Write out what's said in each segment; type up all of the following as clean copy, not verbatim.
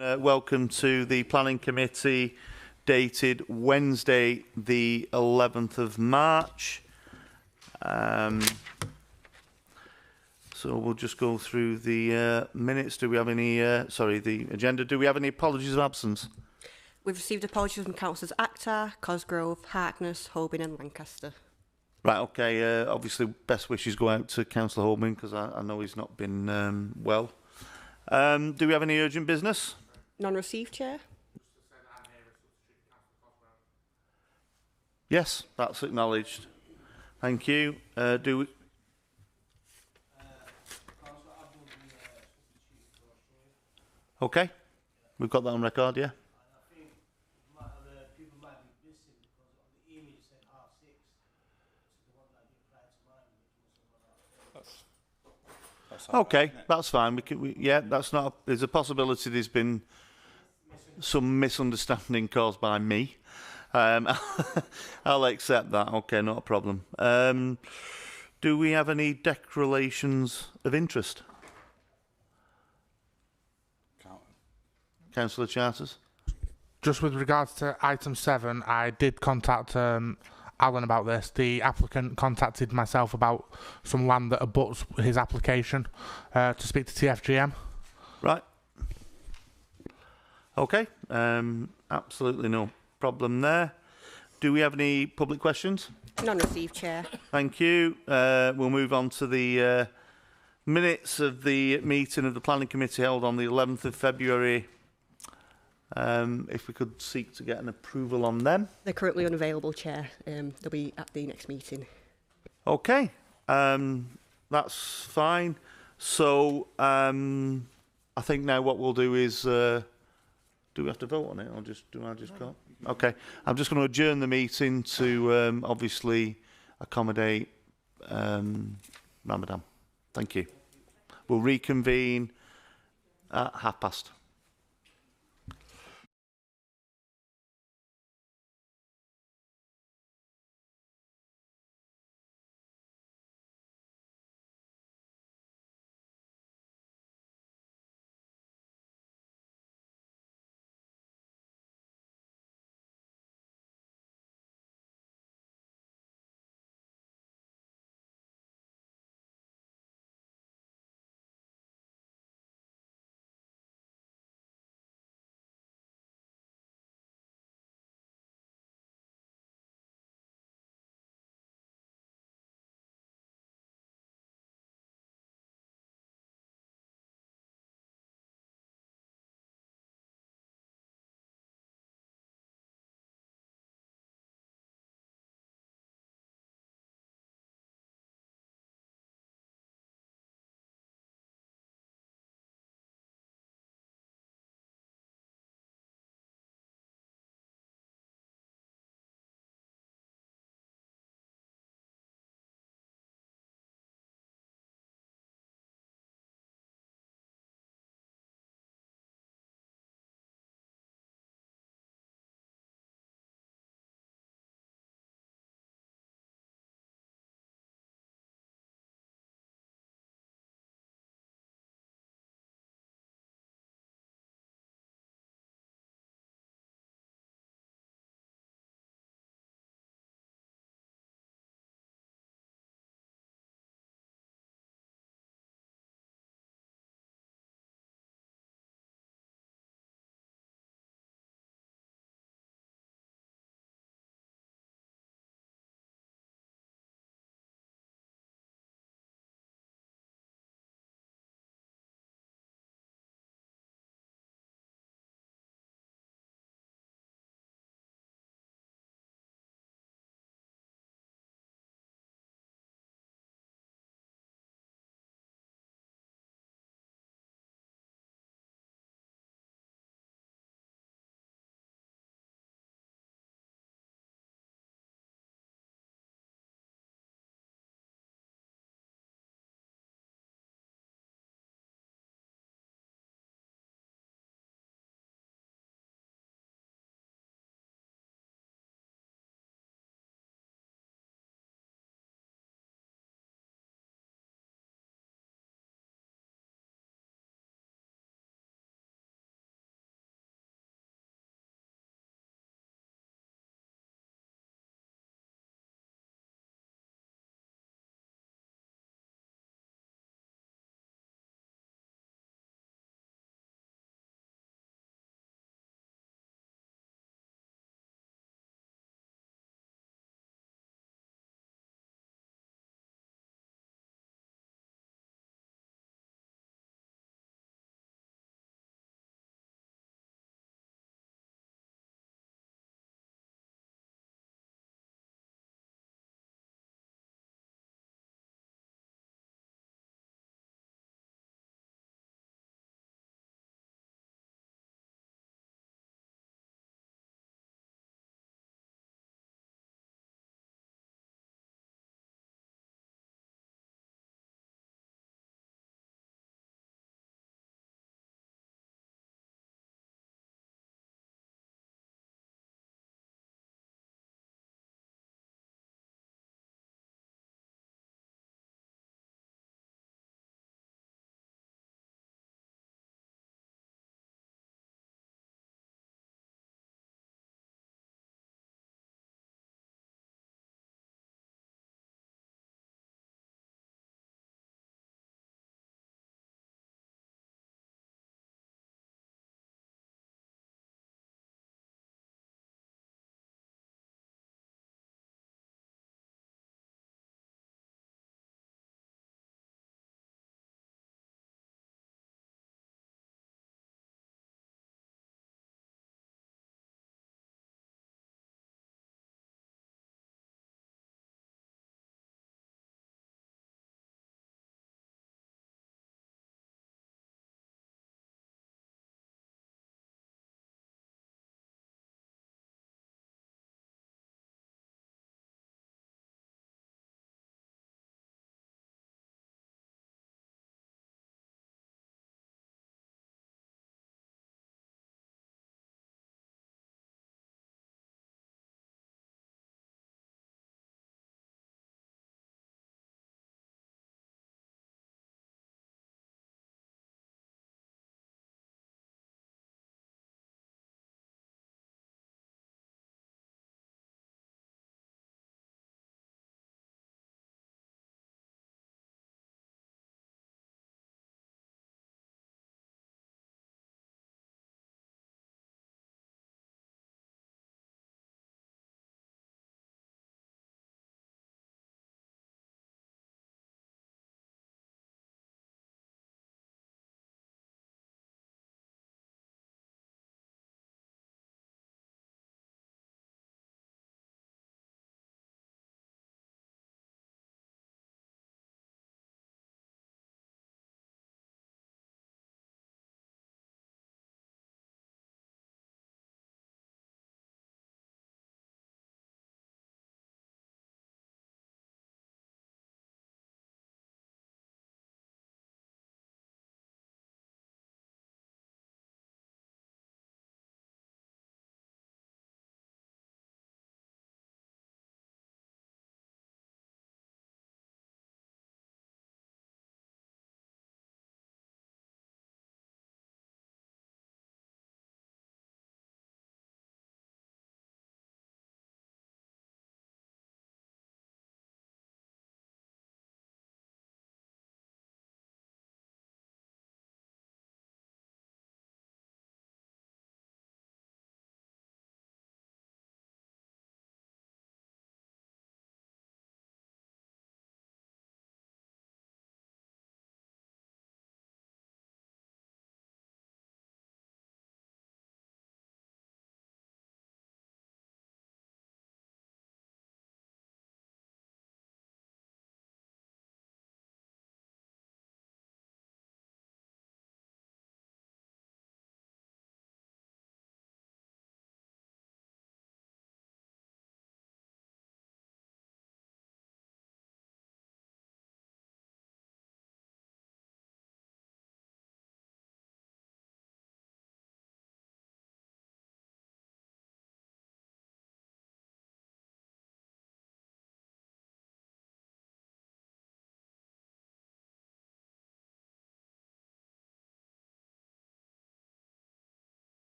Welcome to the Planning Committee dated Wednesday the 11th of March. So we'll just go through the minutes. Do we have any, the agenda. Do we have any apologies of absence? We've received apologies from councillors Akhtar, Cosgrove, Harkness, Holbein and Lancaster. Right, okay. Obviously, best wishes go out to Councillor Holbein because I know he's not been well. Do we have any urgent business? None received, Chair. Yes, that's acknowledged. Thank you. Do we? Okay, we've got that on record, yeah. Okay, that's fine. Yeah, that's not. There's a possibility there's been some misunderstanding caused by me. I'll accept that. Okay, not a problem. Do we have any declarations of interest? Councillor Charters? Just with regards to item 7, I did contact Alan about this. The applicant contacted myself about some land that abuts his application to speak to TFGM. Right. Okay. Absolutely no problem there. Do we have any public questions? None received, Chair. Thank you. We'll move on to the minutes of the meeting of the Planning Committee held on the 11th of February. If we could seek to get an approval on them. They're currently unavailable, Chair. They'll be at the next meeting. Okay, that's fine. So I think now what we'll do is, do we have to vote on it, or do I just go? Okay, I'm just going to adjourn the meeting to obviously accommodate Ramadan. Thank you. We'll reconvene at past.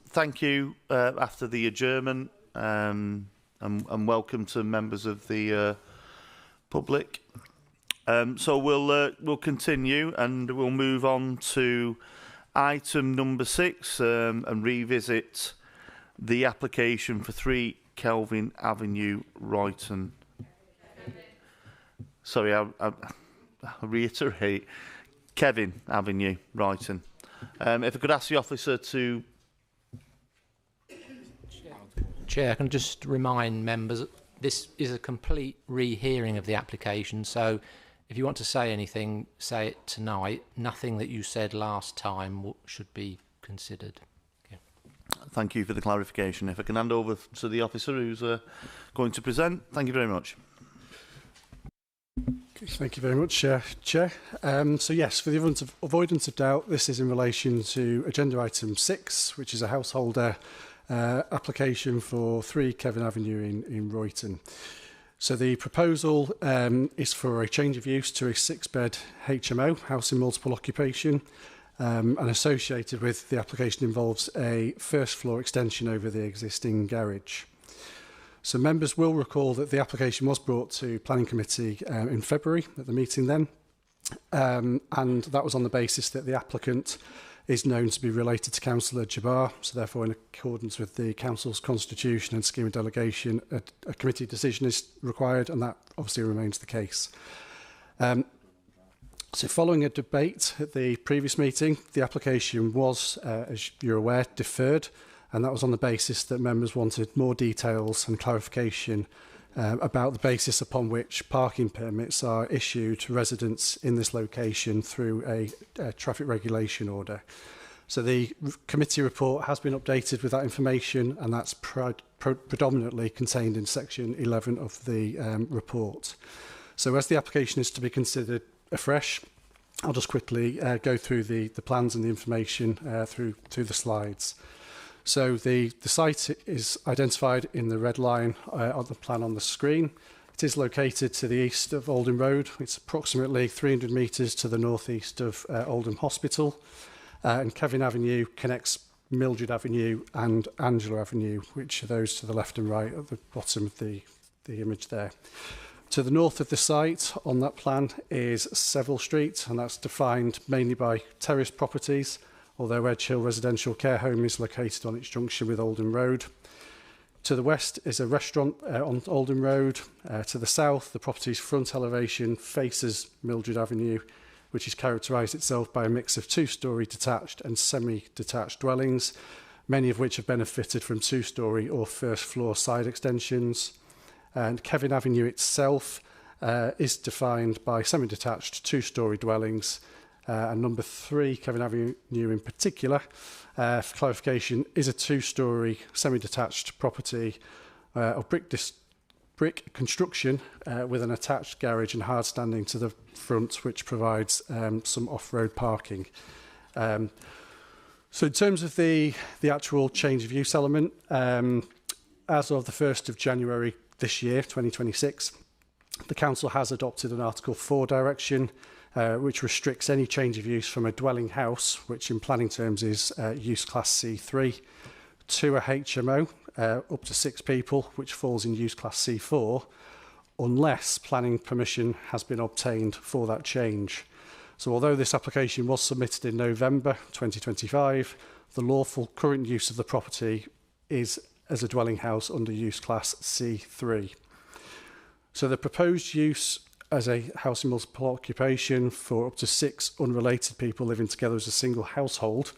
Thank you after the adjournment, and welcome to members of the public. So we'll continue, and we'll move on to item number 6 and revisit the application for 3 Kelvin Avenue, Royton. Sorry, I'll reiterate, Kevin Avenue, Royton. If I could ask the officer to... Chair, I can just remind members, this is a complete rehearing of the application, so if you want to say anything, say it tonight. Nothing that you said last time should be considered. Okay. Thank you for the clarification. If I can hand over to the officer who's going to present. Thank you very much. Okay, thank you very much, Chair. So yes, for the avoidance of doubt, this is in relation to agenda item 6, which is a householder application for 3 Kevin Avenue in Royton. So the proposal is for a change of use to a 6-bed HMO, house in multiple occupation, and associated with the application involves a first floor extension over the existing garage. So members will recall that the application was brought to Planning Committee in February at the meeting then, and that was on the basis that the applicant is known to be related to Councillor Jabbar, so therefore in accordance with the Council's constitution and scheme of delegation, a committee decision is required, and that obviously remains the case. So following a debate at the previous meeting, the application was, as you're aware, deferred, and that was on the basis that members wanted more details and clarification about the basis upon which parking permits are issued to residents in this location through a traffic regulation order. So the committee report has been updated with that information, and that's predominantly contained in section 11 of the report. So as the application is to be considered afresh, I'll just quickly go through the plans and the information through the slides. So the site is identified in the red line on the plan on the screen. It is located to the east of Oldham Road. It's approximately 300 metres to the northeast of Oldham Hospital. And Kevin Avenue connects Mildred Avenue and Angela Avenue, which are those to the left and right at the bottom of the image there. To the north of the site on that plan is Seville Street, and that's defined mainly by terrace properties, although Edge Hill Residential Care Home is located on its junction with Oldham Road. To the west is a restaurant on Oldham Road. To the south, the property's front elevation faces Mildred Avenue, which has characterised itself by a mix of 2-storey detached and semi-detached dwellings, many of which have benefited from 2-storey or first-floor side extensions. And Kevin Avenue itself is defined by semi-detached 2-storey dwellings, and number 3, Kevin Avenue in particular, for clarification, is a 2-storey semi-detached property of brick construction with an attached garage and hard standing to the front, which provides some off-road parking. So in terms of the actual change of use element, as of the 1st of January this year, 2026, the Council has adopted an Article 4 direction which restricts any change of use from a dwelling house, which in planning terms is use class C3, to a HMO, up to 6 people, which falls in use class C4, unless planning permission has been obtained for that change. So although this application was submitted in November 2025, the lawful current use of the property is as a dwelling house under use class C3. So the proposed use as a house in multiple occupation for up to 6 unrelated people living together as a single household,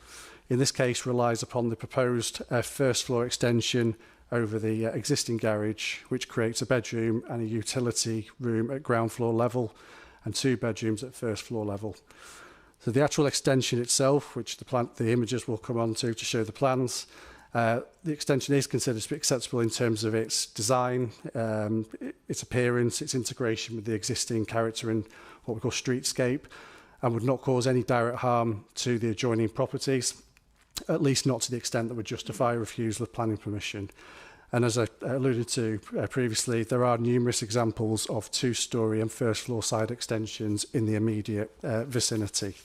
in this case relies upon the proposed first floor extension over the existing garage, which creates a bedroom and a utility room at ground floor level and 2 bedrooms at first floor level. So the actual extension itself, which the images will come on to show the plans, the extension is considered to be acceptable in terms of its design, its appearance, its integration with the existing character and what we call streetscape, and would not cause any direct harm to the adjoining properties, at least not to the extent that would justify refusal of planning permission. And as I alluded to previously, there are numerous examples of 2-storey and first floor side extensions in the immediate vicinity.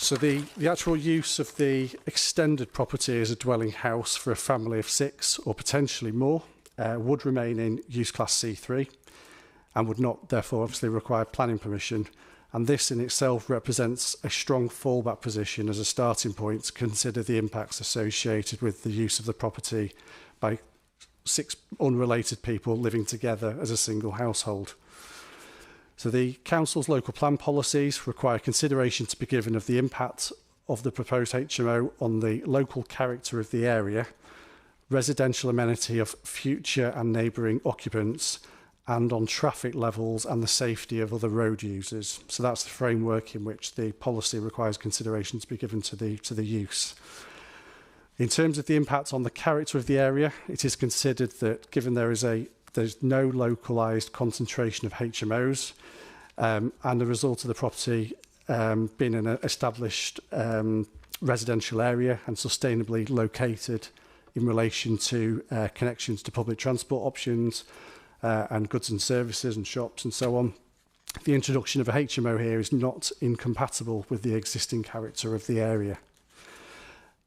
So the actual use of the extended property as a dwelling house for a family of 6 or potentially more would remain in use class C3 and would not therefore obviously require planning permission. And this in itself represents a strong fallback position as a starting point to consider the impacts associated with the use of the property by 6 unrelated people living together as a single household. So the Council's local plan policies require consideration to be given of the impact of the proposed HMO on the local character of the area, residential amenity of future and neighbouring occupants, and on traffic levels and the safety of other road users. So that's the framework in which the policy requires consideration to be given to the use. In terms of the impact on the character of the area, it is considered that given there's no localised concentration of HMOs and the result of the property being an established residential area and sustainably located in relation to connections to public transport options and goods and services and shops and so on, the introduction of a HMO here is not incompatible with the existing character of the area.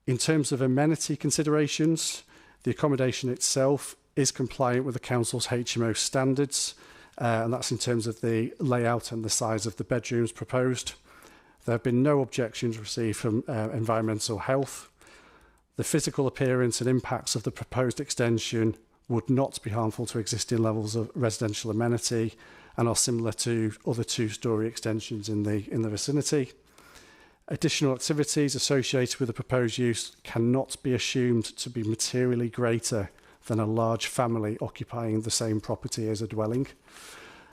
In terms of amenity considerations, the accommodation itself is compliant with the Council's HMO standards, and that's in terms of the layout and the size of the bedrooms proposed. There have been no objections received from environmental health. The physical appearance and impacts of the proposed extension would not be harmful to existing levels of residential amenity and are similar to other 2-storey extensions in the vicinity. Additional activities associated with the proposed use cannot be assumed to be materially greater than a large family occupying the same property as a dwelling.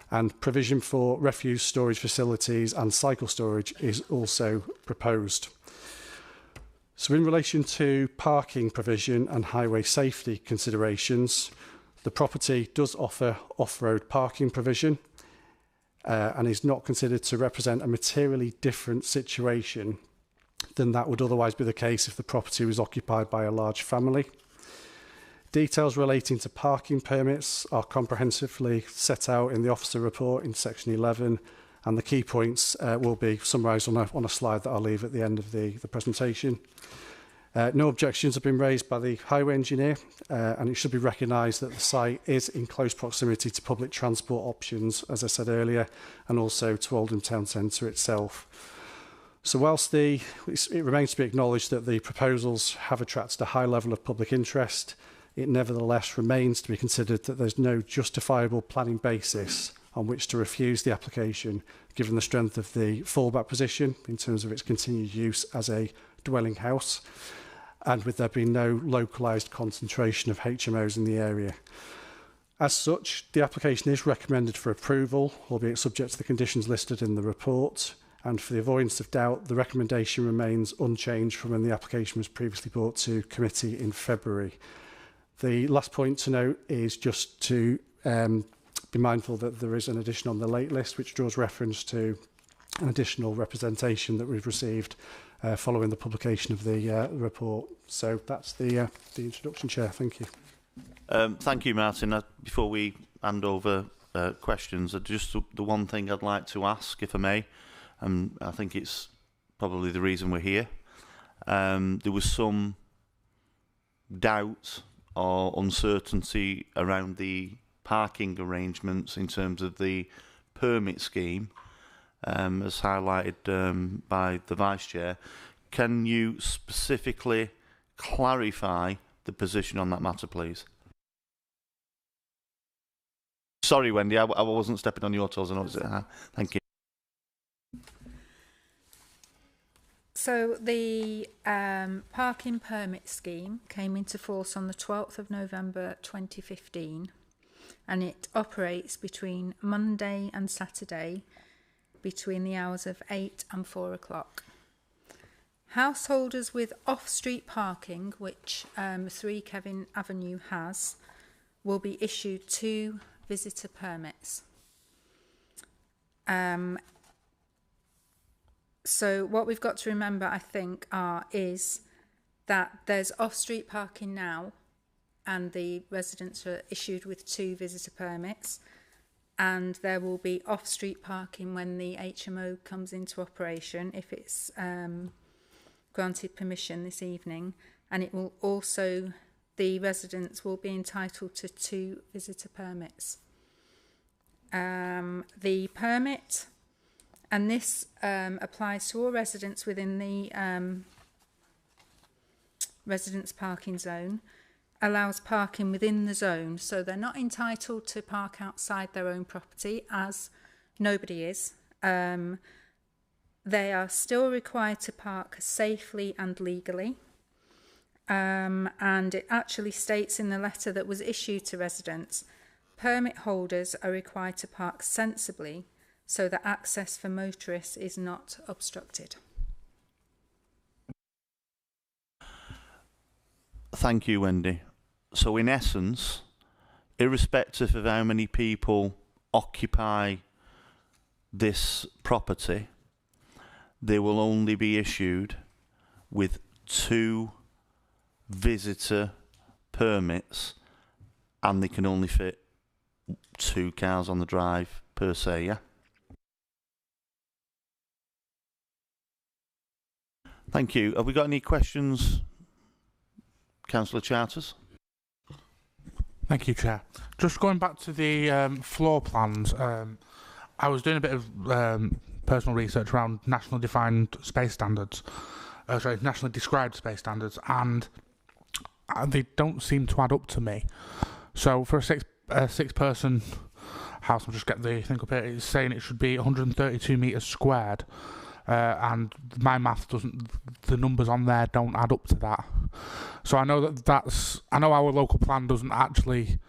And provision for refuse storage facilities and cycle storage is also proposed. So in relation to parking provision and highway safety considerations, the property does offer off-road parking provision and is not considered to represent a materially different situation than that would otherwise be the case if the property was occupied by a large family. Details relating to parking permits are comprehensively set out in the officer report in section 11, and the key points will be summarised on a slide that I'll leave at the end of the presentation. No objections have been raised by the highway engineer, and it should be recognised that the site is in close proximity to public transport options, as I said earlier, and also to Oldham Town Centre itself. So whilst it remains to be acknowledged that the proposals have attracted a high level of public interest, it nevertheless remains to be considered that there's no justifiable planning basis on which to refuse the application, given the strength of the fallback position in terms of its continued use as a dwelling house, and with there being no localised concentration of HMOs in the area. As such, the application is recommended for approval, albeit subject to the conditions listed in the report, and for the avoidance of doubt, the recommendation remains unchanged from when the application was previously brought to committee in February. The last point to note is just to be mindful that there is an addition on the late list which draws reference to an additional representation that we've received following the publication of the report. So that's the introduction, Chair. Thank you. Thank you, Martin. Before we hand over questions, just the one thing I'd like to ask, if I may, I think it's probably the reason we're here. There was some doubt or uncertainty around the parking arrangements in terms of the permit scheme, as highlighted by the Vice Chair. Can you specifically clarify the position on that matter, please? Sorry, Wendy, I wasn't stepping on your toes. I know thank you. So the parking permit scheme came into force on the 12th of November 2015, and it operates between Monday and Saturday between the hours of 8 and 4 o'clock. Householders with off-street parking, which 3 Kevin Avenue has, will be issued 2 visitor permits. So what we've got to remember, I think, is that there's off-street parking now, and the residents are issued with 2 visitor permits. and there will be off-street parking when the HMO comes into operation, if it's granted permission this evening. And it will also, the residents will be entitled to 2 visitor permits. The permit, and this applies to all residents within the residence parking zone, allows parking within the zone, so they're not entitled to park outside their own property, as nobody is. They are still required to park safely and legally. And it actually states in the letter that was issued to residents, permit holders are required to park sensibly so that access for motorists is not obstructed. Thank you, Wendy. So in essence, irrespective of how many people occupy this property, they will only be issued with 2 visitor permits, and they can only fit 2 cars on the drive per se, yeah? Thank you. Have we got any questions, Councillor Charters? Thank you, Chair. Just going back to the floor plans, I was doing a bit of personal research around nationally defined space standards, nationally described space standards, and they don't seem to add up to me. So for a six-person house, I'll just get the thing up here, it's saying it should be 132 metres squared, and my math doesn't, the numbers on there don't add up to that. So I know I know our local plan doesn't actually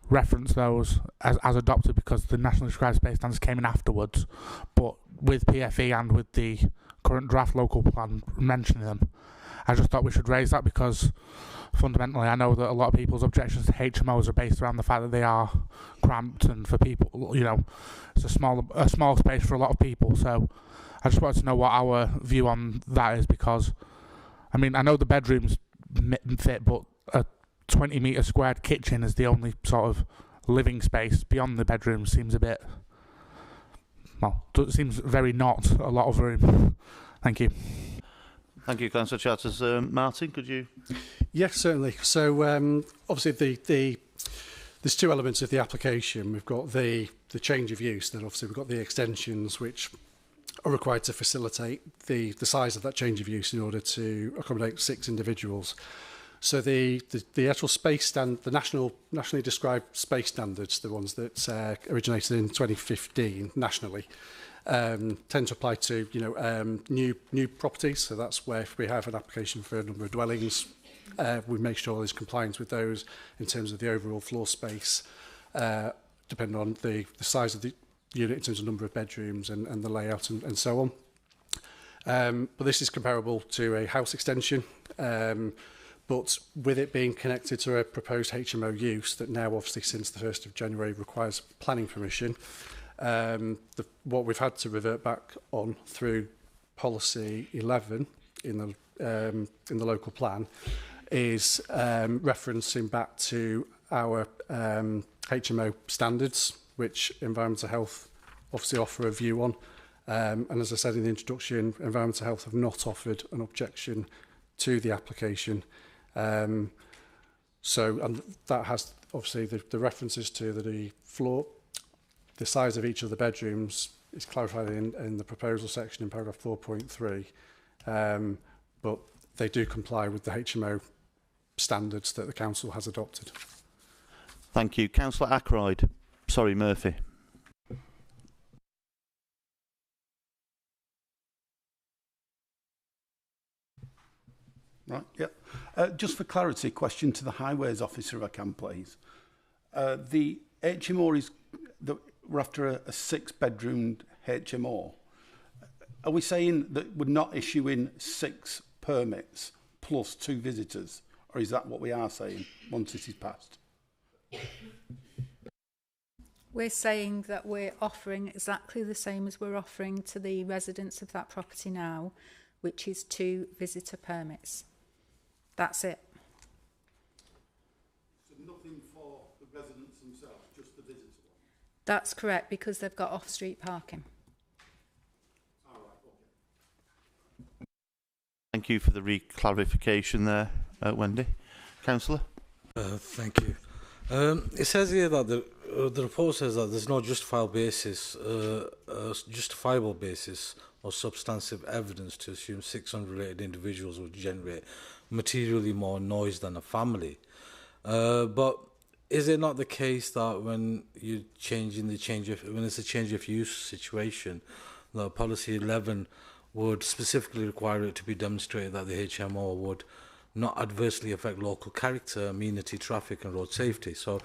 reference those as adopted because the nationally described space standards came in afterwards, but with PFE and with the current draft local plan mentioning them, I just thought we should raise that because fundamentally I know that a lot of people's objections to HMOs are based around the fact that they are cramped and for people, you know, it's a small space for a lot of people. So I just wanted to know what our view on that is, because I mean, I know the bedrooms fit, but a 20 metre squared kitchen is the only sort of living space beyond the bedroom seems a bit, well, it seems very not a lot of room. Thank you. Thank you, Councillor Charters. Martin, could you? Yes, certainly. So obviously there's 2 elements of the application. We've got the change of use, then obviously we've got the extensions which are required to facilitate the size of that change of use in order to accommodate 6 individuals. So the actual space the nationally described space standards, the ones that originated in 2015 nationally, tend to apply to new properties. So that's where if we have an application for a number of dwellings, we make sure there's compliance with those in terms of the overall floor space, depending on the size of the unit in terms of number of bedrooms and the layout and so on. But this is comparable to a house extension, but with it being connected to a proposed HMO use that now obviously since the 1st of January requires planning permission, what we've had to revert back on through policy 11 in the local plan is referencing back to our HMO standards, which Environmental Health obviously offer a view on. And as I said in the introduction, Environmental Health have not offered an objection to the application. And that has obviously the references to the floor, the size of each of the bedrooms is clarified in the proposal section in paragraph 4.3. But they do comply with the HMO standards that the council has adopted. Thank you. Councillor Ackroyd. Sorry, Murphy. Right, yep. Just for clarity, question to the highways officer, if I can, please. The HMO is, we're after a 6-bedroom HMO. Are we saying that we're not issuing 6 permits plus 2 visitors? Or is that what we are saying once this is passed? We're saying that we're offering exactly the same as we're offering to the residents of that property now, which is 2 visitor permits. That's it. So nothing for the residents themselves, just the visitor one? That's correct, because they've got off-street parking. Thank you for the re-clarification there, Wendy. Councillor? Thank you. It says here that the report says that there's no justifiable basis or substantive evidence to assume 6 unrelated individuals would generate materially more noise than a family. But is it not the case that when you're when it's a change of use situation, the policy 11 would specifically require it to be demonstrated that the HMO would not adversely affect local character, amenity, traffic, and road safety? So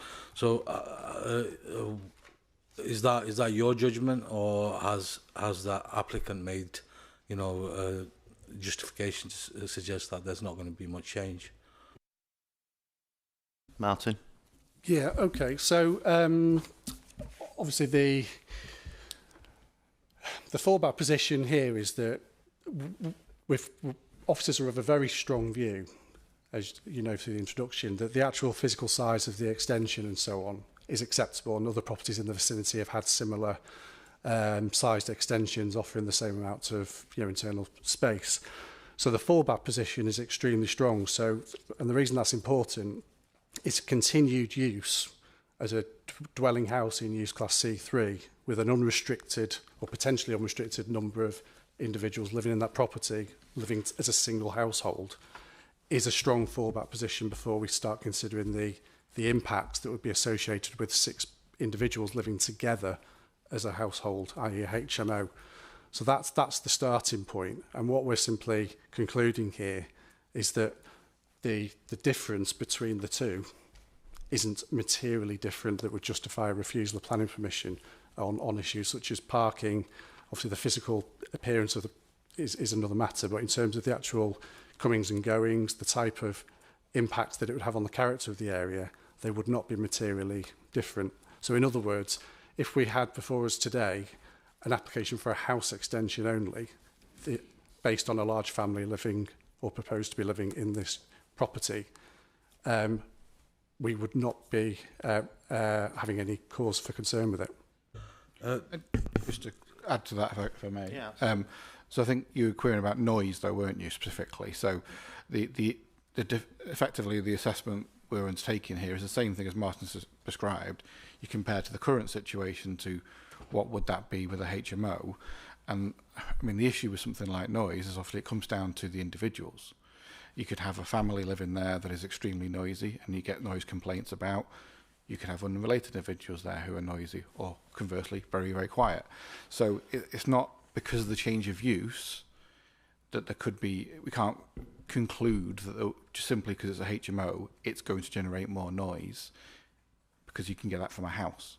is that your judgment, or has that applicant made, justification to suggest that there's not going to be much change? Martin? Yeah, okay. So obviously the fallback position here is that with officers are of a very strong view, as you know through the introduction, that the actual physical size of the extension and so on is acceptable, and other properties in the vicinity have had similar sized extensions offering the same amount of internal space. So the fallback position is extremely strong. So, and the reason that's important is continued use as a dwelling house in use class C3 with an unrestricted or potentially unrestricted number of individuals living in that property, living as a single household, is a strong fallback position before we start considering the impacts that would be associated with 6 individuals living together as a household, i.e. a HMO. So that's the starting point. And what we're simply concluding here is that the difference between the two isn't materially different that would justify a refusal of planning permission on issues such as parking. Obviously, the physical appearance of is another matter, but in terms of the actual comings and goings, the type of impact that it would have on the character of the area, they would not be materially different. So in other words, if we had before us today an application for a house extension only, based on a large family living or proposed to be living in this property, we would not be having any cause for concern with it. Just to add to that, if I may. Yeah. So I think you were querying about noise, though, weren't you, specifically? So effectively the assessment we're undertaking here is the same thing as Martin prescribed. You compare to the current situation to what would that be with a HMO. And I mean, the issue with something like noise is often it comes down to the individuals. You could have a family living there that is extremely noisy and you get noise complaints about. You can have unrelated individuals there who are noisy, or conversely, very, very quiet. So it's not because of the change of use that there could be, we can't conclude that just simply because it's a HMO, it's going to generate more noise, because you can get that from a house,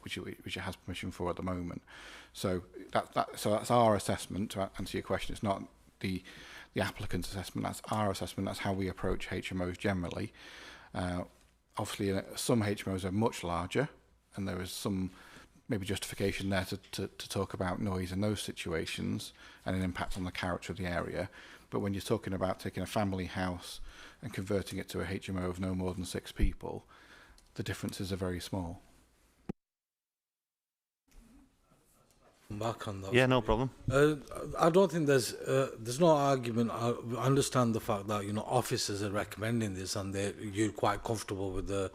which it has permission for at the moment. So that's our assessment, to answer your question. It's not the applicant's assessment, that's our assessment, that's how we approach HMOs generally. Obviously, some HMOs are much larger, and there is some maybe justification there to talk about noise in those situations and an impact on the character of the area. But when you're talking about taking a family house and converting it to a HMO of no more than 6 people, the differences are very small. Back on that. Yeah, no problem. I don't think there's no argument. I understand the fact that officers are recommending this, and you're quite comfortable with the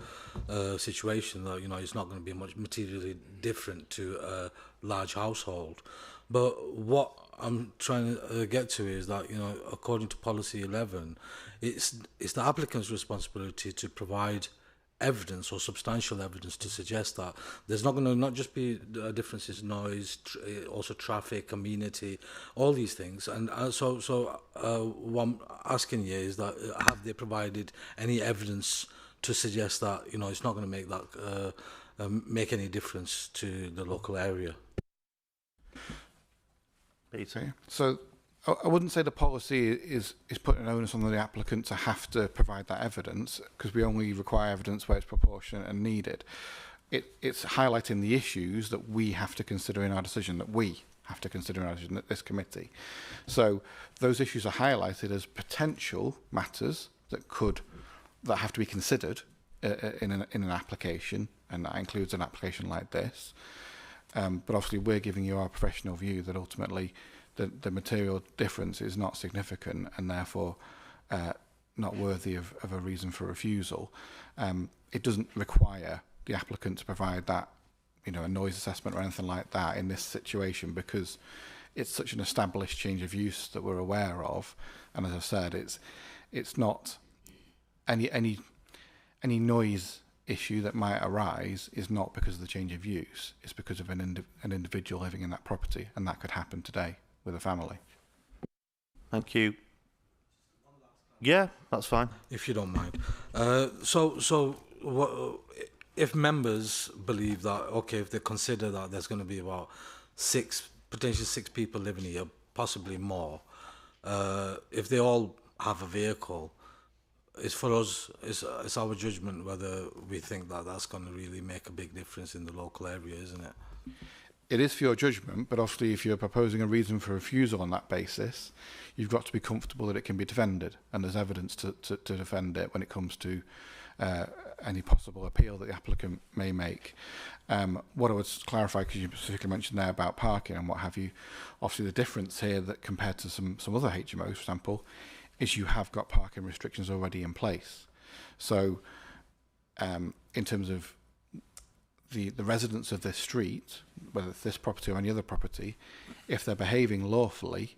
situation that it's not going to be much materially different to a large household. But what I'm trying to get to is that according to policy 11, it's the applicant's responsibility to provide evidence or substantial evidence to suggest that there's not going to not just be differences in noise, also traffic, amenity, all these things. And so what I'm asking you is that have they provided any evidence to suggest that it's not going to make that make any difference to the local area? Peter? So I wouldn't say the policy is putting an onus on the applicant to have to provide that evidence, because we only require evidence where it's proportionate and needed. It's highlighting the issues that we have to consider in our decision, at this committee. So those issues are highlighted as potential matters that have to be considered in an application, and that includes an application like this. But obviously we're giving you our professional view that ultimately the material difference is not significant and therefore not worthy of a reason for refusal. It doesn't require the applicant to provide that, you know, a noise assessment or anything like that in this situation, because it's such an established change of use that we're aware of. And as I've said, it's not any noise issue that might arise is not because of the change of use. It's because of an individual living in that property, and that could happen today with a family. Thank you. Yeah, that's fine. If you don't mind. So what, if members believe that, okay, if they consider that there's going to be about potentially six people living here, possibly more, if they all have a vehicle, it's for us, it's our judgment whether we think that that's going to really make a big difference in the local area, isn't it? It is for your judgment, but obviously if you're proposing a reason for refusal on that basis, you've got to be comfortable that it can be defended, and there's evidence to defend it when it comes to any possible appeal that the applicant may make. What I would clarify, because you specifically mentioned there about parking and what have you, obviously the difference here that compared to some other HMOs, for example, is you have got parking restrictions already in place. So in terms of the residents of this street, whether it's this property or any other property, if they're behaving lawfully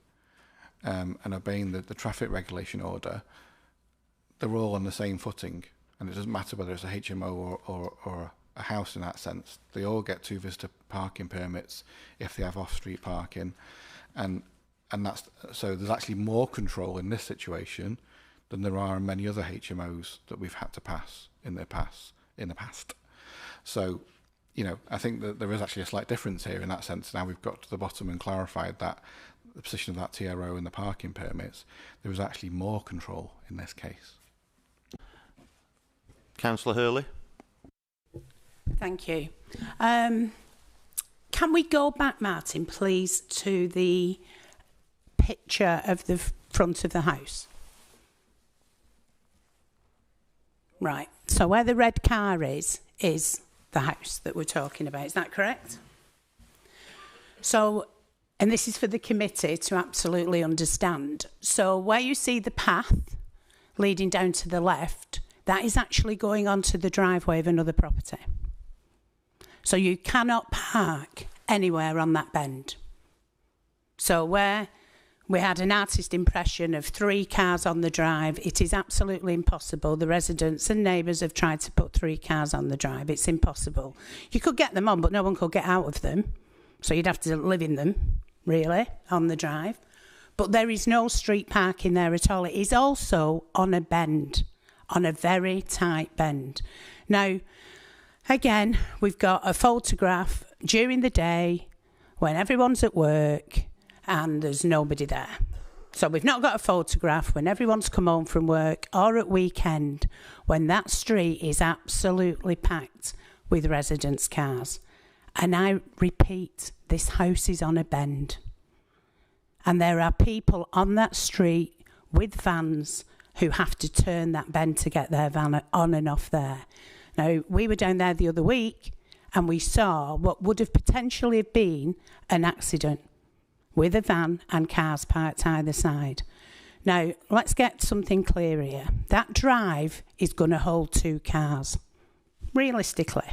and obeying the traffic regulation order, they're all on the same footing. And it doesn't matter whether it's a HMO or a house in that sense. They all get 2 visitor parking permits if they have off-street parking. And that's, so there's actually more control in this situation than there are in many other HMOs that we've had to pass in the past. So, you know, I think that there is actually a slight difference here in that sense. Now we've got to the bottom and clarified that the position of that TRO and the parking permits, there is actually more control in this case. Councillor Hurley. Thank you. Can we go back, Martin, please, to the picture of the front of the house? Right. So where the red car is the house that we're talking about. Is that correct? So, and this is for the committee to absolutely understand. So where you see the path leading down to the left, that is actually going onto the driveway of another property. So you cannot park anywhere on that bend. So where we had an artist impression of 3 cars on the drive, it is absolutely impossible. The residents and neighbours have tried to put 3 cars on the drive. It's impossible. You could get them on, but no one could get out of them. So you'd have to live in them, really, on the drive. But there is no street parking there at all. It is also on a bend, on a very tight bend. Now, again, we've got a photograph during the day when everyone's at work and there's nobody there. So we've not got a photograph when everyone's come home from work or at weekend when that street is absolutely packed with residents' cars. And I repeat, this house is on a bend. And there are people on that street with vans who have to turn that bend to get their van on and off there. Now, we were down there the other week and we saw what would have potentially been an accident with a van and cars parked either side. Now, let's get something clear here. That drive is going to hold 2 cars, realistically.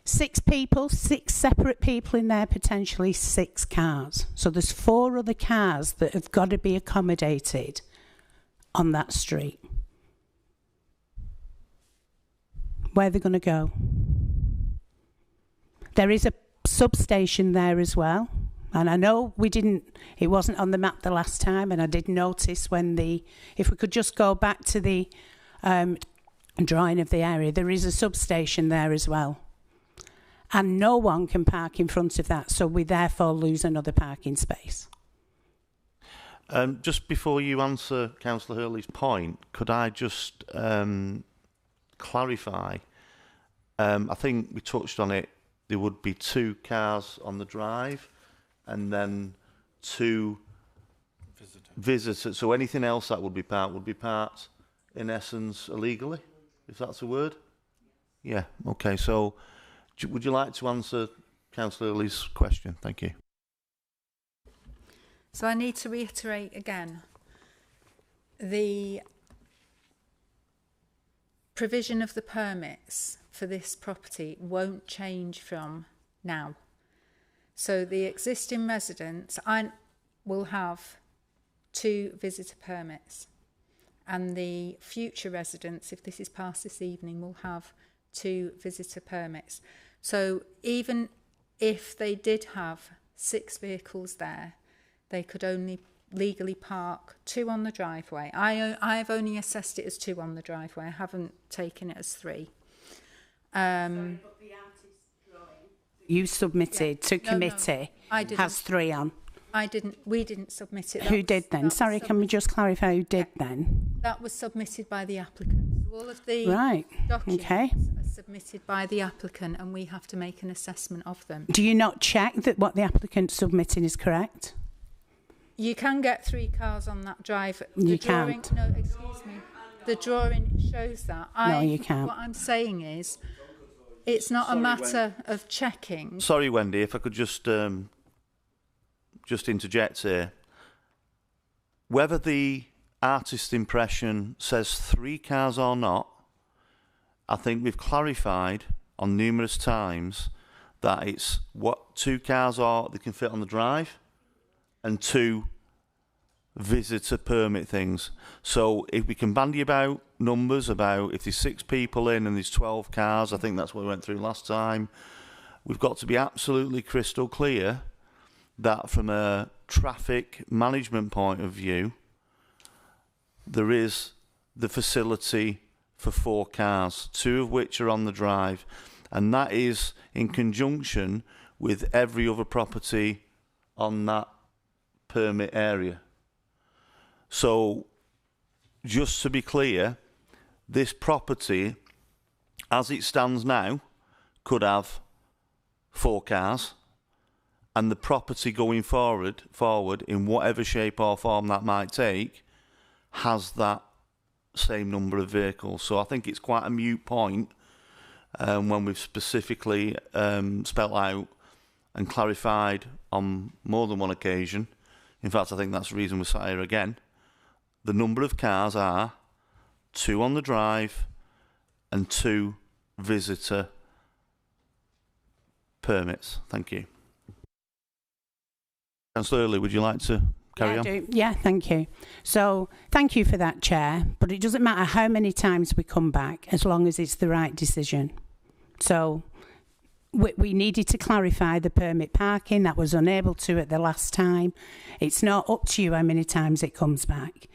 6 people, 6 separate people in there, potentially 6 cars. So there's 4 other cars that have got to be accommodated on that street. Where are they going to go? There is a substation there as well. And I know it wasn't on the map the last time, and I did notice if we could just go back to the drawing of the area, there is a substation there as well. And no one can park in front of that, so we therefore lose another parking space. Just before you answer Councillor Hurley's point, could I just clarify? I think we touched on it. There would be 2 cars on the drive and then 2 visitors. So anything else that would be parked in essence illegally, if that's a word? Yeah. Okay. So, would you like to answer Councillor Early's question? Thank you. So I need to reiterate again, the provision of the permits for this property won't change from now. So the existing residents will have 2 visitor permits, and the future residents, if this is passed this evening, will have 2 visitor permits. So even if they did have 6 vehicles there, they could only legally park 2 on the driveway. I've only assessed it as 2 on the driveway. I haven't taken it as 3. Sorry, but the artist drawing you submitted to committee has 3 on. We didn't submit it. Who did then? Sorry, can we just clarify who did then? That was submitted by the applicant. So all of the documents are submitted by the applicant, and we have to make an assessment of them. Do you not check that what the applicant submitted is correct? You can get 3 cars on that drive. You can't. No, excuse me. The drawing shows that. No, you can't. What I'm saying is, it's not a matter of checking. Sorry, Wendy, if I could just interject here. Whether the artist impression says 3 cars or not, I think we've clarified on numerous times that it's what 2 cars are they can fit on the drive and 2 visitor permit things. So if we can bandy about numbers about if there's 6 people in and there's 12 cars, I think that's what we went through last time. We've got to be absolutely crystal clear that from a traffic management point of view, there is the facility for 4 cars, 2 of which are on the drive, and that is in conjunction with every other property on that permit area. So, just to be clear, this property, as it stands now, could have 4 cars, and the property going forward in whatever shape or form that might take, has that same number of vehicles. So I think it's quite a moot point when we've specifically spelt out and clarified on more than one occasion. In fact, I think that's the reason we're sat here again. The number of cars are 2 on the drive and 2 visitor permits. Thank you. Councillor Early, would you like to carry on? Yeah, thank you. So, thank you for that, Chair, but it doesn't matter how many times we come back as long as it's the right decision. So, we needed to clarify the permit parking. That was unable to at the last time. It's not up to you how many times it comes back.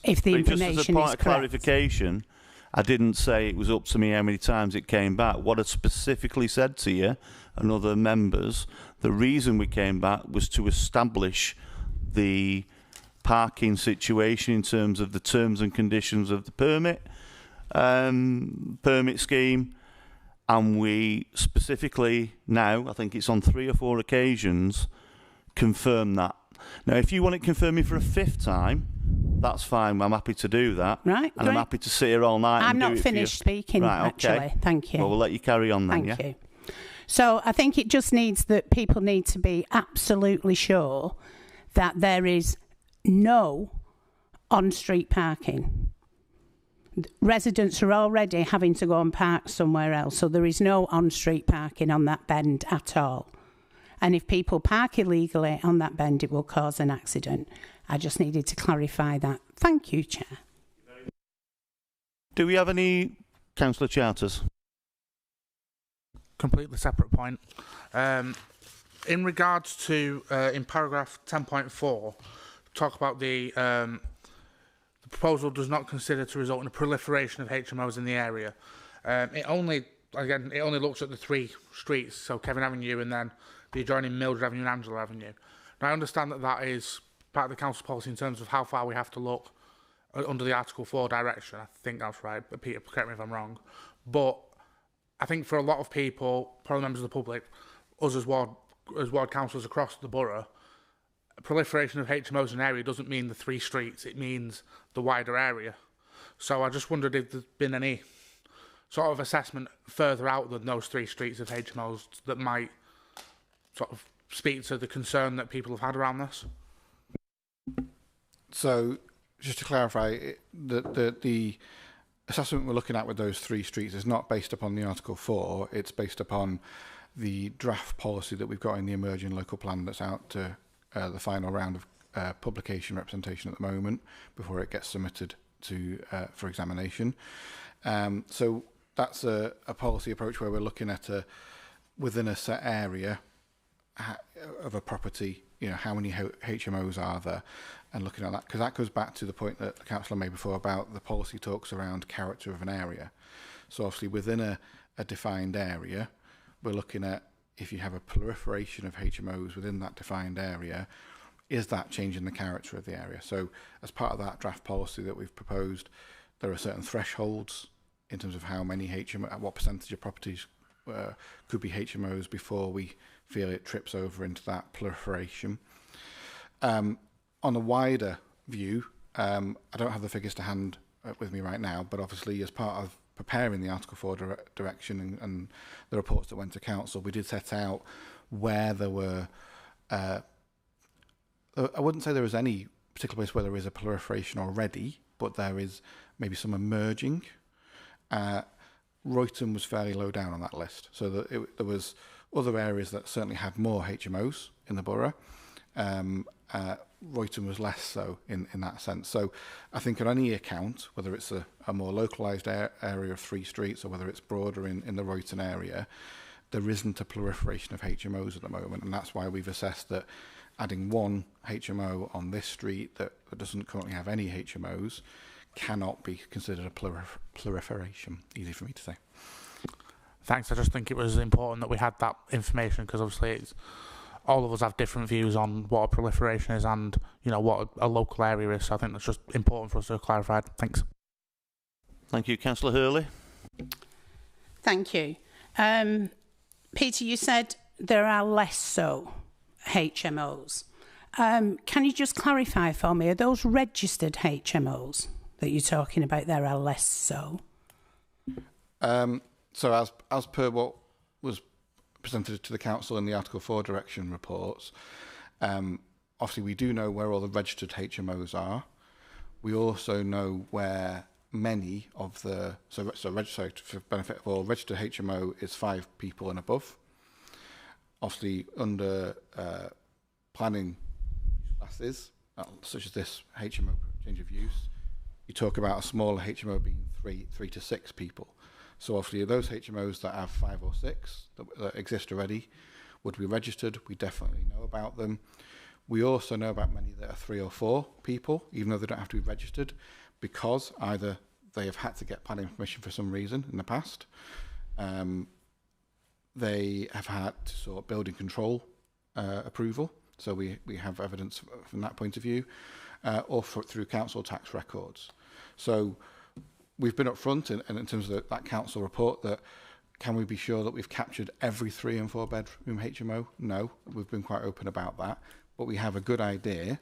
If the information just as a point is of correct. clarification, I didn't say it was up to me how many times it came back. What I specifically said to you and other members, the reason we came back was to establish the parking situation in terms of the terms and conditions of the permit scheme, and we specifically now, I think it's on 3 or 4 occasions, confirm that. Now, if you want it confirming for a 5th time, that's fine. I'm happy to do that. Right. And I'm happy to sit here all night. I'm and not do it finished for you. speaking, right, actually. Okay. Thank you. Well, we'll let you carry on then, Thank you. So I think it just needs that people need to be absolutely sure that there is no on-street parking. Residents are already having to go and park somewhere else, so there is no on-street parking on that bend at all. And if people park illegally on that bend, it will cause an accident. I just needed to clarify that. Thank you, Chair. Do we have any councillor charters? Completely separate point. In regards to, in paragraph 10.4, talk about the proposal does not consider to result in a proliferation of HMOs in the area. It only looks at the 3 streets, so Kevin Avenue and then the adjoining Mildred Avenue and Angela Avenue. Now, I understand that is part of the council policy in terms of how far we have to look under the Article 4 direction. I think that's right, but Peter, correct me if I'm wrong. But I think for a lot of people, probably members of the public, us as ward councillors across the borough, proliferation of HMOs in an area doesn't mean the 3 streets, it means the wider area. So I just wondered if there's been any sort of assessment further out than those 3 streets of HMOs that might sort of speak to the concern that people have had around this? So, just to clarify, the assessment we're looking at with those 3 streets is not based upon the Article 4, it's based upon the draft policy that we've got in the emerging local plan that's out to the final round of publication representation at the moment before it gets submitted to for examination. So that's a policy approach where we're looking at within a set area of a property, you know, how many HMOs are there, and looking at that, because that goes back to the point that the councillor made before about the policy talks around character of an area. So obviously within a defined area, we're looking at if you have a proliferation of HMOs within that defined area, is that changing the character of the area? So as part of that draft policy that we've proposed, there are certain thresholds in terms of how many HMO, what percentage of properties could be HMOs before we feel it trips over into that proliferation. On a wider view, I don't have the figures to hand with me right now, but obviously as part of preparing the Article 4 direction and the reports that went to council, we did set out where there were, I wouldn't say there is any particular place where there is a proliferation already, but there is maybe some emerging. Royton was fairly low down on that list, so that there was other areas that certainly had more HMOs in the borough. Royton was less so in that sense. So I think on any account, whether it's a more localised area of 3 streets or whether it's broader in the Royton area, there isn't a proliferation of HMOs at the moment, and that's why we've assessed that adding 1 HMO on this street that doesn't currently have any HMOs cannot be considered a proliferation. Easy for me to say. Thanks. I just think it was important that we had that information because obviously all of us have different views on what a proliferation is and, you know, what a local area is. So I think that's just important for us to clarify. Thanks. Thank you, Councillor Hurley. Thank you. Peter, you said there are less so HMOs. Can you just clarify for me, are those registered HMOs that you're talking about there are less so? So as per what was presented to the council in the Article 4 direction reports, obviously we do know where all the registered HMOs are. We also know where many of the so registered, for benefit of all, registered HMO is 5 people and above. Obviously under planning classes such as this HMO change of use, you talk about a smaller HMO being 3 to 6 people. So obviously those HMOs that have 5 or 6 that exist already would be registered. We definitely know about them. We also know about many that are 3 or 4 people, even though they don't have to be registered, because either they have had to get planning permission for some reason in the past, they have had to sort building control approval, so we have evidence from that point of view, or through council tax records. So we've been upfront in terms of that council report that can we be sure that we've captured every 3 and 4 bedroom HMO? No, we've been quite open about that, but we have a good idea,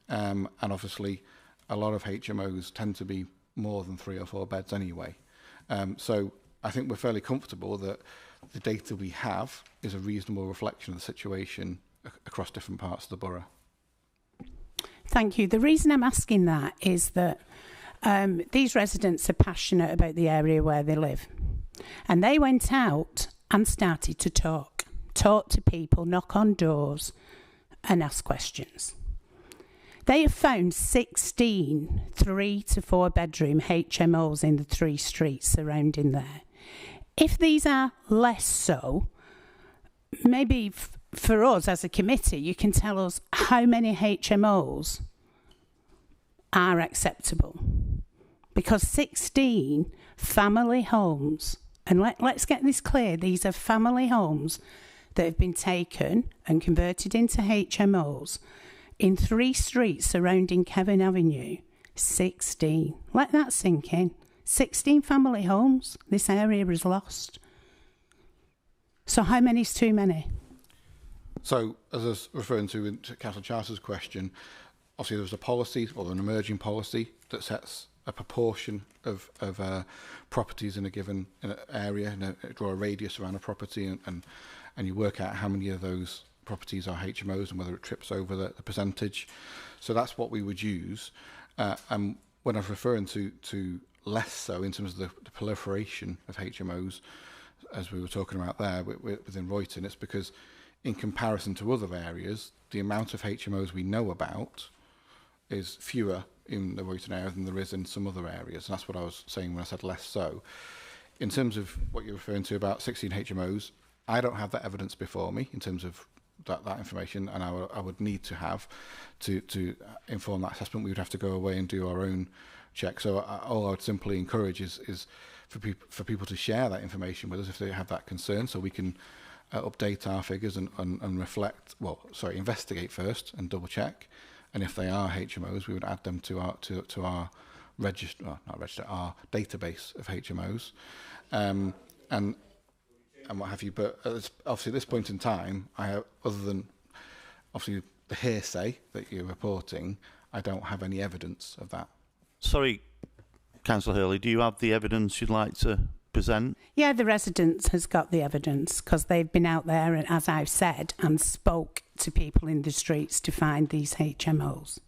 and obviously a lot of HMOs tend to be more than 3 or 4 beds anyway. So I think we're fairly comfortable that the data we have is a reasonable reflection of the situation across different parts of the borough. Thank you. The reason I'm asking that is that these residents are passionate about the area where they live. And they went out and started to talk to people, knock on doors and ask questions. They have found 16 3 to 4 bedroom HMOs in the 3 streets surrounding there. If these are less so, maybe for us as a committee, you can tell us how many HMOs are acceptable. Because 16 family homes, and let's get this clear, these are family homes that have been taken and converted into HMOs in 3 streets surrounding Kevin Avenue. 16. Let that sink in. 16 family homes this area has lost. So how many is too many? So, as I was referring to Councillor Charter's question, obviously there's a policy or an emerging policy that sets a proportion of properties in a given area, draw a radius around a property, and you work out how many of those properties are HMOs and whether it trips over the percentage. So that's what we would use. And when I was referring to less so in terms of the proliferation of HMOs, as we were talking about there within Royton, it's because in comparison to other areas, the amount of HMOs we know about is fewer in the Royton area than there is in some other areas. And that's what I was saying when I said less so. In terms of what you're referring to about 16 HMOs, I don't have that evidence before me in terms of that information, and I would need to have to inform that assessment. We would have to go away and do our own check. So all I would simply encourage is for people to share that information with us if they have that concern, so we can update our figures and reflect. Investigate first and double check, and if they are HMOs, we would add them to our our our database of HMOs, and what have you. But obviously, at this point in time, I have, other than obviously the hearsay that you're reporting, I don't have any evidence of that. Sorry, Councillor Hurley, do you have the evidence you'd like to present? Yeah, the residents has got the evidence because they've been out there, and as I've said, and spoke to people in the streets to find these HMOs.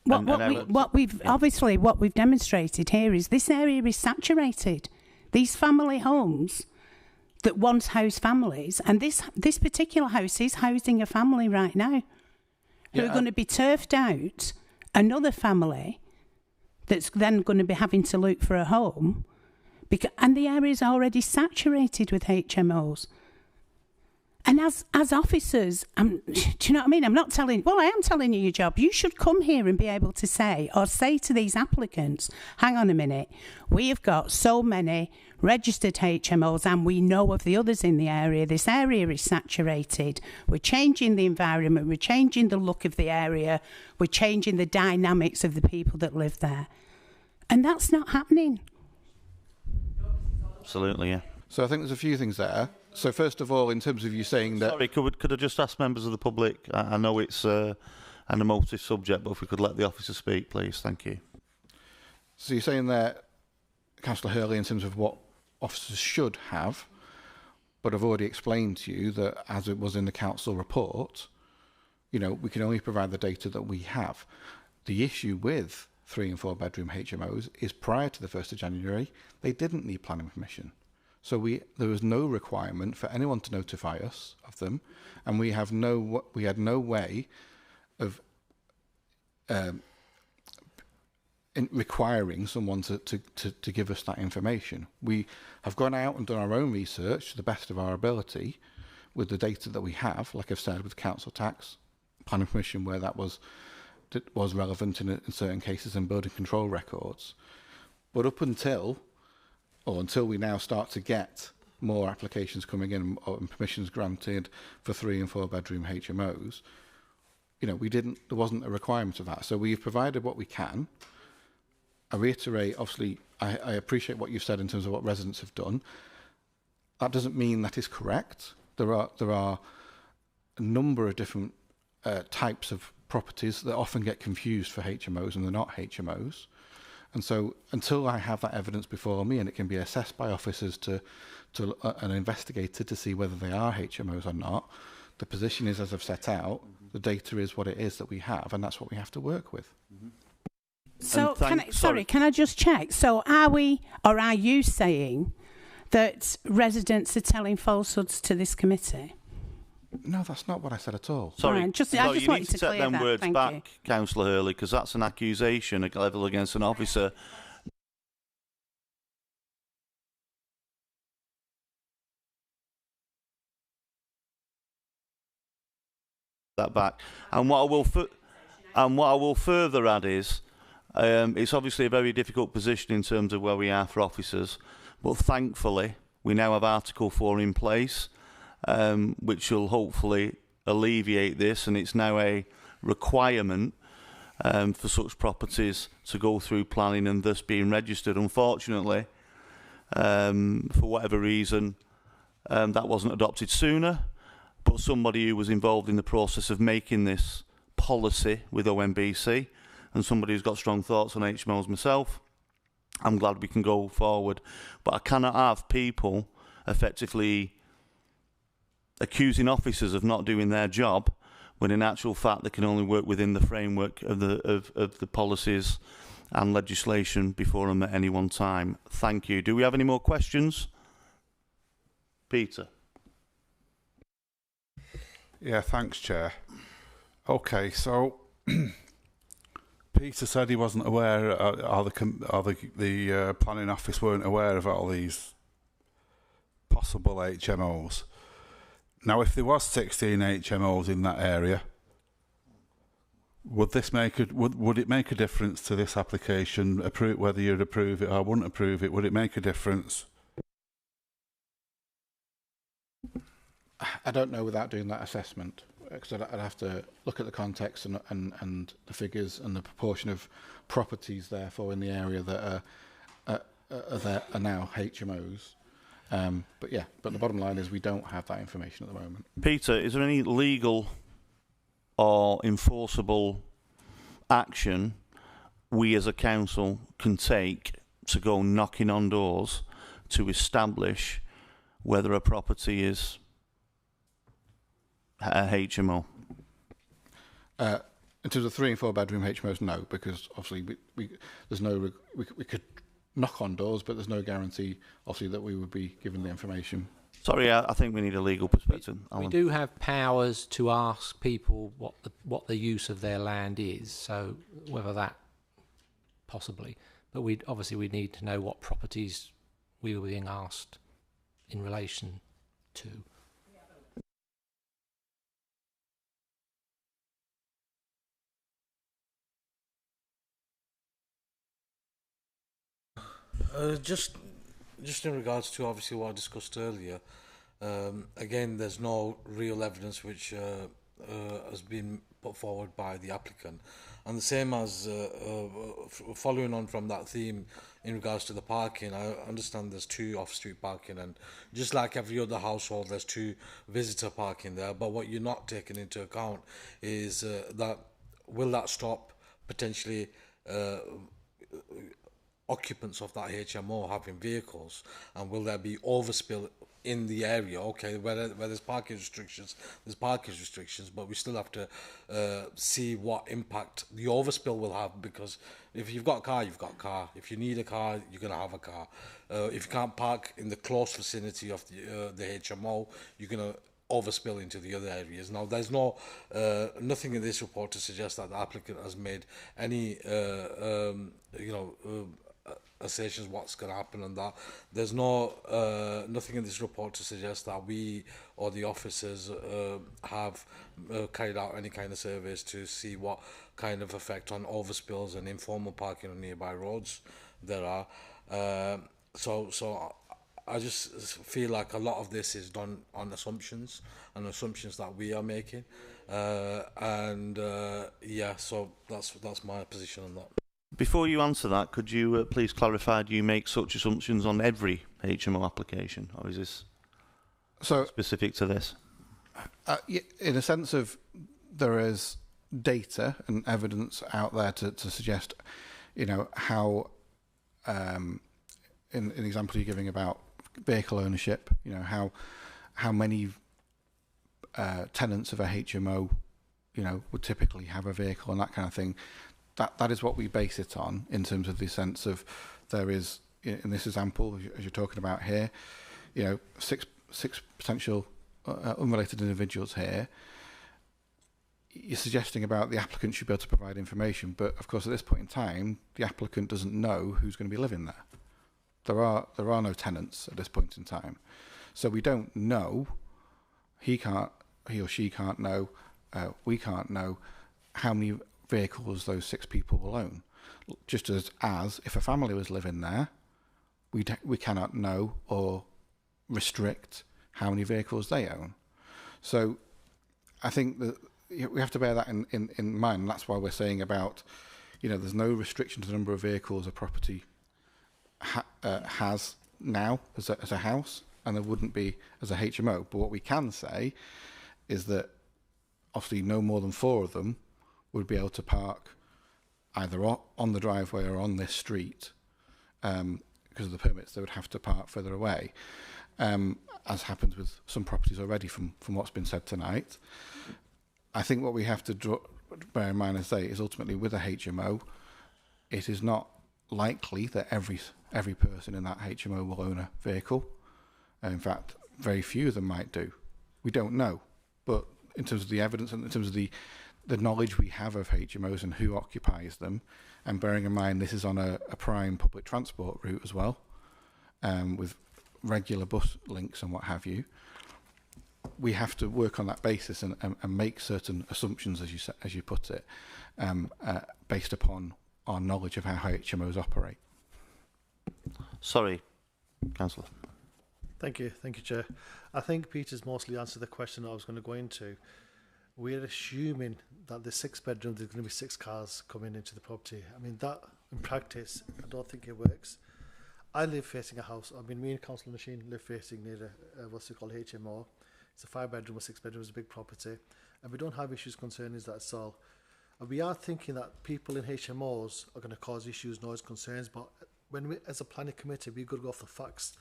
What we've demonstrated here is this area is saturated. These family homes that once housed families, and this particular house is housing a family right now who are going to be turfed out, another family that's then going to be having to look for a home, and the area is already saturated with HMOs. And as officers, do you know what I mean? I am telling you your job. You should come here and be able to say to these applicants, hang on a minute, we have got so many registered HMOs and we know of the others in the area. This area is saturated. We're changing the environment. We're changing the look of the area. We're changing the dynamics of the people that live there. And that's not happening. Absolutely, yeah. So I think there's a few things there. So first of all, in terms of you saying that... Sorry, could I just ask members of the public, I know it's an emotive subject, but if we could let the officer speak, please. Thank you. So you're saying that, Councillor Hurley, in terms of what officers should have, but I've already explained to you that, as it was in the council report, we can only provide the data that we have. The issue with 3 and 4 bedroom HMOs is prior to the 1st of January, they didn't need planning permission. So there was no requirement for anyone to notify us of them, and we had no way of requiring someone to give us that information. We have gone out and done our own research to the best of our ability with the data that we have, like I've said, with council tax, planning permission where that was relevant in certain cases, and building control records. But until we now start to get more applications coming in and permissions granted for 3 and 4 bedroom HMOs, there wasn't a requirement of that. So we've provided what we can. I reiterate, obviously, I appreciate what you've said in terms of what residents have done. That doesn't mean that is correct. There are a number of different types of properties that often get confused for HMOs and they're not HMOs. And so until I have that evidence before me and it can be assessed by officers to an investigator to see whether they are HMOs or not, the position is, as I've set out, the data is what it is that we have, and that's what we have to work with. So, can I just check? So are you saying that residents are telling falsehoods to this committee? No, that's not what I said at all. Sorry, I just wanted to set clear them that. words Thank back, you. Councillor Hurley, because that's an accusation level against an officer. That back, and what I will further add is, it's obviously a very difficult position in terms of where we are for officers, but thankfully we now have Article 4 in place. Which will hopefully alleviate this, and it's now a requirement for such properties to go through planning and thus being registered. Unfortunately, for whatever reason, that wasn't adopted sooner, but somebody who was involved in the process of making this policy with OMBC and somebody who's got strong thoughts on HMOs myself, I'm glad we can go forward. But I cannot have people effectively accusing officers of not doing their job when in actual fact they can only work within the framework of the policies and legislation before them at any one time. Thank you. Do we have any more questions? Peter. Yeah, thanks, Chair. Okay, so Peter said he wasn't aware, or the planning office weren't aware of all these possible HMOs. Now, if there was 16 HMOs in that area, would this make would it make a difference to this application? Whether you'd approve it or wouldn't approve it, would it make a difference? I don't know without doing that assessment, because I'd have to look at the context and the figures and the proportion of properties therefore in the area that are now HMOs. But the bottom line is we don't have that information at the moment. Peter, is there any legal or enforceable action we as a council can take to go knocking on doors to establish whether a property is a HMO? In terms of 3 and 4 bedroom HMOs, no, because obviously we could knock on doors, but there's no guarantee obviously that we would be given the information. Sorry, I think we need a legal perspective. We do have powers to ask people what the use of their land is, so whether that possibly, but we need to know what properties we were being asked in relation to. Just in regards to obviously what I discussed earlier, again, there's no real evidence which has been put forward by the applicant, and the same as following on from that theme in regards to the parking. I understand there's 2 off-street parking, and just like every other household, there's 2 visitor parking there. But what you're not taking into account is that will that stop potentially occupants of that HMO having vehicles, and will there be overspill in the area? Okay, where there's parking restrictions, there's parking restrictions, but we still have to see what impact the overspill will have, because if you've got a car, you've got a car. If you need a car, you're going to have a car. If you can't park in the close vicinity of the HMO, you're going to overspill into the other areas. Now, there's nothing in this report to suggest that the applicant has made any assertions what's going to happen on that. There's nothing in this report to suggest that we or the officers have carried out any kind of surveys to see what kind of effect on overspills and informal parking on nearby roads there are. So I just feel like a lot of this is done on assumptions that we are making, so that's my position on that. Before you answer that, could you please clarify, do you make such assumptions on every HMO application, or is this specific to this? In a sense of, there is data and evidence out there to suggest, how, in the example you're giving about vehicle ownership, how many tenants of a HMO, would typically have a vehicle and that kind of thing. That is what we base it on, in terms of the sense of, there is, in this example, as you're talking about here, six potential unrelated individuals here. You're suggesting about the applicant should be able to provide information, but of course at this point in time, the applicant doesn't know who's going to be living there. There are no tenants at this point in time, so we don't know. He or she can't know. We can't know how many vehicles those 6 people will own. Just as if a family was living there, we cannot know or restrict how many vehicles they own. So I think that we have to bear that in mind. And that's why we're saying about, there's no restriction to the number of vehicles a property has now as a house, and there wouldn't be as a HMO. But what we can say is that obviously no more than 4 of them would be able to park either on the driveway or on this street, because of the permits, they would have to park further away, as happens with some properties already from what's been said tonight. I think what we have to bear in mind and say is ultimately with a HMO, it is not likely that every person in that HMO will own a vehicle. In fact, very few of them might do. We don't know. But in terms of the evidence and in terms of the knowledge we have of HMOs and who occupies them, and bearing in mind this is on a prime public transport route as well, with regular bus links and what have you, we have to work on that basis and make certain assumptions, as you put it, based upon our knowledge of how HMOs operate. Sorry, Councillor. Thank you, Chair. I think Peter's mostly answered the question I was going to go into. We're assuming that the 6 bedroom, there's going to be 6 cars coming into the property. I mean, that in practice, I don't think it works. I live facing a house. I mean, me and Councillor Machine live facing near what's it called, HMO. It's a 5 bedroom or 6 bedroom, it's a big property. And we don't have issues concerning that's all. And we are thinking that people in HMOs are going to cause issues, noise, concerns. But when we, as a planning committee, we've got to go off the facts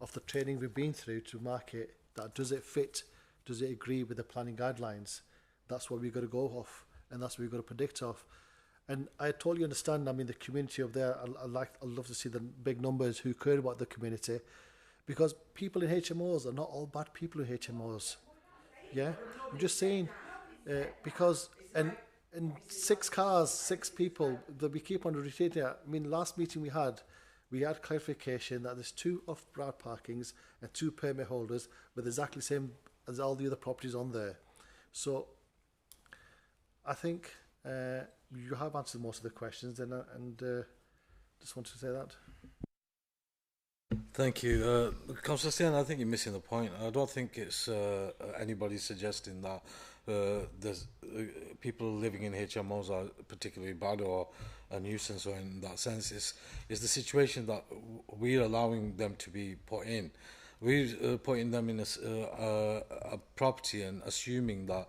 of the training we've been through to mark it, that does it fit, does it agree with the planning guidelines? That's what we've got to go off, and that's what we've got to predict off. And I totally understand, I mean, the community up there, I'd love to see the big numbers who care about the community, because people in HMOs are not all bad people in HMOs. Yeah, I'm just saying, because, and 6 cars, 6 people, that we keep on rotating. I mean, last meeting we had clarification that there's 2 off-road parkings and 2 permit holders with exactly the same as all the other properties on there. So I think you have answered most of the questions, and just wanted to say that. Thank you. Councillor Stian, I think you're missing the point. I don't think it's anybody suggesting that there's people living in HMOs are particularly bad or a nuisance, or in that sense. It's the situation that we're allowing them to be put in. We're putting them in a property and assuming that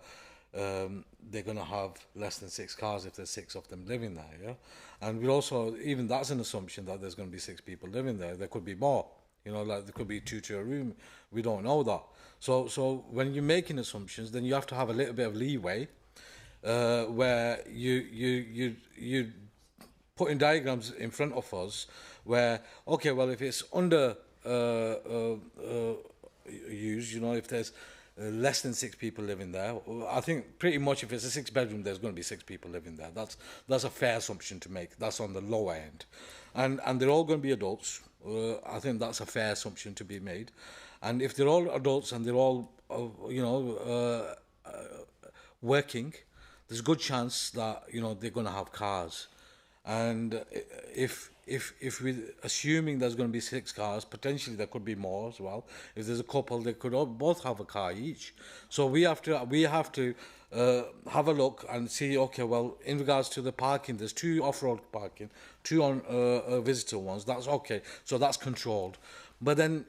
they're going to have less than 6 cars if there's 6 of them living there, yeah? And we're also, even that's an assumption that there's going to be 6 people living there. There could be more, you know, like there could be 2 to a room. We don't know that. So when you're making assumptions, then you have to have a little bit of leeway where you putting diagrams in front of us where, okay, well, if it's under used, you know, if there's less than 6 people living there, I think pretty much if it's a 6 bedroom, there's going to be 6 people living there. That's a fair assumption to make. That's on the lower end, and they're all going to be adults. I think that's a fair assumption to be made. And if they're all adults and they're all working, there's a good chance that, you know, they're going to have cars. And if we're assuming there's going to be 6 cars, potentially there could be more as well. If there's a couple, they could both have a car each. So we have to have a look and see, okay, well, in regards to the parking, there's 2 off-road parking, 2 on visitor ones. That's okay. So that's controlled. But then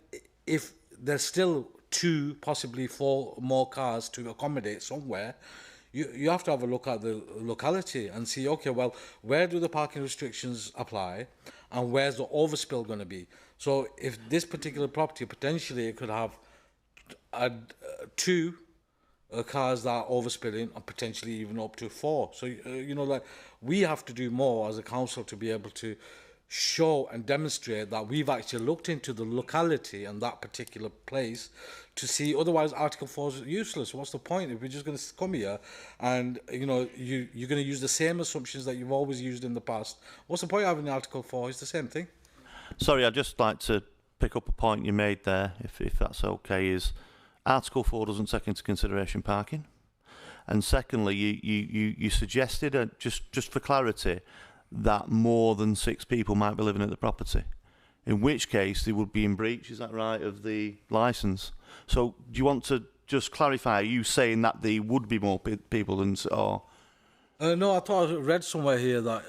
if there's still 2, possibly 4 more cars to accommodate somewhere, you have to have a look at the locality and see, okay, well, where do the parking restrictions apply and where's the overspill going to be? So if this particular property, potentially it could have 2 cars that are overspilling and potentially even up to 4. So, you know, like we have to do more as a council to be able to show and demonstrate that we've actually looked into the locality and that particular place to see. Otherwise, Article 4 is useless. What's the point if we're just going to come here and, you know, you're going to use the same assumptions that you've always used in the past? What's the point of having Article 4? It's the same thing. Sorry, I'd just like to pick up a point you made there, if that's okay, is Article 4 doesn't take into consideration parking. And secondly, you suggested, just for clarity, that more than 6 people might be living at the property, in which case they would be in breach, is that right, of the licence? So do you want to just clarify, are you saying that there would be more people than, or? No, I thought I read somewhere here that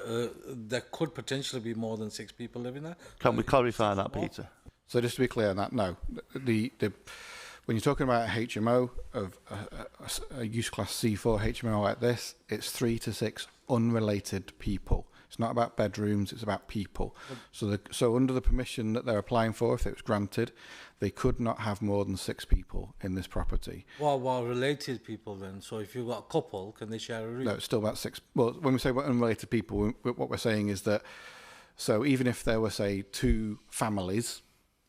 there could potentially be more than 6 people living there. Can we clarify that, Peter? So just to be clear on that, no. When you're talking about a HMO of a use class C4 HMO like this, it's 3 to 6 unrelated people. It's not about bedrooms, it's about people. So under the permission that they're applying for, if it was granted, they could not have more than 6 people in this property. Well, related people then. So if you've got a couple, can they share a room? No, it's still about 6. Well, when we say unrelated people, what we're saying is that, so even if there were, say, 2 families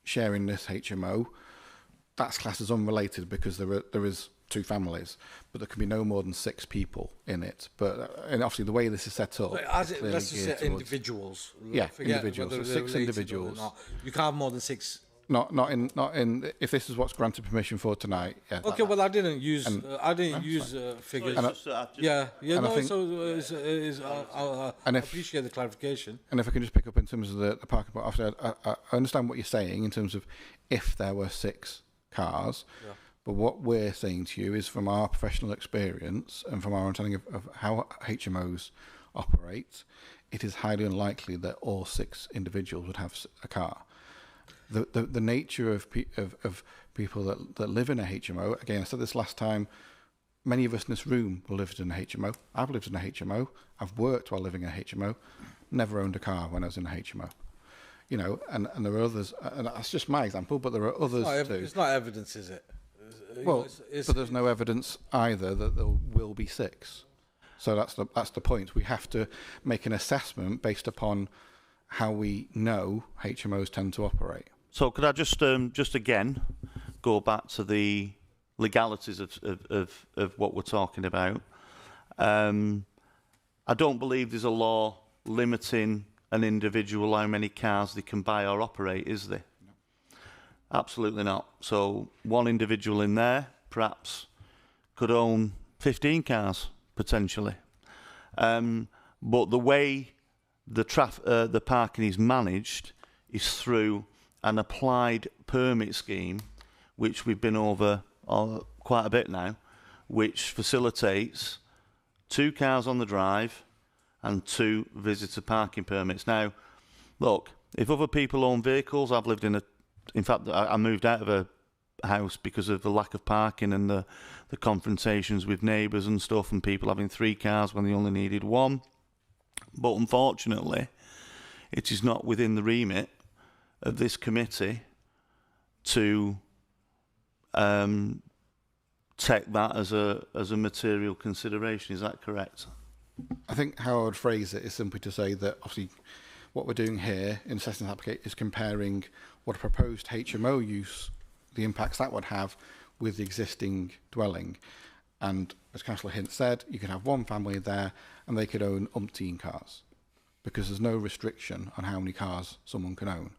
sharing this HMO, that's classed as unrelated because there is 2 families, but there can be no more than 6 people in it. But and obviously the way this is set up, Let's just say individuals. Yeah, Forget individuals. whether So they're 6 related or individuals. not. You can't have more than 6. Not in. If this is what's granted permission for tonight, yeah. Okay, well, I didn't use figures. I appreciate the clarification. And if I can just pick up in terms of the parking lot, obviously I understand what you're saying in terms of if there were 6 cars. Yeah. But what we're saying to you is from our professional experience and from our understanding of how HMOs operate, it is highly unlikely that all 6 individuals would have a car. The nature of people that live in a HMO, again, I said this last time, many of us in this room lived in a HMO. I've lived in a HMO. I've worked while living in a HMO. Never owned a car when I was in a HMO. You know, and there are others, and that's just my example, but there are others too. It's not evidence, is it? Well, but there's no evidence either that there will be 6. So that's the point. We have to make an assessment based upon how we know HMOs tend to operate. So could I just again go back to the legalities of what we're talking about? I don't believe there's a law limiting an individual how many cars they can buy or operate, is there? Absolutely not. So one individual in there perhaps could own 15 cars potentially. But the way the parking is managed is through an applied permit scheme, which we've been over quite a bit now, which facilitates 2 cars on the drive and 2 visitor parking permits. Now, look, if other people own vehicles, I've lived in fact, I moved out of a house because of the lack of parking and the confrontations with neighbours and stuff, and people having 3 cars when they only needed 1. But unfortunately, it is not within the remit of this committee to take that as a material consideration. Is that correct? I think how I would phrase it is simply to say that obviously what we're doing here in assessing the application is comparing what a proposed HMO use, the impacts that would have with the existing dwelling. And as Councillor Hint said, you could have 1 family there and they could own umpteen cars because there's no restriction on how many cars someone can own.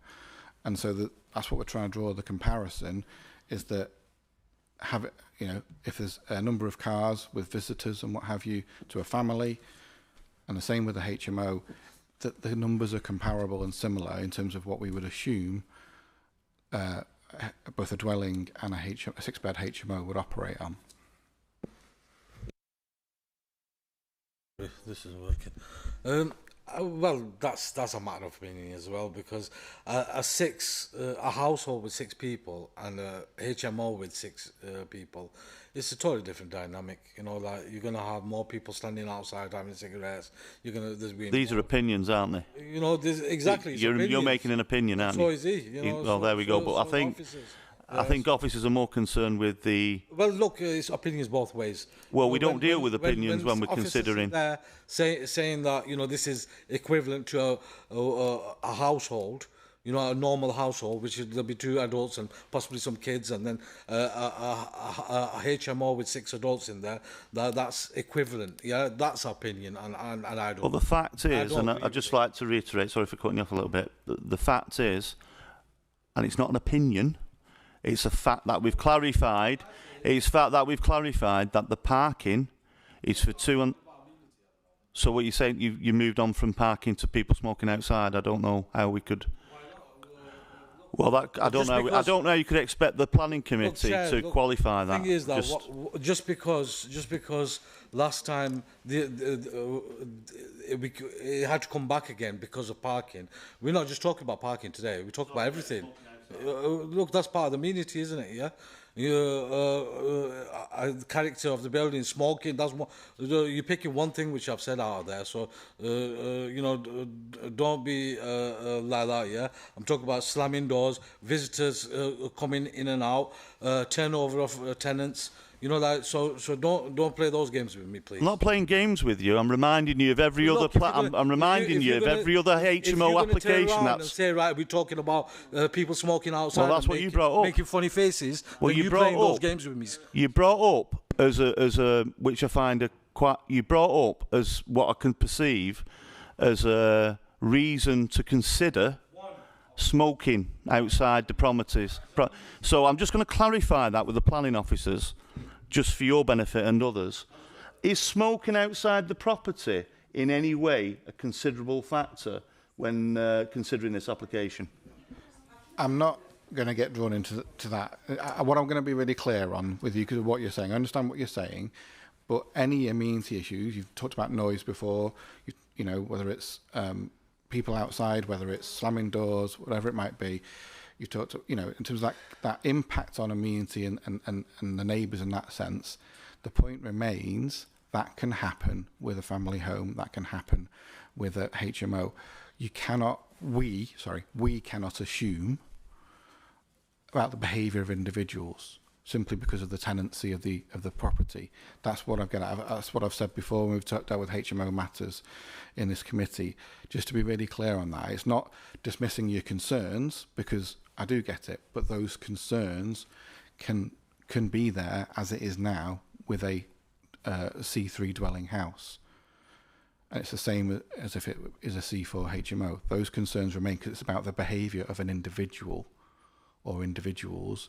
And so that's what we're trying to draw the comparison, is that if there's a number of cars with visitors and what have you to a family, and the same with a HMO, that the numbers are comparable and similar in terms of what we would assume both a dwelling and a 6-bed HMO would operate on. This isn't working. Well, that's a matter of opinion as well, because a household with 6 people and a HMO with 6 people, it's a totally different dynamic. You know, like you're gonna have more people standing outside having cigarettes. These are opinions, aren't they? You know, exactly. You're making an opinion, aren't you? So is he. You know, well, there we go. But I think officers are more concerned with the. Well, look, it's opinions both ways. Well, we don't deal with opinions when we're considering. There saying that, you know, this is equivalent to a household, you know, a normal household, which there'll be 2 adults and possibly some kids, and then a HMO with 6 adults in there. That's equivalent. Yeah, that's opinion, and I don't. Well, the fact is, and I'd just like to reiterate. Sorry for cutting you off a little bit. The fact is, and it's not an opinion. It's a fact that we've clarified. It's a fact that we've clarified that the parking is for 2. So what you're saying, you moved on from parking to people smoking outside. I don't know how we could. Well, I don't know. I don't know. You could expect the planning committee to qualify that. The thing is that just because last time it had to come back again because of parking. We're not just talking about parking today. We talk about everything. Look, that's part of the amenity, isn't it? Yeah. The character of the building, smoking. That's one. You're picking one thing which I've said out of there. So don't be like that. Yeah, I'm talking about slamming doors, visitors coming in and out, turnover of tenants. You know that. So don't play those games with me, please. I'm not playing games with you. I'm reminding you of every other. I'm reminding you of every other HMO application. That's say right. We're talking about people smoking outside. Well, that's what you brought up. Making funny faces. Well, you brought playing up those games with me. You brought up as a which I find a quite. You brought up as what I can perceive as a reason to consider smoking outside the properties. So I'm just going to clarify that with the planning officers, just for your benefit and others. Is smoking outside the property in any way a considerable factor when considering this application? I'm not going to get drawn into that. What I'm going to be really clear on with you, because of what you're saying, I understand what you're saying, but any amenity issues, you've talked about noise before, you know, whether it's people outside, whether it's slamming doors, whatever it might be, you've talked, you know, in terms of that impact on amenity and the neighbours in that sense, the point remains that can happen with a family home, that can happen with a HMO. You cannot, we cannot assume about the behaviour of individuals simply because of the tenancy of the property. That's what that's what I've said before when we've dealt with HMO matters in this committee. Just to be really clear on that, it's not dismissing your concerns, because I do get it, but those concerns can be there as it is now with a C3 dwelling house. And it's the same as if it is a C4 HMO. Those concerns remain because it's about the behaviour of an individual or individuals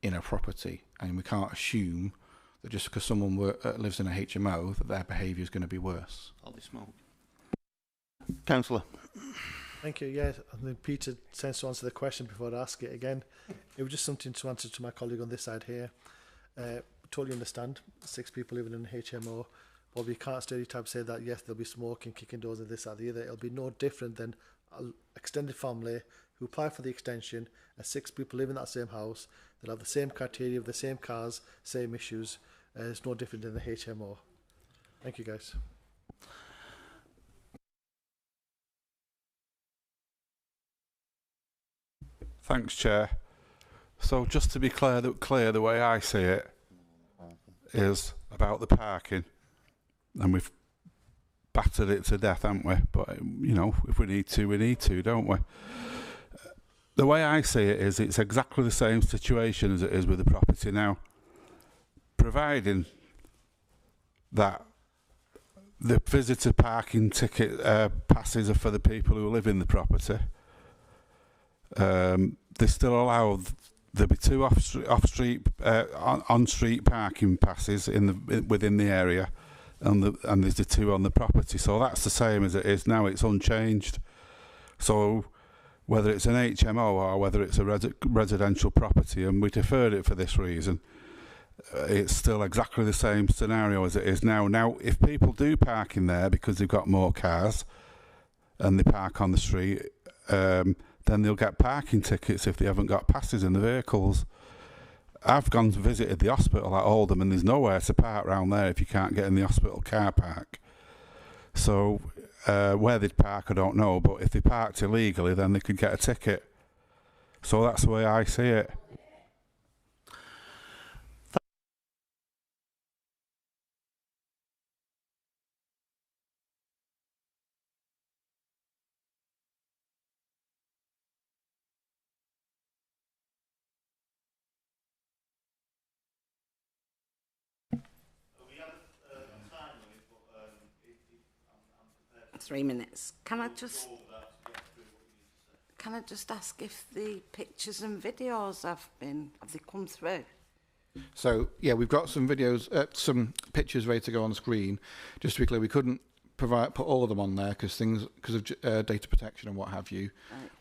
in a property, and we can't assume that just because someone lives in a HMO that their behaviour is going to be worse. I'll be smoke. Councillor. Thank you. Yeah, I think Peter tends to answer the question before I ask it again. It was just something to answer to my colleague on this side here. Totally understand 6 people living in a HMO, but we can't stereotype say that yes, there'll be smoking, kicking doors and this, that, the other. It'll be no different than an extended family who apply for the extension, and 6 people live in that same house. They'll have the same criteria, the same cars, same issues. It's no different than the HMO. Thank you, guys. Thanks, Chair. So just to be clear, the way I see it is about the parking, and we've battered it to death, haven't we? But, you know, if we need to, we need to, don't we? The way I see it is it's exactly the same situation as it is with the property now, providing that the visitor parking ticket passes are for the people who live in the property. They still allow there'll be 2 on-street parking passes within the area, and there's the 2 on the property. So that's the same as it is now. It's unchanged. So whether it's an HMO or whether it's a residential property, and we deferred it for this reason, it's still exactly the same scenario as it is now. Now, if people do park in there because they've got more cars and they park on the street, then they'll get parking tickets if they haven't got passes in the vehicles. I've gone and visited the hospital at Oldham, and there's nowhere to park around there if you can't get in the hospital car park. So where they'd park, I don't know, but if they parked illegally, then they could get a ticket. So that's the way I see it. Three minutes. Can I just ask if the pictures and videos have they come through? So yeah, we've got some videos, some pictures ready to go on the screen. Just to be clear, we couldn't put all of them on there because of data protection and what have you.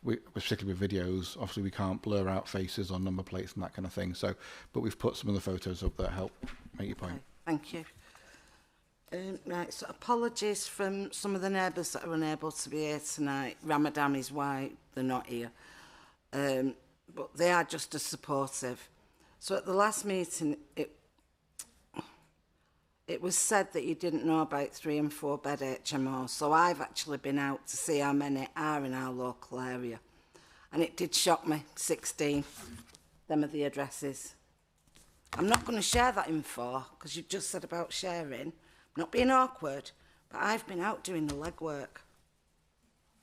Right. Particularly with videos, obviously we can't blur out faces on number plates and that kind of thing. So, but we've put some of the photos up that help make your point. Okay, thank you. Right, so apologies from some of the neighbours that are unable to be here tonight. Ramadan is why they're not here. But they are just as supportive. So at the last meeting, it was said that you didn't know about 3 and 4 bed HMOs. So I've actually been out to see how many are in our local area. And it did shock me, 16. Them are the addresses. I'm not going to share that info because you just said about sharing. I'm not being awkward, but I've been out doing the legwork.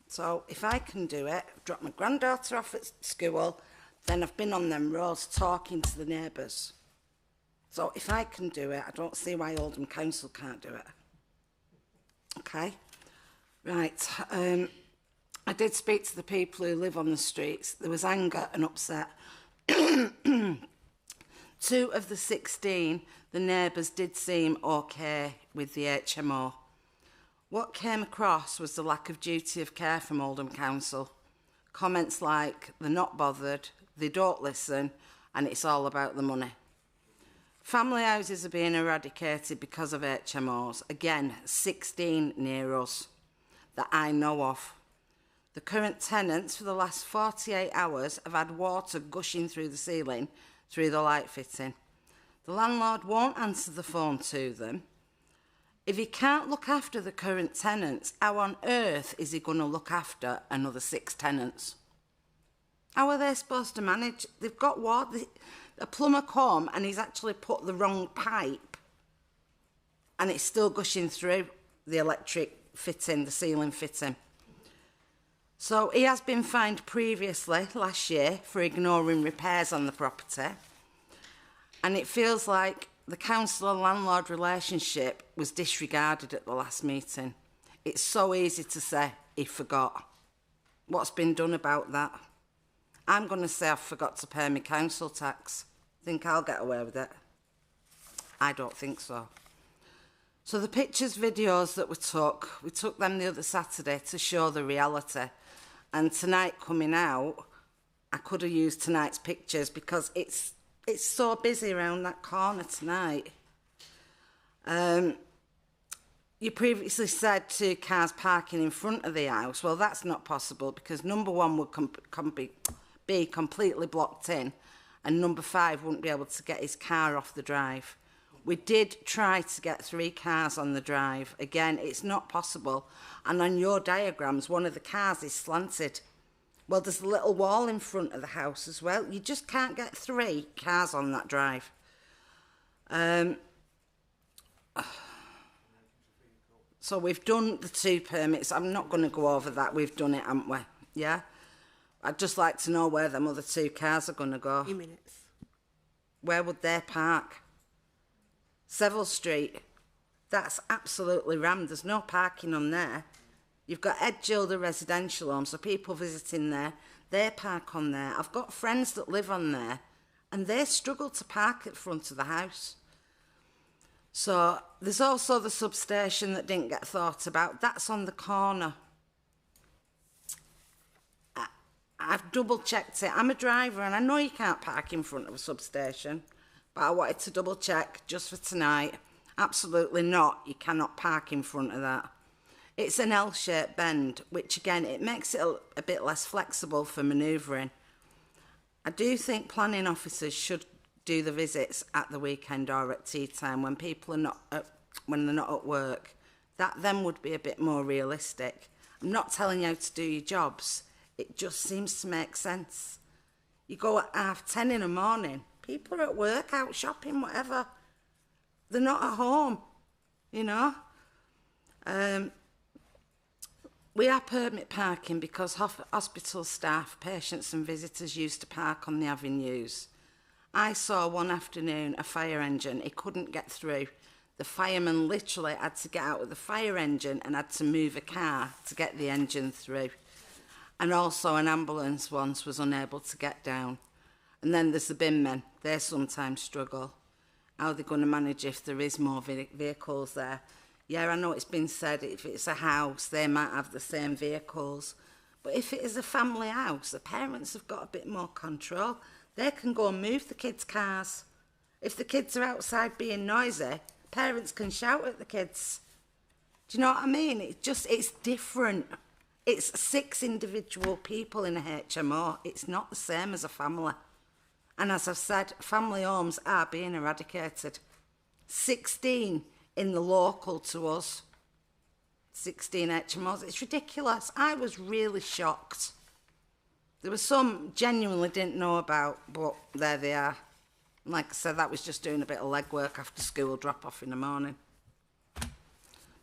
So if I can do it, drop my granddaughter off at school, then I've been on them roads talking to the neighbours. So if I can do it, I don't see why Oldham Council can't do it. Okay? Right. I did speak to the people who live on the streets. There was anger and upset. 2 of the 16, the neighbours did seem okay with the HMO. What came across was the lack of duty of care from Oldham Council. Comments like, they're not bothered, they don't listen, and it's all about the money. Family houses are being eradicated because of HMOs. Again, 16 near us that I know of. The current tenants for the last 48 hours have had water gushing through the ceiling through the light fitting. The landlord won't answer the phone to them. If he can't look after the current tenants, how on earth is he going to look after another 6 tenants? How are they supposed to manage? They've got water. A plumber come and he's actually put the wrong pipe and it's still gushing through the electric fitting, the ceiling fitting. So he has been fined previously, last year, for ignoring repairs on the property. And it feels like the council and landlord relationship was disregarded at the last meeting. It's so easy to say, he forgot. What's been done about that? I'm going to say I forgot to pay my council tax. Think I'll get away with it? I don't think so. So the pictures, videos that we took them the other Saturday to show the reality. And tonight coming out, I could have used tonight's pictures because it's so busy around that corner tonight. You previously said 2 cars parking in front of the house. Well, that's not possible because number 1 would be completely blocked in and number 5 wouldn't be able to get his car off the drive. We did try to get 3 cars on the drive. Again, it's not possible. And on your diagrams, one of the cars is slanted. Well, there's a little wall in front of the house as well. You just can't get 3 cars on that drive. So we've done the 2 permits. I'm not going to go over that. We've done it, haven't we? Yeah? I'd just like to know where them other 2 cars are going to go. 2 minutes. Where would they park? Seville Street. That's absolutely rammed. There's no parking on there. You've got Ed Gilder residential home, so people visiting there, they park on there. I've got friends that live on there, and they struggle to park at the front of the house. So there's also the substation that didn't get thought about. That's on the corner. I've double-checked it. I'm a driver, and I know you can't park in front of a substation, but I wanted to double-check just for tonight. Absolutely not. You cannot park in front of that. It's an L-shaped bend, which, again, it makes it a bit less flexible for manoeuvring. I do think planning officers should do the visits at the weekend or at tea time when people are not when they're not at work. That then would be a bit more realistic. I'm not telling you how to do your jobs. It just seems to make sense. You go at 10:30 in the morning. People are at work, out shopping, whatever. They're not at home, you know. We are permit parking because hospital staff, patients and visitors used to park on the avenues. I saw one afternoon a fire engine. It couldn't get through. The fireman literally had to get out of the fire engine and had to move a car to get the engine through. And also an ambulance once was unable to get down. And then there's the bin men. They sometimes struggle. How are they going to manage if there is more vehicles there? Yeah, I know it's been said if it's a house, they might have the same vehicles. But if it is a family house, the parents have got a bit more control. They can go and move the kids' cars. If the kids are outside being noisy, parents can shout at the kids. Do you know what I mean? It's different. It's 6 individual people in a HMO. It's not the same as a family. And as I've said, family homes are being eradicated. 16 in the local to us. 16 HMOs. It's ridiculous. I was really shocked. There were some genuinely didn't know about, but there they are. And like I said, that was just doing a bit of legwork after school drop-off in the morning.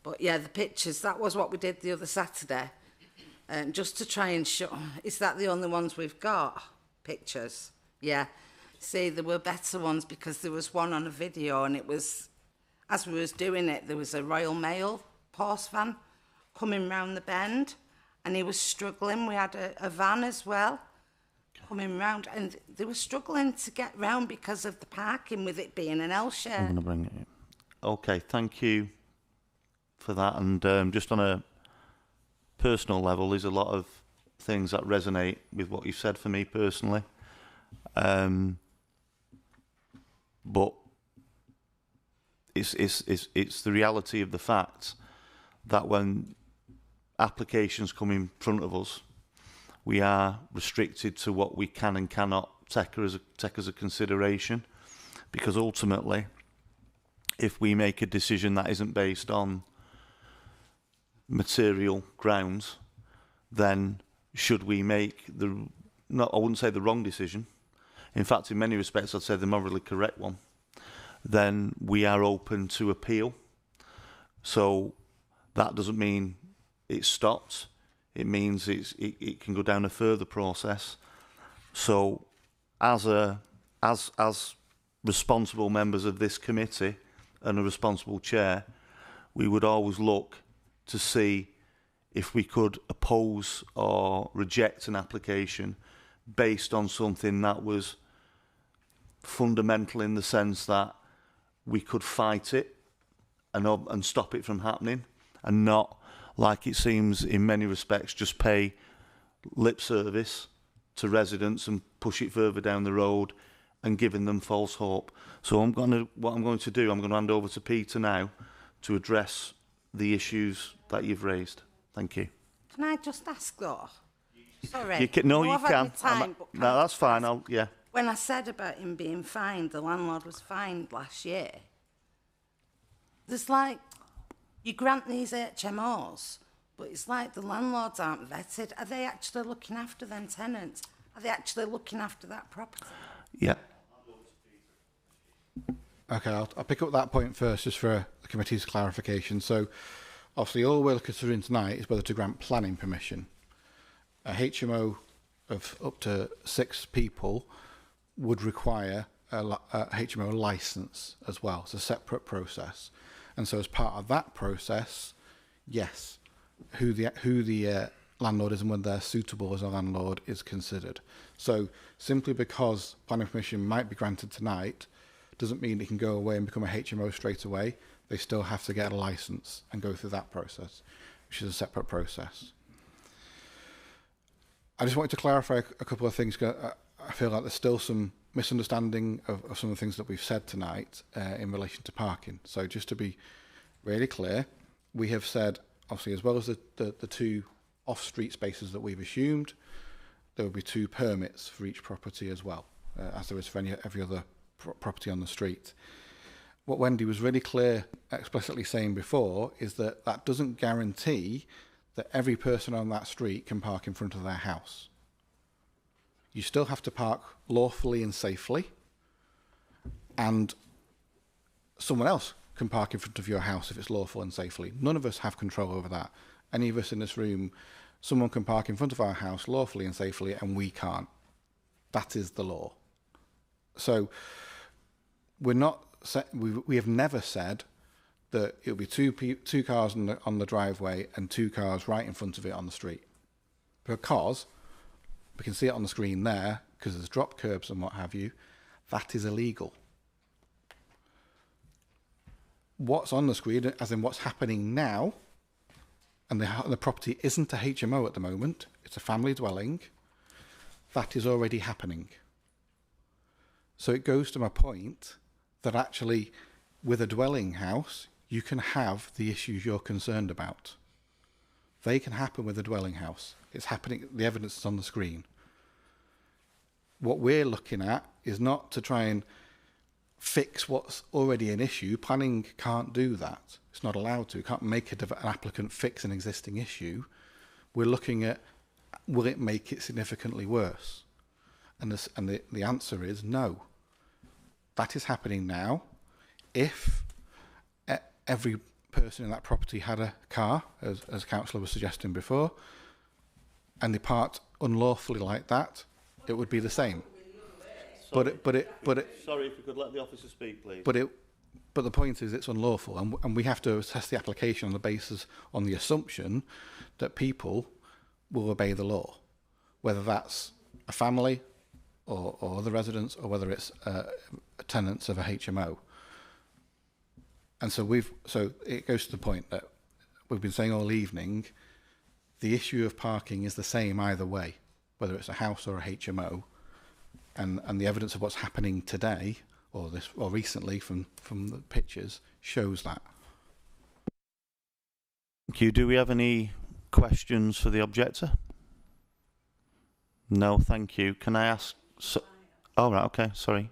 But yeah, the pictures, that was what we did the other Saturday. Just to try and show, is that the only ones we've got? Pictures? Yeah. See, there were better ones because there was one on a video and it was, as we was doing it, there was a Royal Mail post van coming round the bend and he was struggling. We had a van as well coming round and they were struggling to get round because of the parking with it being an L shape. I'm going to bring it in. Okay, thank you for that. And just on a personal level, there's a lot of things that resonate with what you've said for me personally. But it's the reality of the fact that when applications come in front of us, we are restricted to what we can and cannot take as a consideration, because ultimately, if we make a decision that isn't based on material grounds, then should we make I wouldn't say the wrong decision, in fact in many respects I'd say the morally correct one, then we are open to appeal. So that doesn't mean it's stopped, it means it can go down a further process. So as responsible members of this committee and a responsible chair, we would always look to see if we could oppose or reject an application based on something that was fundamental in the sense that we could fight it and stop it from happening, and not, like it seems in many respects, just pay lip service to residents and push it further down the road and giving them false hope. So what I'm going to do, I'm going to hand over to Peter now to address the issues that you've raised. Thank you. Can I just ask though? Sorry. You can. No, you I've had can. my time, but No, that's fine. Yeah. When I said about him being fined, the landlord was fined last year. There's like, you grant these HMOs, but it's like the landlords aren't vetted. Are they actually looking after them tenants? Are they actually looking after that property? Yeah. Okay, I'll pick up that point first, just for the committee's clarification. So, obviously, all we're considering tonight is whether to grant planning permission. A HMO of up to 6 people would require a HMO licence as well. It's a separate process. And so as part of that process, yes, who the landlord is and whether they're suitable as a landlord is considered. So simply because planning permission might be granted tonight doesn't mean it can go away and become a HMO straight away. They still have to get a licence and go through that process, which is a separate process. I just wanted to clarify a couple of things. I feel like there's still some misunderstanding of some of the things that we've said tonight in relation to parking. So just to be really clear, we have said, obviously, as well as the 2 off-street spaces that we've assumed, there will be 2 permits for each property as well, as there is for every other property on the street. What Wendy was really clear, explicitly saying before, is that that doesn't guarantee that every person on that street can park in front of their house. You still have to park lawfully and safely, and someone else can park in front of your house if it's lawful and safely. None of us have control over that. Any of us in this room, someone can park in front of our house lawfully and safely, and we can't. That is the law. So we have never said that it'll be two cars on the driveway and 2 cars right in front of it on the street, because we can see it on the screen there, because there's drop curbs and what have you. That is illegal. What's on the screen, as in what's happening now, and the property isn't a HMO at the moment, it's a family dwelling, that is already happening. So it goes to my point that actually, with a dwelling house, you can have the issues you're concerned about. They can happen with a dwelling house. It's happening, the evidence is on the screen. what we're looking at is not to try and fix what's already an issue. Planning can't do that. It's not allowed to. It can't make an applicant fix an existing issue. We're looking at, will it make it significantly worse? And the answer is no. That is happening now. If every person in that property had a car, as Councillor was suggesting before, and they parked unlawfully like that, it would be the same. Sorry, sorry, if you could let the officer speak, please. But the point is, it's unlawful, and we have to assess the application on the basis, on the assumption that people will obey the law, whether that's a family or other residents, or whether it's tenants of a HMO. And so it goes to the point that we've been saying all evening, the issue of parking is the same either way, whether it's a house or a HMO, and the evidence of what's happening today or recently from the pictures shows that. Thank you. Do we have any questions for the objector? No, thank you. Can I ask? Oh, right, okay, sorry.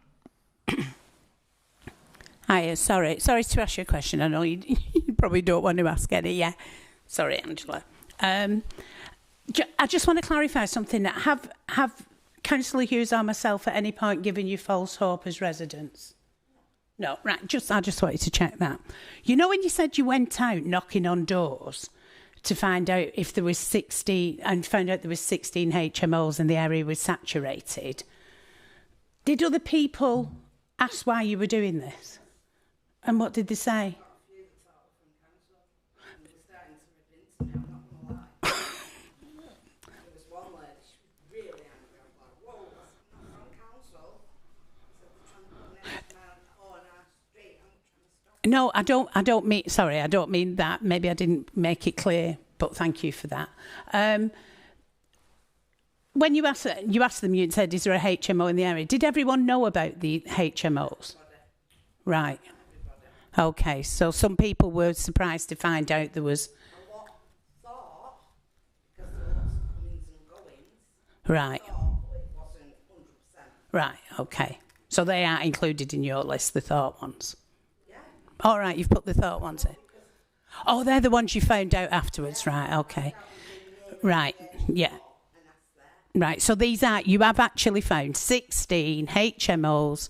Hiya, sorry to ask you a question. I know you probably don't want to ask any. Yeah, sorry, Angela. I just want to clarify something. Have Councillor Hughes or myself at any point given you false hope as residents? No, right. I just wanted to check that. You know when you said you went out knocking on doors to find out if there was 16 and found out there was 16 HMOs and the area was saturated, did other people ask why you were doing this? And what did they say? No, I don't mean. Sorry, I don't mean that. Maybe I didn't make it clear, but thank you for that. When you asked them, you said, "Is there a HMO in the area?" Did everyone know about the HMOs? Right. Okay. So some people were surprised to find out there was. A lot thought, because there were lots of comings and goings. Right. It wasn't 100%. Right. Okay. So they are included in your list, the thought ones. All right, you've put the thought ones in. Oh, they're the ones you found out afterwards, right? Okay, right, yeah, right. So you have actually found 16 HMOs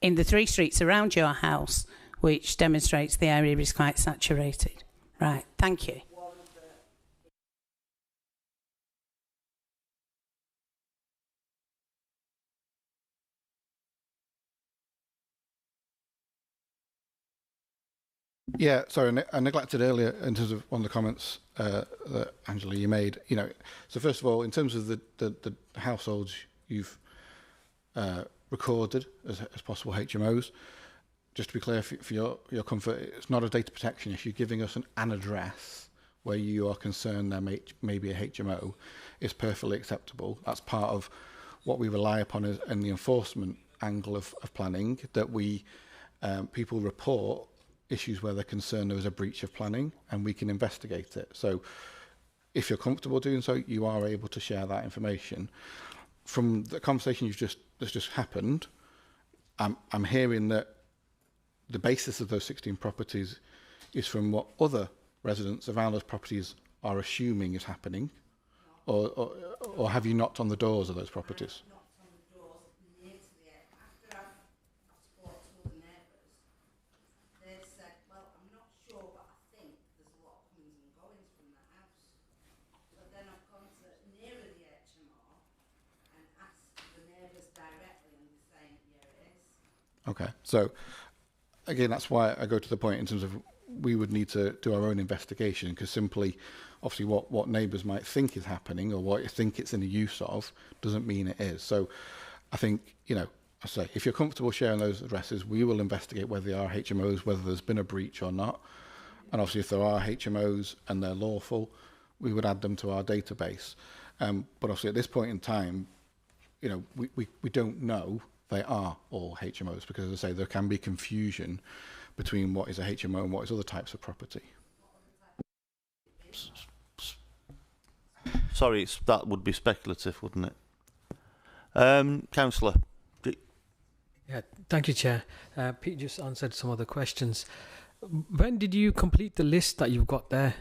in the 3 streets around your house, which demonstrates the area is quite saturated. Right, thank you. Yeah, sorry, I neglected earlier in terms of one of the comments that Angela, you made. So first of all, in terms of the households you've recorded as possible HMOs, just to be clear for your comfort, it's not a data protection issue. Giving us an address where you are concerned there may be a HMO is perfectly acceptable. That's part of what we rely upon in the enforcement angle of planning, that people report issues where they're concerned there was a breach of planning, and we can investigate it. So if you're comfortable doing so, you are able to share that information. From the conversation that's just happened, I'm hearing that the basis of those 16 properties is from what other residents around those properties are assuming is happening, or have you knocked on the doors of those properties? Okay, so again, that's why I go to the point in terms of we would need to do our own investigation, because simply, obviously, what neighbours might think is happening or what you think it's in the use of doesn't mean it is. So I think, I say, if you're comfortable sharing those addresses, we will investigate whether they are HMOs, whether there's been a breach or not. And obviously, if there are HMOs and they're lawful, we would add them to our database. But obviously, at this point in time, we don't know they are all HMOs, because, as I say, there can be confusion between what is a HMO and what is other types of property. Sorry, that would be speculative, wouldn't it? Councillor. Yeah, thank you, Chair. Pete just answered some of the questions. When did you complete the list that you've got there?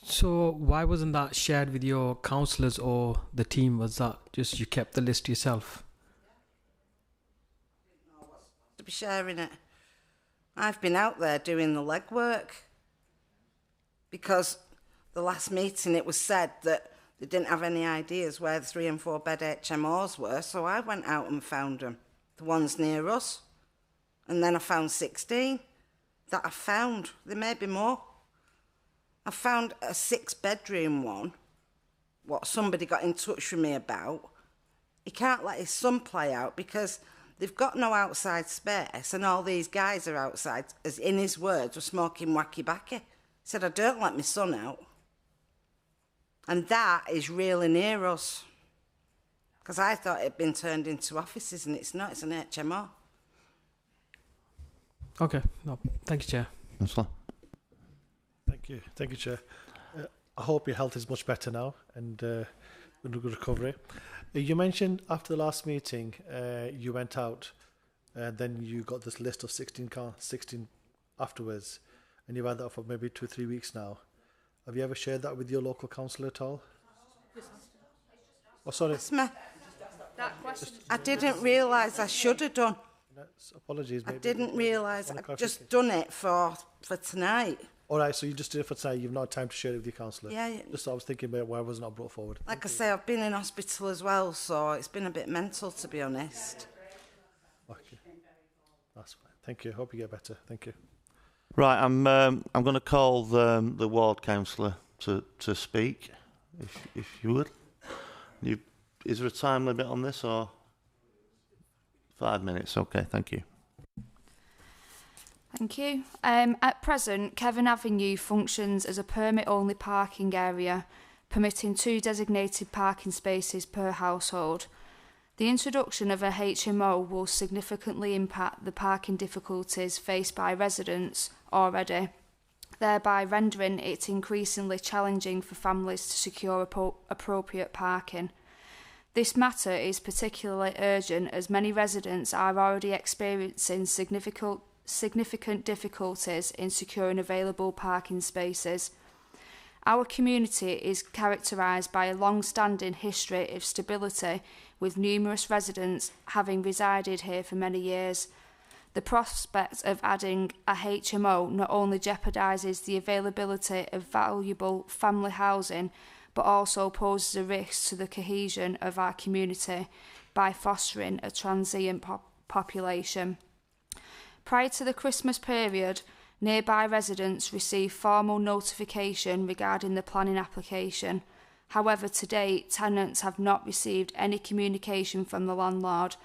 So why wasn't that shared with your councillors or the team? Was that just you kept the list yourself? To be sharing it. I've been out there doing the legwork because the last meeting it was said that they didn't have any ideas where the 3 and 4 bed HMOs were, so I went out and found them, the ones near us, and then I found 16 that I found. There may be more. I found a 6-bedroom one, what somebody got in touch with me about. He can't let his son play out because they've got no outside space and all these guys are outside, as in his words, were smoking wacky backy. He said, I don't let my son out. And that is really near us. Because I thought it had been turned into offices and it's not, it's an HMO. Okay, no, thank you, Chair. Thank you, Chair. I hope your health is much better now and good recovery. You mentioned after the last meeting, you went out and then you got this list of 16 afterwards, and you've had that for maybe 2 or 3 weeks now. Have you ever shared that with your local council at all? Oh, sorry. I didn't realise I should have done. Apologies. I didn't realise. I've just done it for tonight. All right, so you just did it for tonight. You've not had time to share it with your councillor. Yeah. Just I was thinking about why it was not brought forward. Like I say, I've been in hospital as well, so it's been a bit mental, to be honest. Okay, that's fine. Thank you. Hope you get better. Thank you. Right, I'm going to call the ward councillor to speak, if you would. Is there a time limit on this or 5 minutes? Okay, thank you. Thank you. At present, Kevin Avenue functions as a permit-only parking area, permitting 2 designated parking spaces per household. The introduction of a HMO will significantly impact the parking difficulties faced by residents already, thereby rendering it increasingly challenging for families to secure appropriate parking. This matter is particularly urgent as many residents are already experiencing significant difficulties in securing available parking spaces. Our community is characterised by a long-standing history of stability, with numerous residents having resided here for many years. The prospect of adding a HMO not only jeopardises the availability of valuable family housing, but also poses a risk to the cohesion of our community by fostering a transient population. Prior to the Christmas period, nearby residents received formal notification regarding the planning application. However, to date, tenants have not received any communication from the landlord.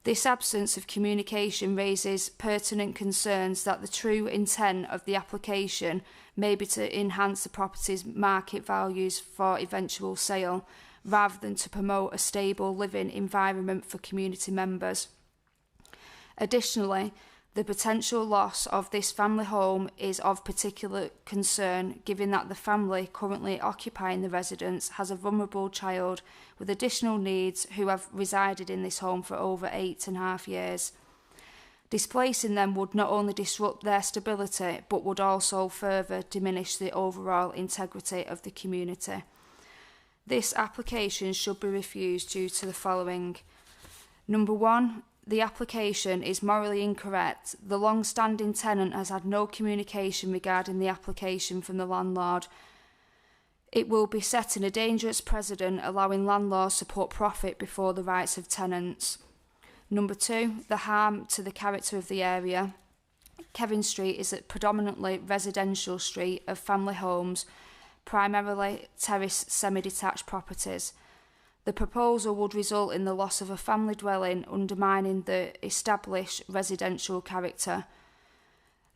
This absence of communication raises pertinent concerns that the true intent of the application may be to enhance the property's market values for eventual sale, rather than to promote a stable living environment for community members. Additionally, the potential loss of this family home is of particular concern, given that the family currently occupying the residence has a vulnerable child with additional needs who have resided in this home for over 8.5 years. Displacing them would not only disrupt their stability, but would also further diminish the overall integrity of the community. This application should be refused due to the following. Number 1, the application is morally incorrect. The long-standing tenant has had no communication regarding the application from the landlord. It will be setting a dangerous precedent, allowing landlords to put profit before the rights of tenants. Number 2, the harm to the character of the area. Kevin Street is a predominantly residential street of family homes, primarily terrace semi-detached properties. The proposal would result in the loss of a family dwelling, undermining the established residential character.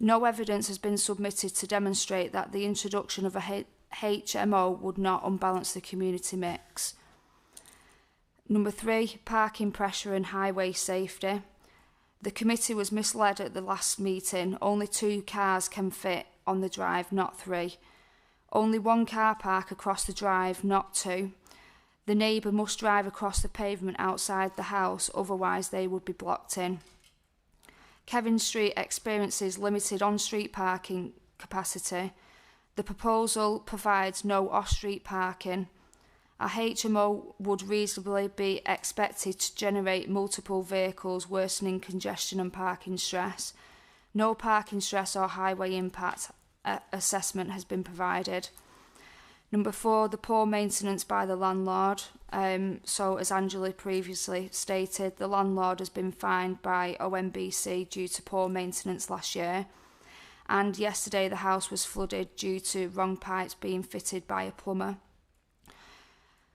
No evidence has been submitted to demonstrate that the introduction of a HMO would not unbalance the community mix. Number 3, parking pressure and highway safety. The committee was misled at the last meeting. Only 2 cars can fit on the drive, not 3. Only 1 car park across the drive, not 2. The neighbour must drive across the pavement outside the house, otherwise they would be blocked in. Kevin Street experiences limited on-street parking capacity. The proposal provides no off-street parking. A HMO would reasonably be expected to generate multiple vehicles, worsening congestion and parking stress. No parking stress or highway impact assessment has been provided. Number 4, the poor maintenance by the landlord. So, as Angela previously stated, the landlord has been fined by OMBC due to poor maintenance last year. And yesterday the house was flooded due to wrong pipes being fitted by a plumber.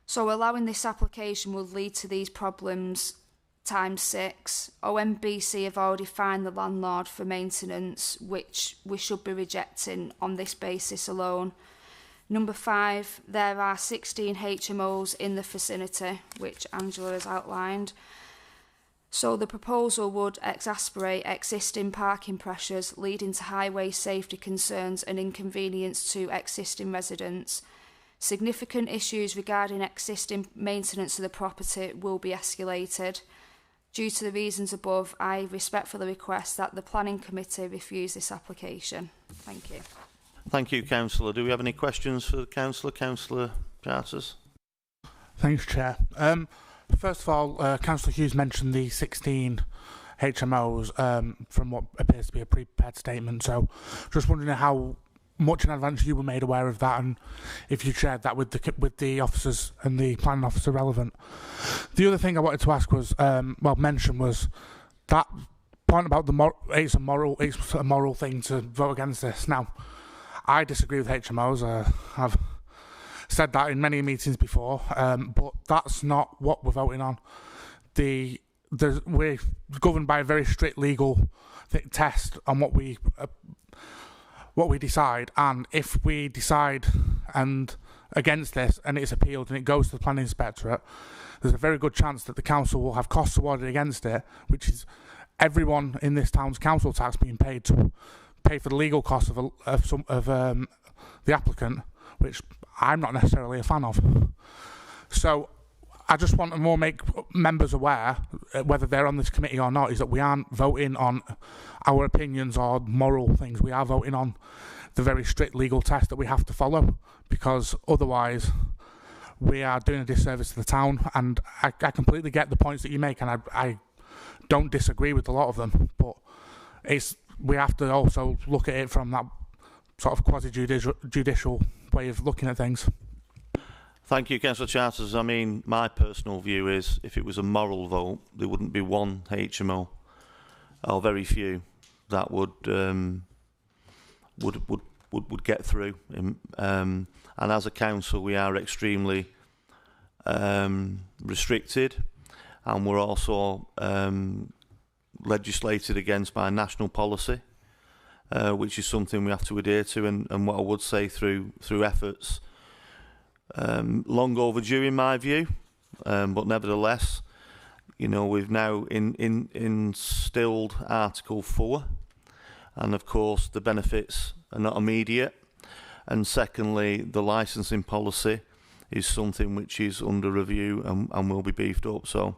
So allowing this application will lead to these problems times 6. OMBC have already fined the landlord for maintenance, which we should be rejecting on this basis alone. Number 5, there are 16 HMOs in the vicinity, which Angela has outlined. So the proposal would exacerbate existing parking pressures, leading to highway safety concerns and inconvenience to existing residents. Significant issues regarding existing maintenance of the property will be escalated. Due to the reasons above, I respectfully request that the Planning Committee refuse this application. Thank you. Thank you, Councillor. Do we have any questions for the Councillor? Councillor Charters? Thanks, Chair. First of all, Councillor Hughes mentioned the 16 HMOs from what appears to be a pre-prepared statement. So just wondering how much in advance you were made aware of that, and if you shared that with the officers and the planning officer relevant. The other thing I wanted to ask was, mention was that point about it's a moral thing to vote against this. Now, I disagree with HMOs. I've said that in many meetings before, but that's not what we're voting on. We're governed by a very strict legal test on what we decide, and if we decide against this and it's appealed and it goes to the planning inspectorate, there's a very good chance that the council will have costs awarded against it, which is everyone in this town's council tax being paid to pay for the legal costs of the applicant, which I'm not necessarily a fan of. So I just want to more make members aware, whether they're on this committee or not, is that we aren't voting on our opinions or moral things. We are voting on the very strict legal test that we have to follow, because otherwise we are doing a disservice to the town. And I completely get the points that you make, and I don't disagree with a lot of them, but we have to also look at it from that sort of quasi-judicial way of looking at things. Thank you, Councillor Charters. I mean, my personal view is, if it was a moral vote, there wouldn't be one HMO, or very few, that would get through. And as a council, we are extremely restricted, and we're also legislated against by national policy, which is something we have to adhere to. And what I would say, through efforts, long overdue in my view, but nevertheless, we've now instilled Article 4, and of course the benefits are not immediate, and secondly, the licensing policy is something which is under review and will be beefed up. So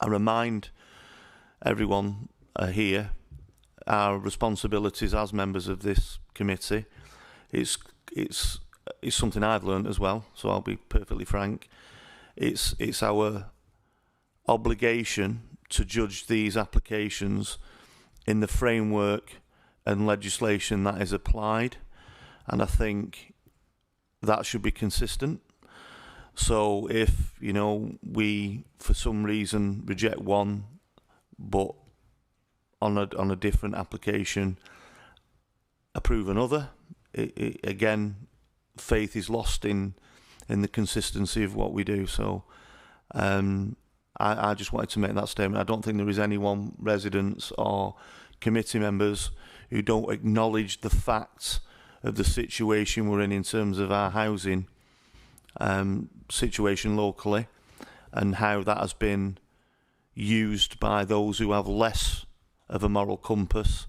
I remind everyone here our responsibilities as members of this committee. It's something I've learned as well, so I'll be perfectly frank. It's our obligation to judge these applications in the framework and legislation that is applied, and I think that should be consistent. So if we for some reason reject one, but on a different application approve another, again, faith is lost in the consistency of what we do. So I just wanted to make that statement. I don't think there is anyone, residents or committee members, who don't acknowledge the facts of the situation we're in terms of our housing situation locally, and how that has been used by those who have less of a moral compass.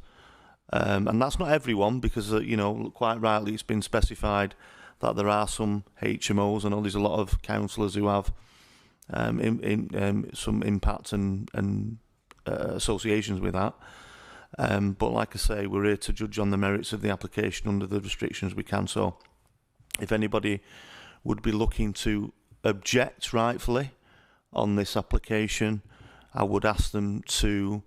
And that's not everyone, because, you know, quite rightly it's been specified that there are some HMOs. I know there's a lot of councillors who have some impact and associations with that. But like I say, we're here to judge on the merits of the application under the restrictions we can. So if anybody would be looking to object rightfully on this application, I would ask them to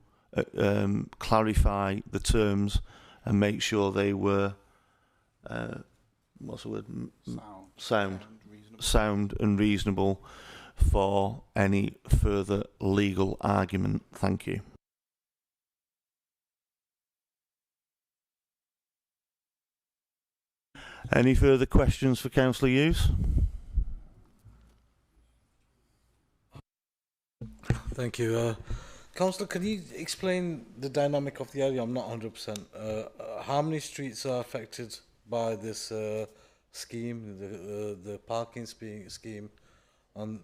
clarify the terms and make sure they were what's the word? Sound and reasonable for any further legal argument. Thank you. Any further questions for Councillor Hughes? Thank you. Councillor, can you explain the dynamic of the area? I'm not 100%. How many streets are affected by this scheme, the parking scheme? On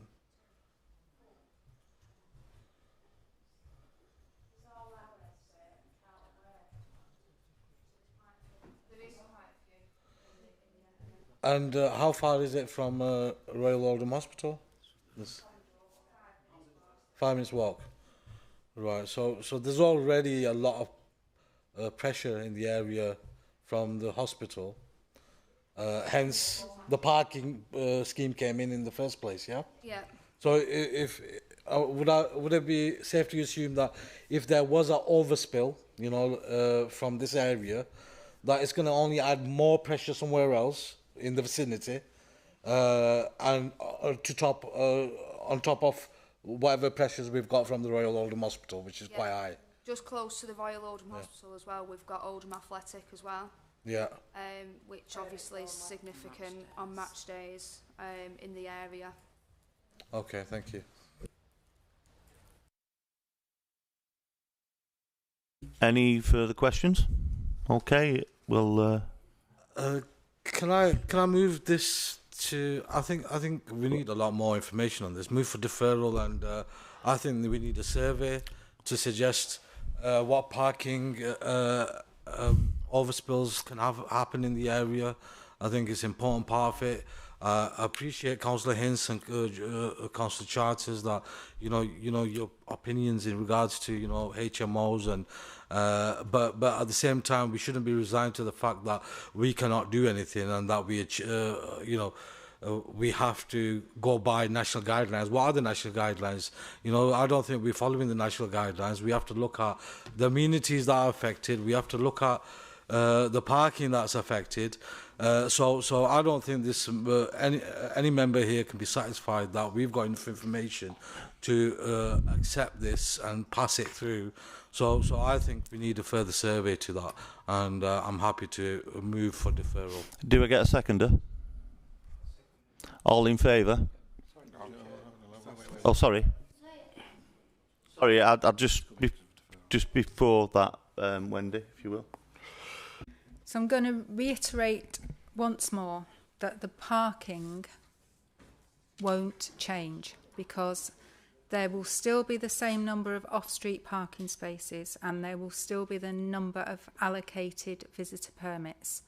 and how far is it from Royal Oldham Hospital? This 5 minutes walk. Right. So there's already a lot of pressure in the area from the hospital. Hence, the parking scheme came in the first place. Yeah. Yeah. So if would it be safe to assume that if there was an overspill, you know, from this area, that it's going to only add more pressure somewhere else in the vicinity, and on top of whatever pressures we've got from the Royal Oldham Hospital, which is quite high. Just close to the Royal Oldham Hospital as well, we've got Oldham Athletic as well. Yeah. Which obviously is significant on match days in the area. Okay, thank you. Any further questions? Okay, well. Can I move this to? I think we need a lot more information on this. Move for deferral, and I think that we need a survey to suggest what parking overspills can happen in the area. I think it's an important part of it. I appreciate Councillor Hince and Councillor Charters that you know your opinions in regards to HMOs and but at the same time we shouldn't be resigned to the fact that we cannot do anything and that we have to go by national guidelines. What are the national guidelines? I don't think we're following the national guidelines. We have to look at the amenities that are affected. We have to look at the parking that's affected. So I don't think this any member here can be satisfied that we've got enough information to accept this and pass it through. So I think we need a further survey to that, and I'm happy to move for deferral. Do I get a seconder? All in favour? Oh, sorry. Sorry, I'll just before that, Wendy, if you will. So I'm going to reiterate once more that the parking won't change, because there will still be the same number of off-street parking spaces and there will still be the number of allocated visitor permits.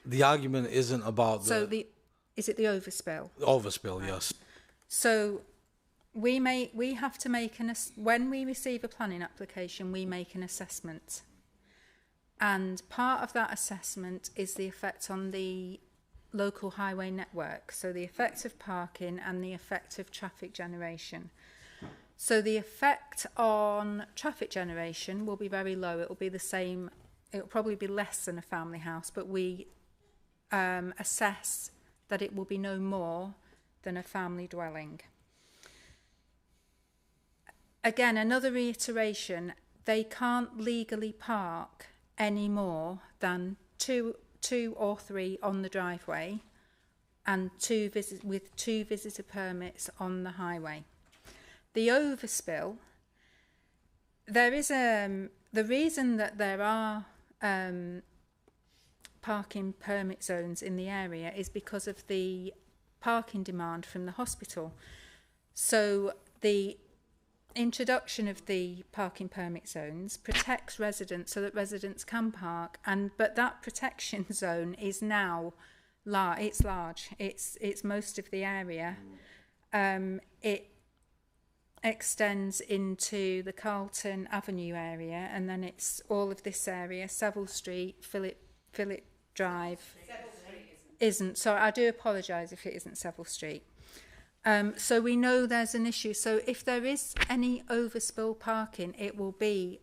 The argument isn't about is it the overspill? Overspill, yes. So we have to make when we receive a planning application, we make an assessment. And part of that assessment is the effect on the local highway network, so the effect of parking and the effect of traffic generation. So the effect on traffic generation will be very low. It will be the same, it will probably be less than a family house, but we assess that it will be no more than a family dwelling. Again, another reiteration, they can't legally park any more than two or three on the driveway and with two visitor permits on the highway. The overspill, there is the reason that there are parking permit zones in the area is because of the parking demand from the hospital. So the introduction of the parking permit zones protects residents so that residents can park, but that protection zone is now it's large. It's most of the area. It extends into the Carlton Avenue area, and then it's all of this area, Savile Street, Phillip Drive. Isn't. So I do apologise if it isn't Savile Street. So we know there's an issue. So if there is any overspill parking, it will be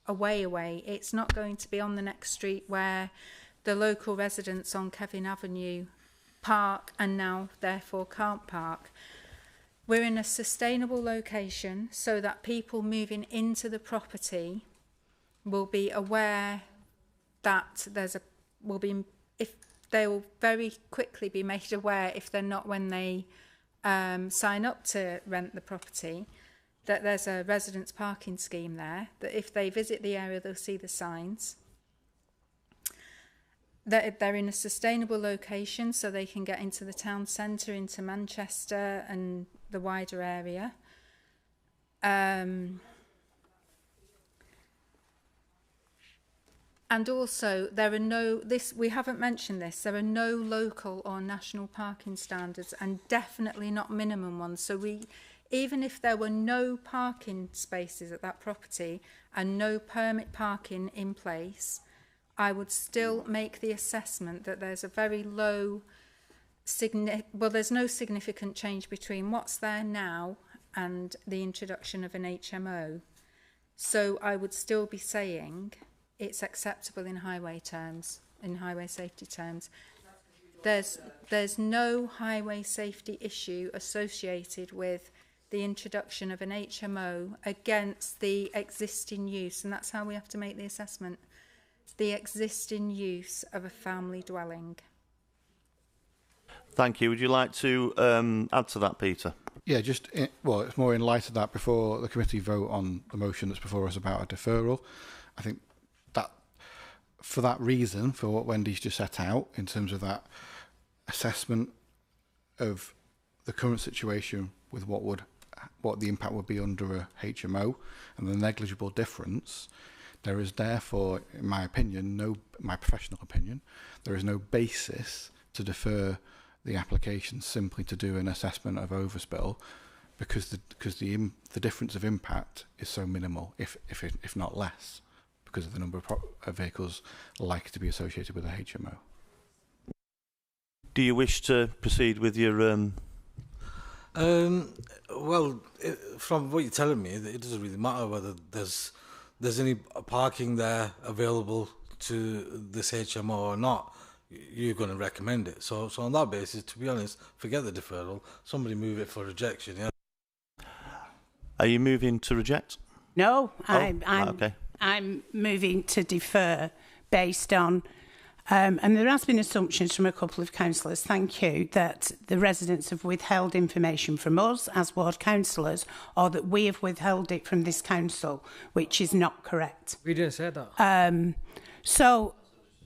away. It's not going to be on the next street where the local residents on Kevin Avenue park and now therefore can't park. We're in a sustainable location so that people moving into the property will be aware that they will very quickly be made aware, if they're not when they sign up to rent the property, that there's a residents parking scheme there, that if they visit the area they'll see the signs, that they're in a sustainable location so they can get into the town centre, into Manchester and the wider area. And also, we haven't mentioned this, there are no local or national parking standards, and definitely not minimum ones. So even if there were no parking spaces at that property and no permit parking in place, I would still make the assessment that there's a very low, there's no significant change between what's there now and the introduction of an HMO. So I would still be saying it's acceptable in highway terms, in highway safety terms. There's no highway safety issue associated with the introduction of an HMO against the existing use, and that's how we have to make the assessment. The existing use of a family dwelling. Thank you. Would you like to add to that, Peter? Yeah, it's more in light of that, before the committee vote on the motion that's before us about a deferral. I think that for that reason, for what Wendy's just set out, in terms of that assessment of the current situation with what the impact would be under a HMO and the negligible difference, there is therefore, in my opinion, my professional opinion, there is no basis to defer the application simply to do an assessment of overspill, because the difference of impact is so minimal, if not less, because of the number of vehicles likely to be associated with a HMO. Do you wish to proceed with your? Well, from what you're telling me, it doesn't really matter whether there's any parking there available to this HMO or not. You're going to recommend it. So on that basis, to be honest, forget the deferral. Somebody move it for rejection. Yeah. Are you moving to reject? No, okay. I'm moving to defer based on, and there has been assumptions from a couple of councillors, thank you, that the residents have withheld information from us as ward councillors, or that we have withheld it from this council, which is not correct. We didn't say that. So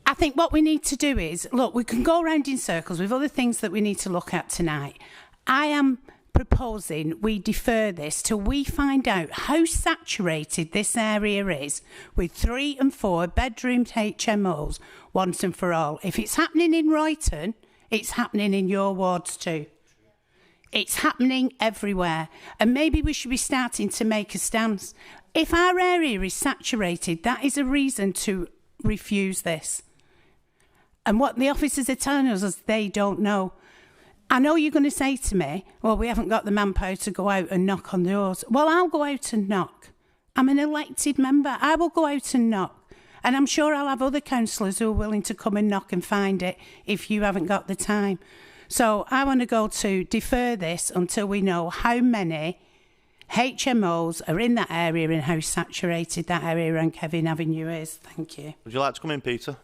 I think what we need to do is, look, we can go around in circles with other things that we need to look at tonight. I am proposing we defer this till we find out how saturated this area is with 3 and 4 bedroom HMOs once and for all. If it's happening in Royton, it's happening in your wards too. It's happening everywhere. And maybe we should be starting to make a stance. If our area is saturated, that is a reason to refuse this. And what the officers are telling us is they don't know. I know you're going to say to me, well, we haven't got the manpower to go out and knock on the doors. Well, I'll go out and knock. I'm an elected member. I will go out and knock. And I'm sure I'll have other councillors who are willing to come and knock and find it if you haven't got the time. So I want to go to defer this until we know how many HMOs are in that area and how saturated that area around Kevin Avenue is. Thank you. Would you like to come in, Peter?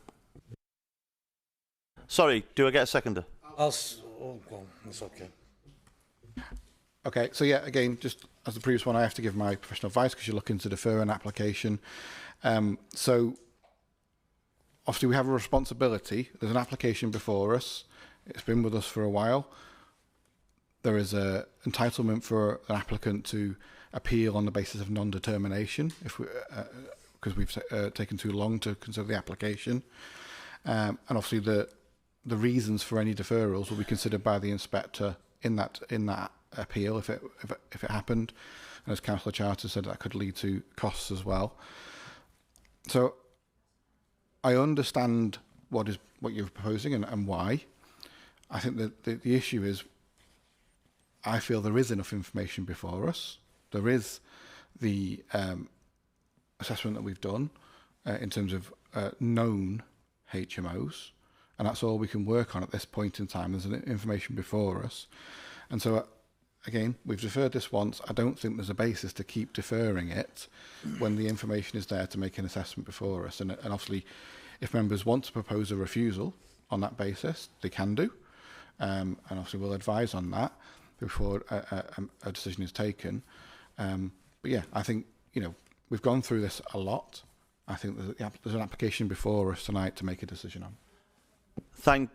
Sorry, do I get a seconder? It's okay. Okay, so yeah, again, just as the previous one, I have to give my professional advice because you're looking to defer an application. So obviously we have a responsibility. There's an application before us. It's been with us for a while. there is a entitlement for an applicant to appeal on the basis of non-determination if we because we've taken too long to consider the application, and obviously the reasons for any deferrals will be considered by the inspector in that appeal if it happened, and as Councillor Charter said, that could lead to costs as well. So I understand what you're proposing and why. I think that the issue is, I feel there is enough information before us. There is the assessment that we've done in terms of known HMOs, and that's all we can work on at this point in time. There's information before us, and so again, we've deferred this once. I don't think there's a basis to keep deferring it when the information is there to make an assessment before us. And obviously, if members want to propose a refusal on that basis, they can do, and obviously we'll advise on that before a decision is taken. But yeah, I think, you know, we've gone through this a lot. I think there's an application before us tonight to make a decision on. Thank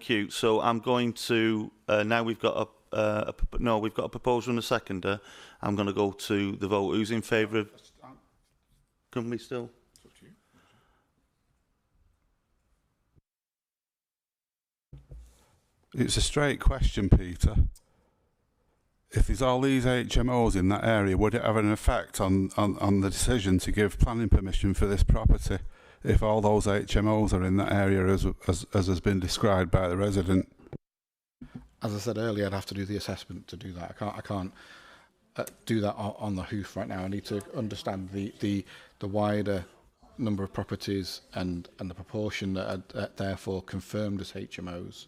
you. So I'm going to now we've got we've got a proposal and a seconder. I'm going to go to the vote. Who's in favour of? Can we still? It's a straight question, Peter. If there's all these HMOs in that area, would it have an effect on the decision to give planning permission for this property if all those HMOs are in that area as has been described by the resident? As I said earlier, I'd have to do the assessment to do that. I can't do that on the hoof right now. I need to understand the wider number of properties and the proportion that are therefore confirmed as HMOs.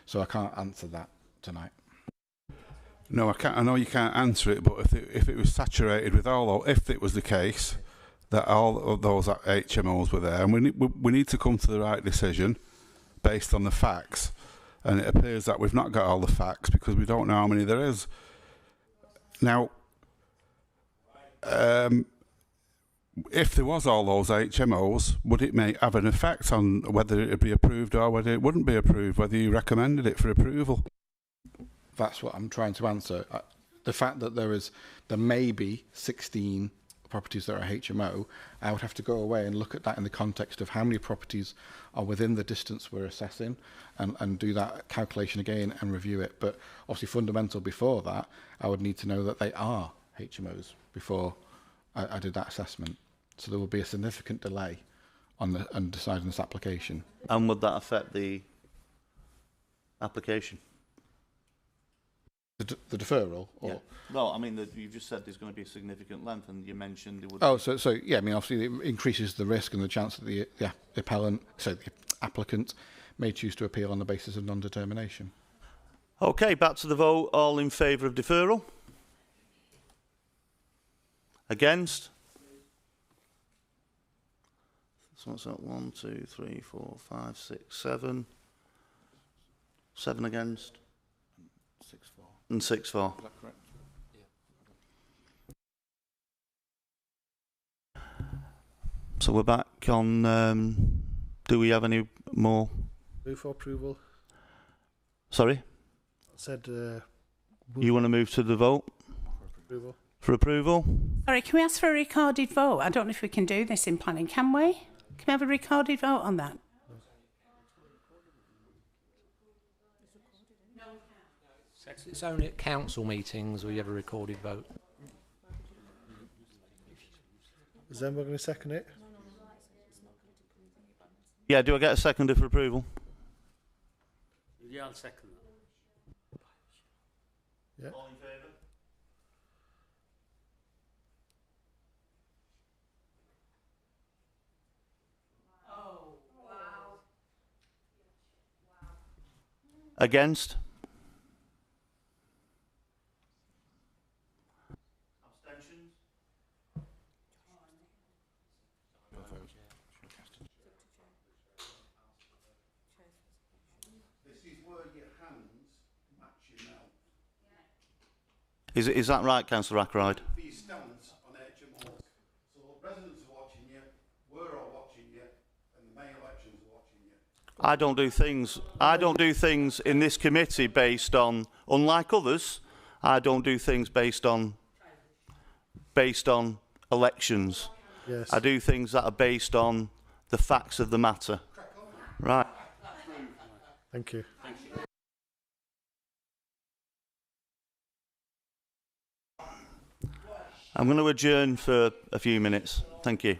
So I can't answer that tonight. No, I can't. I know you can't answer it, but if it was saturated with if it was the case that all of those HMOs were there, and we need to come to the right decision based on the facts, and it appears that we've not got all the facts because we don't know how many there is. Now, if there was all those HMOs, would it have an effect on whether it would be approved or whether it wouldn't be approved, whether you recommended it for approval? That's what I'm trying to answer. The fact that there may be 16 properties that are HMO, I would have to go away and look at that in the context of how many properties are within the distance we're assessing and do that calculation again and review it. But obviously fundamental before that, I would need to know that they are HMOs before I did that assessment. So there will be a significant delay on deciding this application. And would that affect the application? The deferral? Or? Yeah. No, I mean, you just said there's going to be a significant length, and you mentioned it would... Oh, so yeah, I mean, obviously it increases the risk and the chance that the applicant may choose to appeal on the basis of non-determination. Okay, back to the vote. All in favour of deferral? Against? So what's that? 1, 2, 3, 4, 5, 6, 7. 7 against? 6 for. And 6 for. Is that correct? So we're back on... do we have any more? Move for approval. Sorry? I said... you want to move to the vote? Approval. For approval? Sorry, can we ask for a recorded vote? I don't know if we can do this in planning, can we? Can we have a recorded vote on that? It's only at council meetings where you have a recorded vote. Is anyone going to second it? Yeah, do I get a seconder for approval? Yeah, I'll second that. Yeah. All in favour? Against? Abstentions? This is where your hands match your mouth. Is that right, Councillor Ackroyd? For your stance on HMOs. So the residents are watching you, we're all watching you, and the May elections are watching you. I don't do things. I don't do things in this committee based on, unlike others. I don't do things based on elections. Yes. I do things that are based on the facts of the matter. Right. Thank you. I'm going to adjourn for a few minutes. Thank you.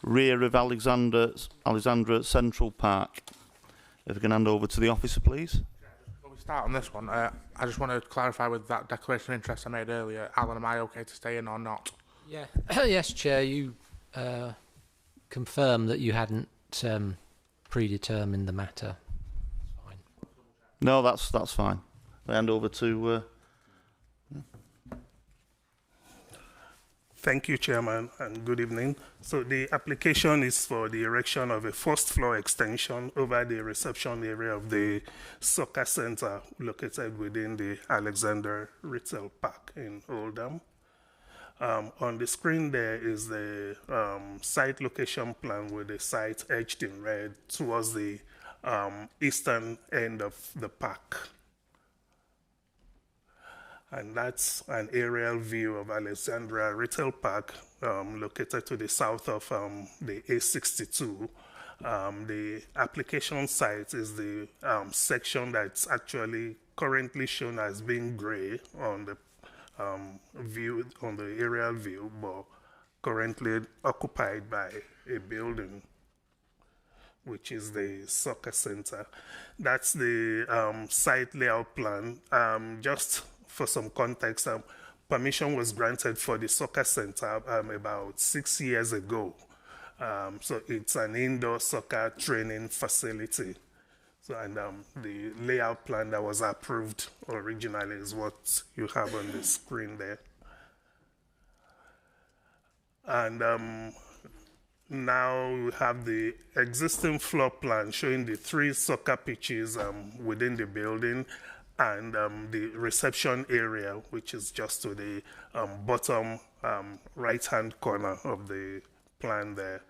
rear of Alexandra Central Park. If we can hand over to the officer, please. Before we start on this one, I just want to clarify with that declaration of interest I made earlier. Alan, am I okay to stay in or not? Yeah. Yes, Chair. You confirm that you hadn't predetermined the matter. Fine. No, that's fine. I hand over to. Thank you, Chairman, and good evening. So the application is for the erection of a first floor extension over the reception area of the soccer center located within the Alexander Retail Park in Oldham. On the screen there is the site location plan with the site etched in red towards the eastern end of the park. And that's an aerial view of Alexandra Retail Park, located to the south of the A62. The application site is the section that's actually currently shown as being gray on the view, on the aerial view, but currently occupied by a building, which is the soccer center. That's the site layout plan. Just for some context, permission was granted for the soccer center about 6 years ago. So it's an indoor soccer training facility. So, and the layout plan that was approved originally is what you have on the screen there. And now we have the existing floor plan showing the 3 soccer pitches within the building, and the reception area, which is just to the bottom right-hand corner of the plan there.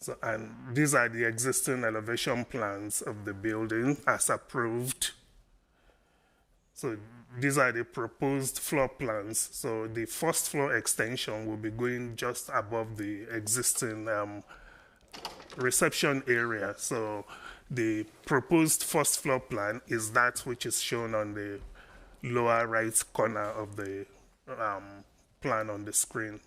So, and these are the existing elevation plans of the building as approved. So these are the proposed floor plans. So the first floor extension will be going just above the existing reception area. So the proposed first floor plan is that which is shown on the lower right corner of the plan on the screen.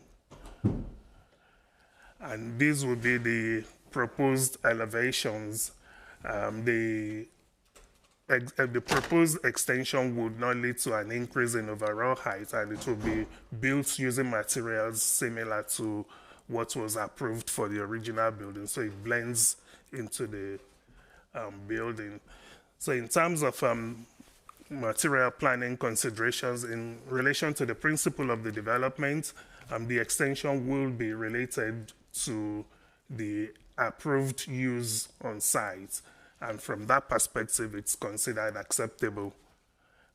And these will be the proposed elevations. The proposed extension would not lead to an increase in overall height, and it will be built using materials similar to what was approved for the original building. So it blends into the building. So in terms of material planning considerations in relation to the principle of the development, the extension will be related to the approved use on site. And from that perspective, it's considered acceptable.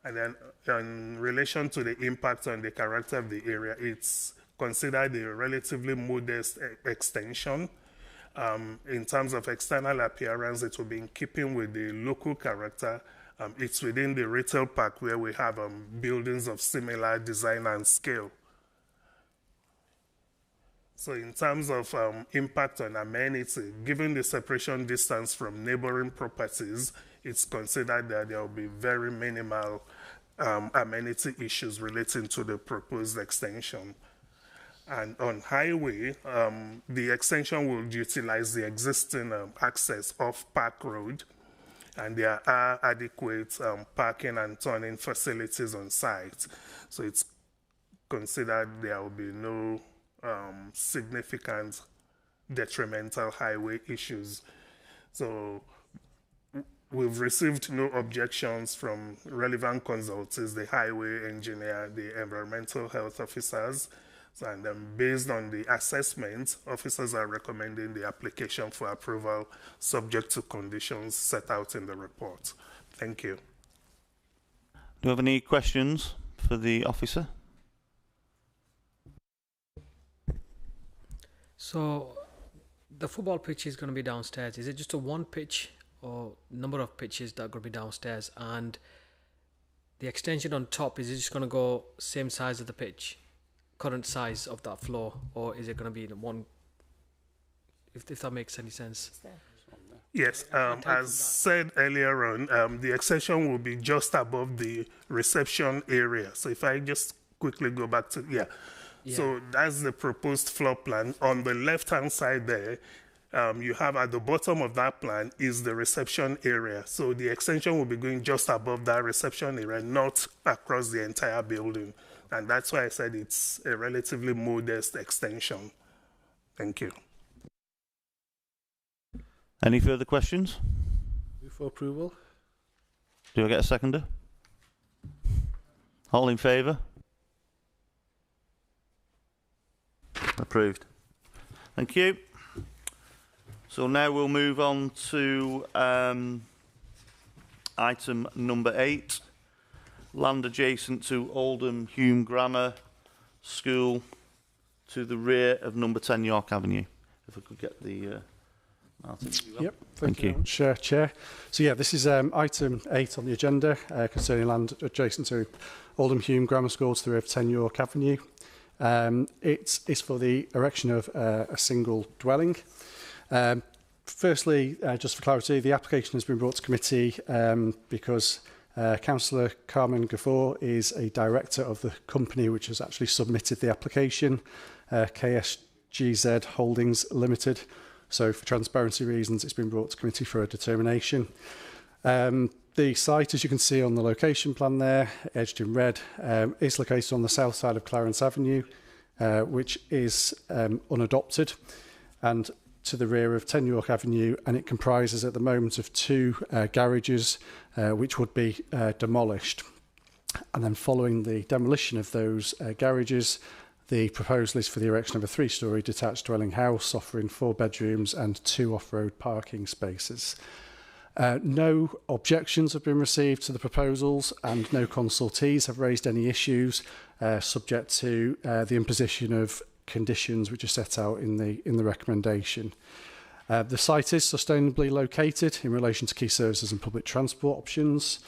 And then in relation to the impact on the character of the area, it's considered a relatively modest extension. In terms of external appearance, it will be in keeping with the local character. It's within the retail park where we have buildings of similar design and scale. So in terms of impact on amenity, given the separation distance from neighboring properties, it's considered that there will be very minimal amenity issues relating to the proposed extension. And on highway, the extension will utilize the existing access off Park Road, and there are adequate parking and turning facilities on site. So it's considered there will be no significant detrimental highway issues. So we've received no objections from relevant consultants, the highway engineer, the environmental health officers. And based on the assessment, officers are recommending the application for approval subject to conditions set out in the report. Thank you. Do you have any questions for the officer? So the football pitch is going to be downstairs. Is it just a one pitch or number of pitches that are going to be downstairs? And the extension on top, is it just going to go same size of the pitch, current size of that floor, or is it going to be in one, if that makes any sense? Yes, as said earlier on, the extension will be just above the reception area. So if I just quickly go back to, So that's the proposed floor plan. On the left-hand side there, you have at the bottom of that plan is the reception area. So the extension will be going just above that reception area, not across the entire building. And that's why I said it's a relatively modest extension. Thank you. Any further questions? Move for approval. Do I get a seconder? All in favour? Approved. Thank you. So now we'll move on to item number 8. Land adjacent to Oldham Hume Grammar School to the rear of number 10 York Avenue. If I could get the... Martin. Yep, thank you very much, Chair. So yeah, this is item 8 on the agenda concerning land adjacent to Oldham Hume Grammar School to the rear of 10 York Avenue. It's for the erection of a single dwelling. Firstly, just for clarity, the application has been brought to committee because Councillor Carmen Gafour is a director of the company which has actually submitted the application, KSGZ Holdings Limited. So for transparency reasons, it's been brought to committee for a determination. The site, as you can see on the location plan there, edged in red, is located on the south side of Clarence Avenue, which is unadopted, and to the rear of 10 York Avenue, and it comprises at the moment of 2 garages, which would be demolished. And then following the demolition of those garages, the proposal is for the erection of a 3-storey detached dwelling house offering 4 bedrooms and 2 off-road parking spaces. No objections have been received to the proposals and no consultees have raised any issues subject to the imposition of conditions which are set out in the recommendation. The site is sustainably located in relation to key services and public transport options.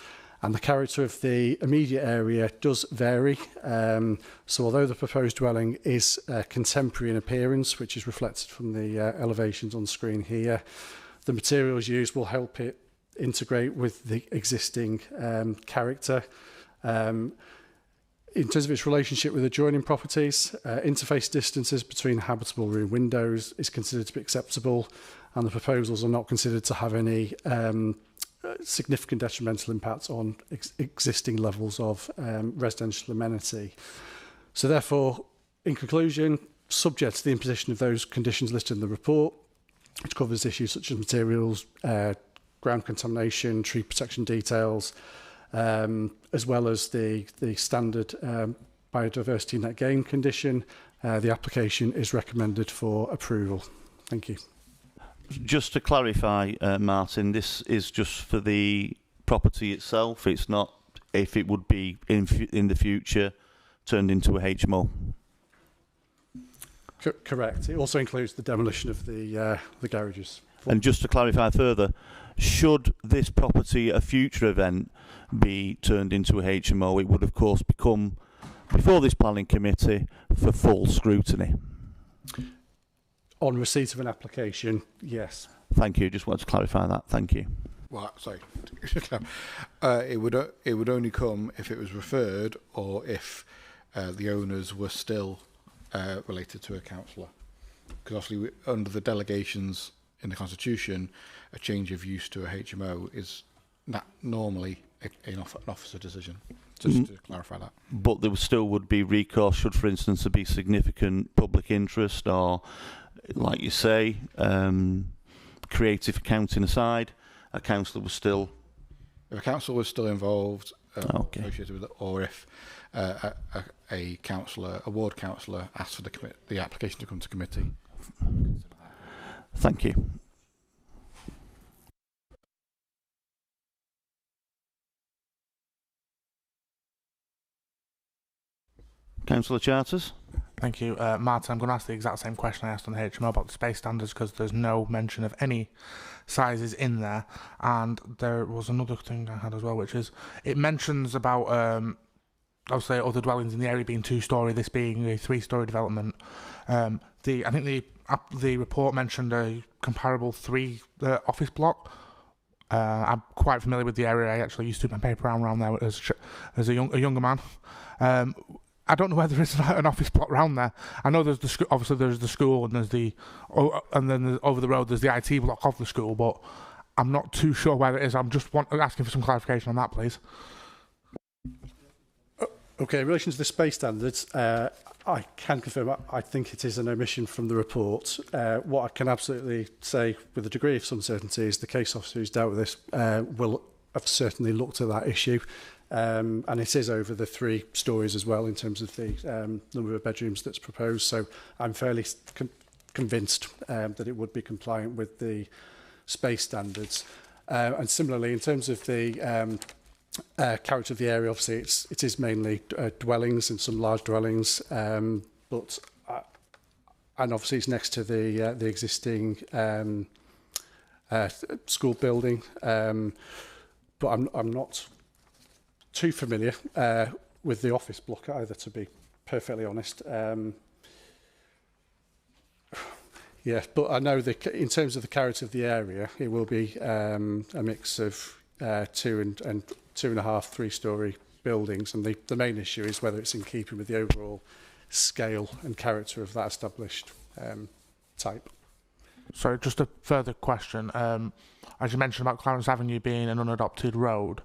And the character of the immediate area does vary. So although the proposed dwelling is contemporary in appearance, which is reflected from the elevations on screen here, the materials used will help it integrate with the existing character. In terms of its relationship with adjoining properties, interface distances between habitable room windows is considered to be acceptable, and the proposals are not considered to have any significant detrimental impacts on existing levels of residential amenity. So therefore, in conclusion, subject to the imposition of those conditions listed in the report, which covers issues such as materials, ground contamination, tree protection details, as well as the standard biodiversity net gain condition, the application is recommended for approval. Thank you. Just to clarify, Martin, this is just for the property itself. It's not if it would be in the future turned into a HMO. Correct. It also includes the demolition of the garages. And just to clarify further, should this property, a future event, be turned into a HMO, it would of course become before this planning committee for full scrutiny. On receipt of an application, yes. Thank you. Just wanted to clarify that. Thank you. Well, sorry. It would only come if it was referred or if the owners were still related to a councillor. Because obviously, under the delegations in the Constitution, a change of use to a HMO is not normally an officer decision. Just to clarify that. But there still would be recourse should, for instance, there be significant public interest or, like you say, creative accounting aside, a councillor was still... If a councillor was still involved, okay. associated with it, or if a councillor, a ward councillor, asked for the application to come to committee. Thank you. Councillor Charters. Thank you. Martin, I'm going to ask the exact same question I asked on the HMO about the space standards because there's no mention of any sizes in there. And there was another thing I had as well, which is it mentions about obviously other dwellings in the area being 2-storey, this being a 3-storey development. I think the report mentioned a comparable 3 office block. I'm quite familiar with the area. I actually used to do my paper around there as a younger man. I don't know whether there is an office block around there. I know there's obviously there's the school and then over the road there's the IT block of the school, but I'm not too sure where it is. I'm just asking for some clarification on that, please. Okay, in relation to the space standards, I can confirm I think it is an omission from the report. What I can absolutely say with a degree of some certainty is the case officer who's dealt with this will have certainly looked at that issue. And it is over the 3 stories as well in terms of the number of bedrooms that's proposed. So I'm fairly convinced that it would be compliant with the space standards. And similarly, in terms of the character of the area, obviously it is mainly dwellings and some large dwellings, but and obviously it's next to the existing school building. But I'm not too familiar with the office block either, to be perfectly honest. Yeah, but I know that in terms of the character of the area, it will be a mix of 2 and 2.5, 3-storey buildings, and the main issue is whether it's in keeping with the overall scale and character of that established type. Sorry, just a further question. As you mentioned about Clarence Avenue being an unadopted road,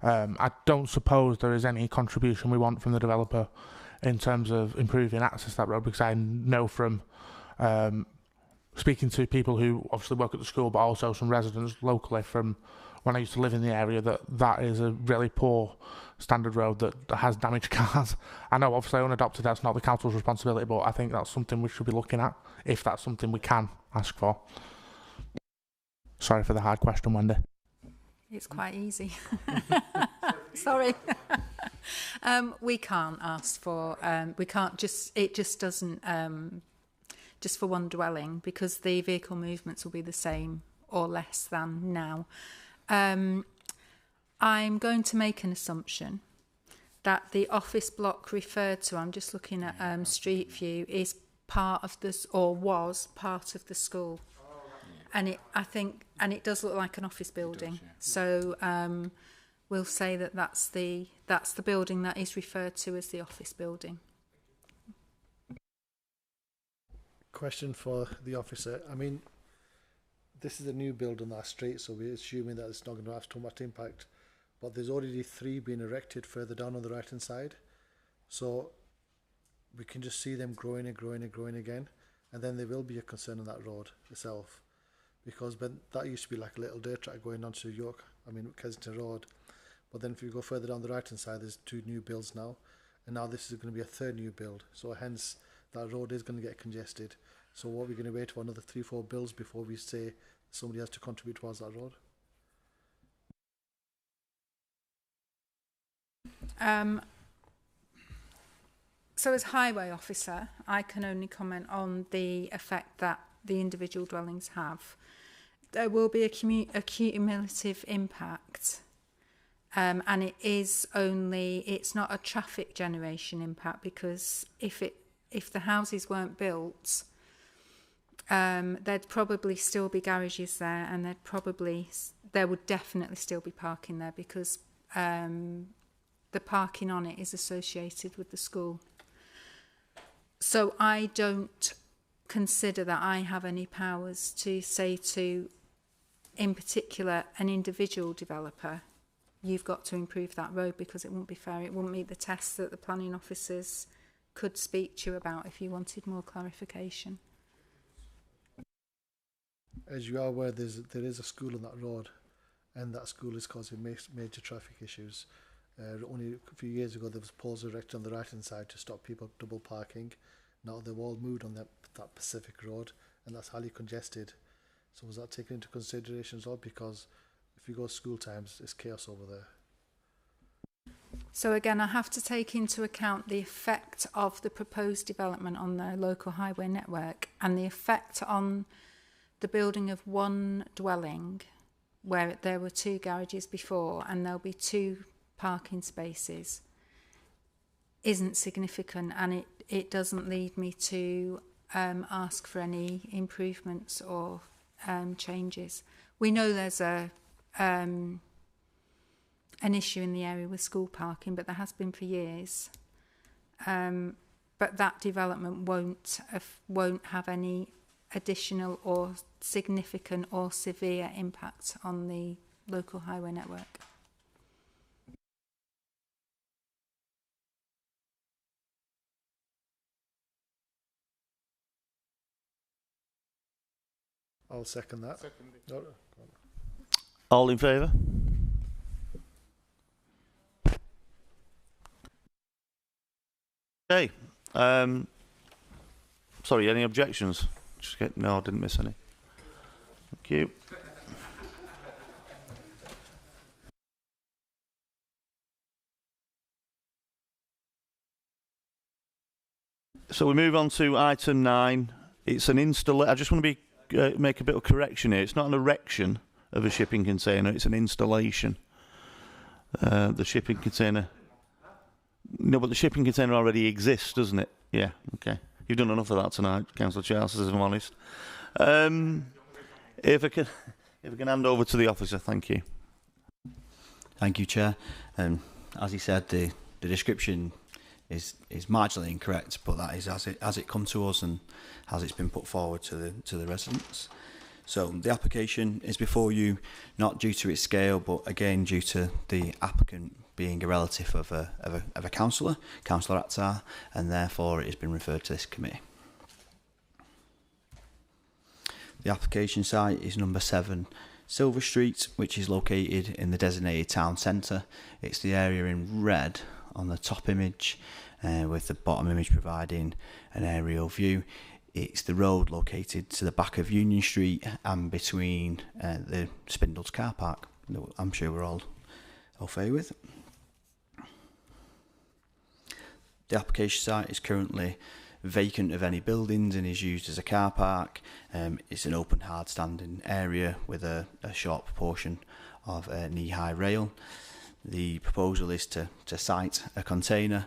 I don't suppose there is any contribution we want from the developer in terms of improving access to that road, because I know from speaking to people who obviously work at the school, but also some residents locally from when I used to live in the area, that is a really poor standard road that has damaged cars. I know obviously unadopted, that's not the council's responsibility, but I think that's something we should be looking at, if that's something we can ask for. Sorry for the hard question, Wendy. It's quite easy. Sorry. We can't ask for, we can't just, it just doesn't, just for one dwelling, because the vehicle movements will be the same or less than now. I'm going to make an assumption that the office block referred to, I'm just looking at Street View, is part of this, or was part of the school. And it does look like an office building. Does, yeah. So we'll say that that's the building that is referred to as the office building. Question for the officer. I mean, this is a new build on that street, so we're assuming that it's not going to have too much impact. But there's already 3 being erected further down on the right-hand side. So we can just see them growing and growing and growing again. And then there will be a concern on that road itself. Because that used to be like a little dirt track going onto Kensington Road. But then if you go further down the right-hand side, there's 2 new builds now. And now this is going to be a 3rd new build. So hence, that road is going to get congested. So what, we're going to wait for another 3-4 builds before we say somebody has to contribute towards that road? So as highway officer, I can only comment on the effect that the individual dwellings have. There will be a cumulative impact, and it's not a traffic generation impact, because if the houses weren't built, there'd probably still be garages there, and there would definitely still be parking there, because the parking on it is associated with the school. So I don't consider that I have any powers to say to, in particular, an individual developer, you've got to improve that road, because it wouldn't be fair. It wouldn't meet the tests that the planning officers could speak to you about if you wanted more clarification. As you are aware, there is a school on that road, and that school is causing major traffic issues. Only a few years ago, there was poles erected on the right-hand side to stop people double parking. Now they've all moved on that Pacific Road, and that's highly congested. So was that taken into consideration as well? Because if you go school times, it's chaos over there. So again, I have to take into account the effect of the proposed development on the local highway network, and the effect on the building of one dwelling where there were 2 garages before, and there'll be 2 parking spaces, isn't significant, and it doesn't lead me to ask for any improvements or changes. We know there's an issue in the area with school parking, but there has been for years. but that development won't have any additional or significant or severe impact on the local highway network. I'll second that. No, All in favour? Okay. Sorry, any objections? No, I didn't miss any. Thank you. So we move on to item 9. It's an install. I just want to make a bit of correction here. It's not an erection of a shipping container. It's an installation. The shipping container. No, but the shipping container already exists, doesn't it? Yeah. Okay. You've done enough of that tonight, Councillor Charles, if I'm honest. If I can hand over to the officer, thank you. Thank you, Chair. As he said, the description is marginally incorrect, but that is as it come to us and as it's been put forward to the residents. So the application is before you, not due to its scale, but again due to the applicant being a relative of a councillor, Councillor Akhtar, and therefore it has been referred to this committee. The application site is number 7 Silver Street, which is located in the designated town centre. It's the area in red on the top image, with the bottom image providing an aerial view. It's the road located to the back of Union Street and between the Spindles car park, that I'm sure we're all au fait with. The application site is currently vacant of any buildings and is used as a car park. It's an open hard standing area with a short proportion of knee-high rail. The proposal is to site a container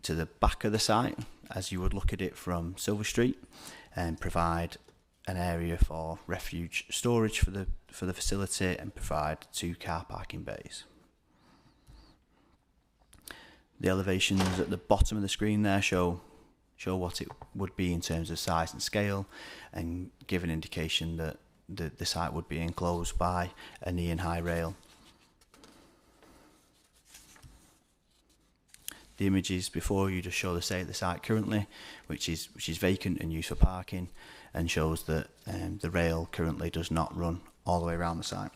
to the back of the site as you would look at it from Silver Street, and provide an area for refuge storage for the facility, and provide 2 car parking bays. The elevations at the bottom of the screen there show what it would be in terms of size and scale, and give an indication that the site would be enclosed by a knee and high rail. The images before you just show the state of the site currently, which is vacant and used for parking, and shows that the rail currently does not run all the way around the site.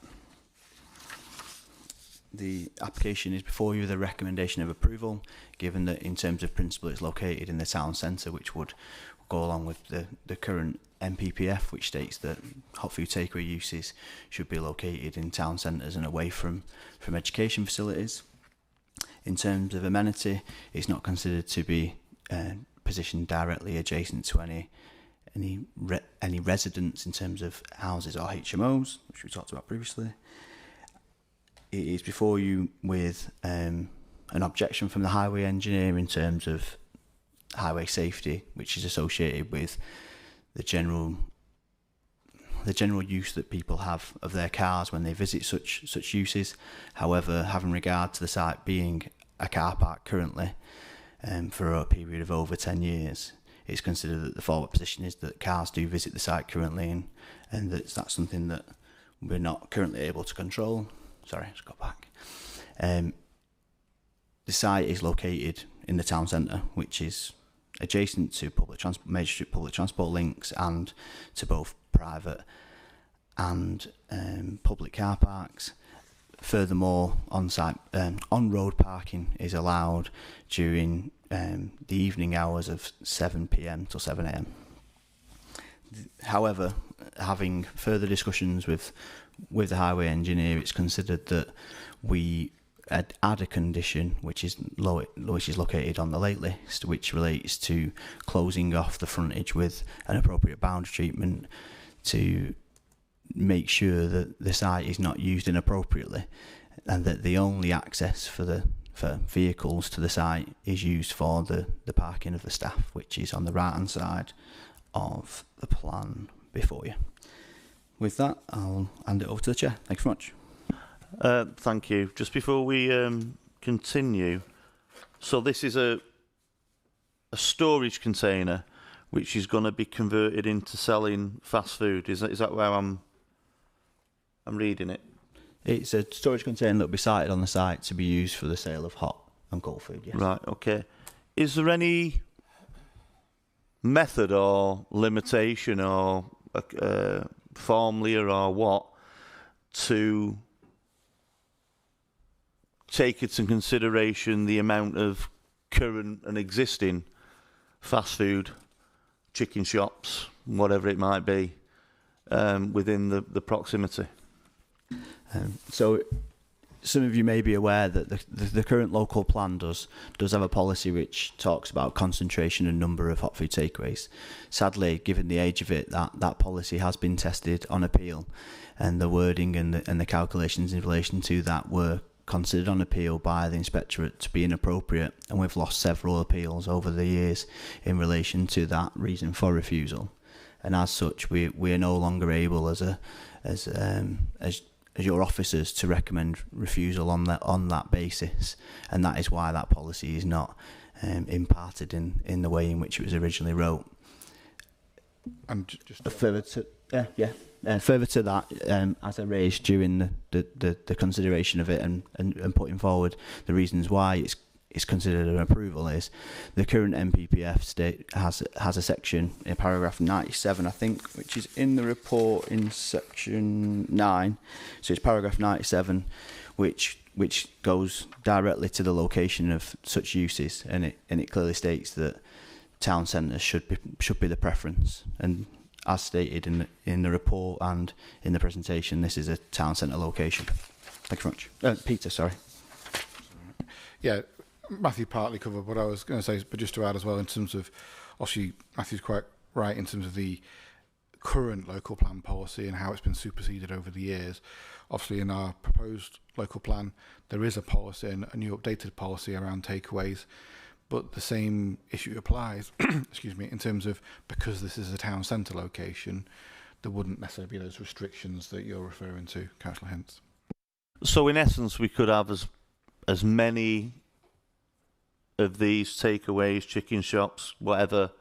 The application is before you with a recommendation of approval, given that in terms of principle it's located in the town centre, which would go along with the current MPPF, which states that hot food takeaway uses should be located in town centres and away from education facilities. In terms of amenity, it's not considered to be positioned directly adjacent to any residents in terms of houses or HMOs, which we talked about previously. It is before you with an objection from the highway engineer in terms of highway safety, which is associated with the general use that people have of their cars when they visit such uses. However, having regard to the site being a car park currently for a period of over 10 years, it's considered that the forward position is that cars do visit the site currently, and that's something that we're not currently able to control. Sorry, let's go back. The site is located in the town centre, which is adjacent to major public transport links and to both private and public car parks. Furthermore, on-road parking is allowed during the evening hours of 7 p.m. till 7 a.m. However, having further discussions with the highway engineer, it's considered that we add a condition which is located on the late list, which relates to closing off the frontage with an appropriate boundary treatment to make sure that the site is not used inappropriately, and that the only access for vehicles to the site is used for the parking of the staff, which is on the right hand side of the plan before you. With that, I'll hand it over to the chair. Thanks very much. Thank you. Just before we continue, so this is a storage container which is going to be converted into selling fast food. Is that where I'm reading it? It's a storage container that will be sited on the site to be used for the sale of hot and cold food, yes. Right, okay. Is there any method or limitation or formula or what to take into consideration the amount of current and existing fast food, chicken shops, whatever it might be, within the proximity? So some of you may be aware that the current local plan does have a policy which talks about concentration and number of hot food takeaways. Sadly, given the age of it, that policy has been tested on appeal, and the wording and the calculations in relation to that were considered on appeal by the inspectorate to be inappropriate, and we've lost several appeals over the years in relation to that reason for refusal. And as such, we are no longer able as your officers to recommend refusal on that basis, and that is why that policy is not imparted in the way in which it was originally wrote. And just further to that, as I raised during the consideration of it and putting forward the reasons why it's considered an approval, is the current MPPF has a section in paragraph 97, I think, which is in the report in section 9. So it's paragraph 97, which goes directly to the location of such uses, and it clearly states that town centres should be the preference. And as stated in the report and in the presentation, this is a town centre location. Thank you very much. Peter, sorry. Yeah, Matthew partly covered what I was going to say, but just to add as well, in terms of, obviously Matthew's quite right in terms of the current local plan policy and how it's been superseded over the years. Obviously in our proposed local plan there is a policy, and a new updated policy around takeaways, but the same issue applies excuse me, in terms of, because this is a town centre location, there wouldn't necessarily be those restrictions that you're referring to, Councillor Hintz. So in essence we could have as many of these takeaways, chicken shops, whatever,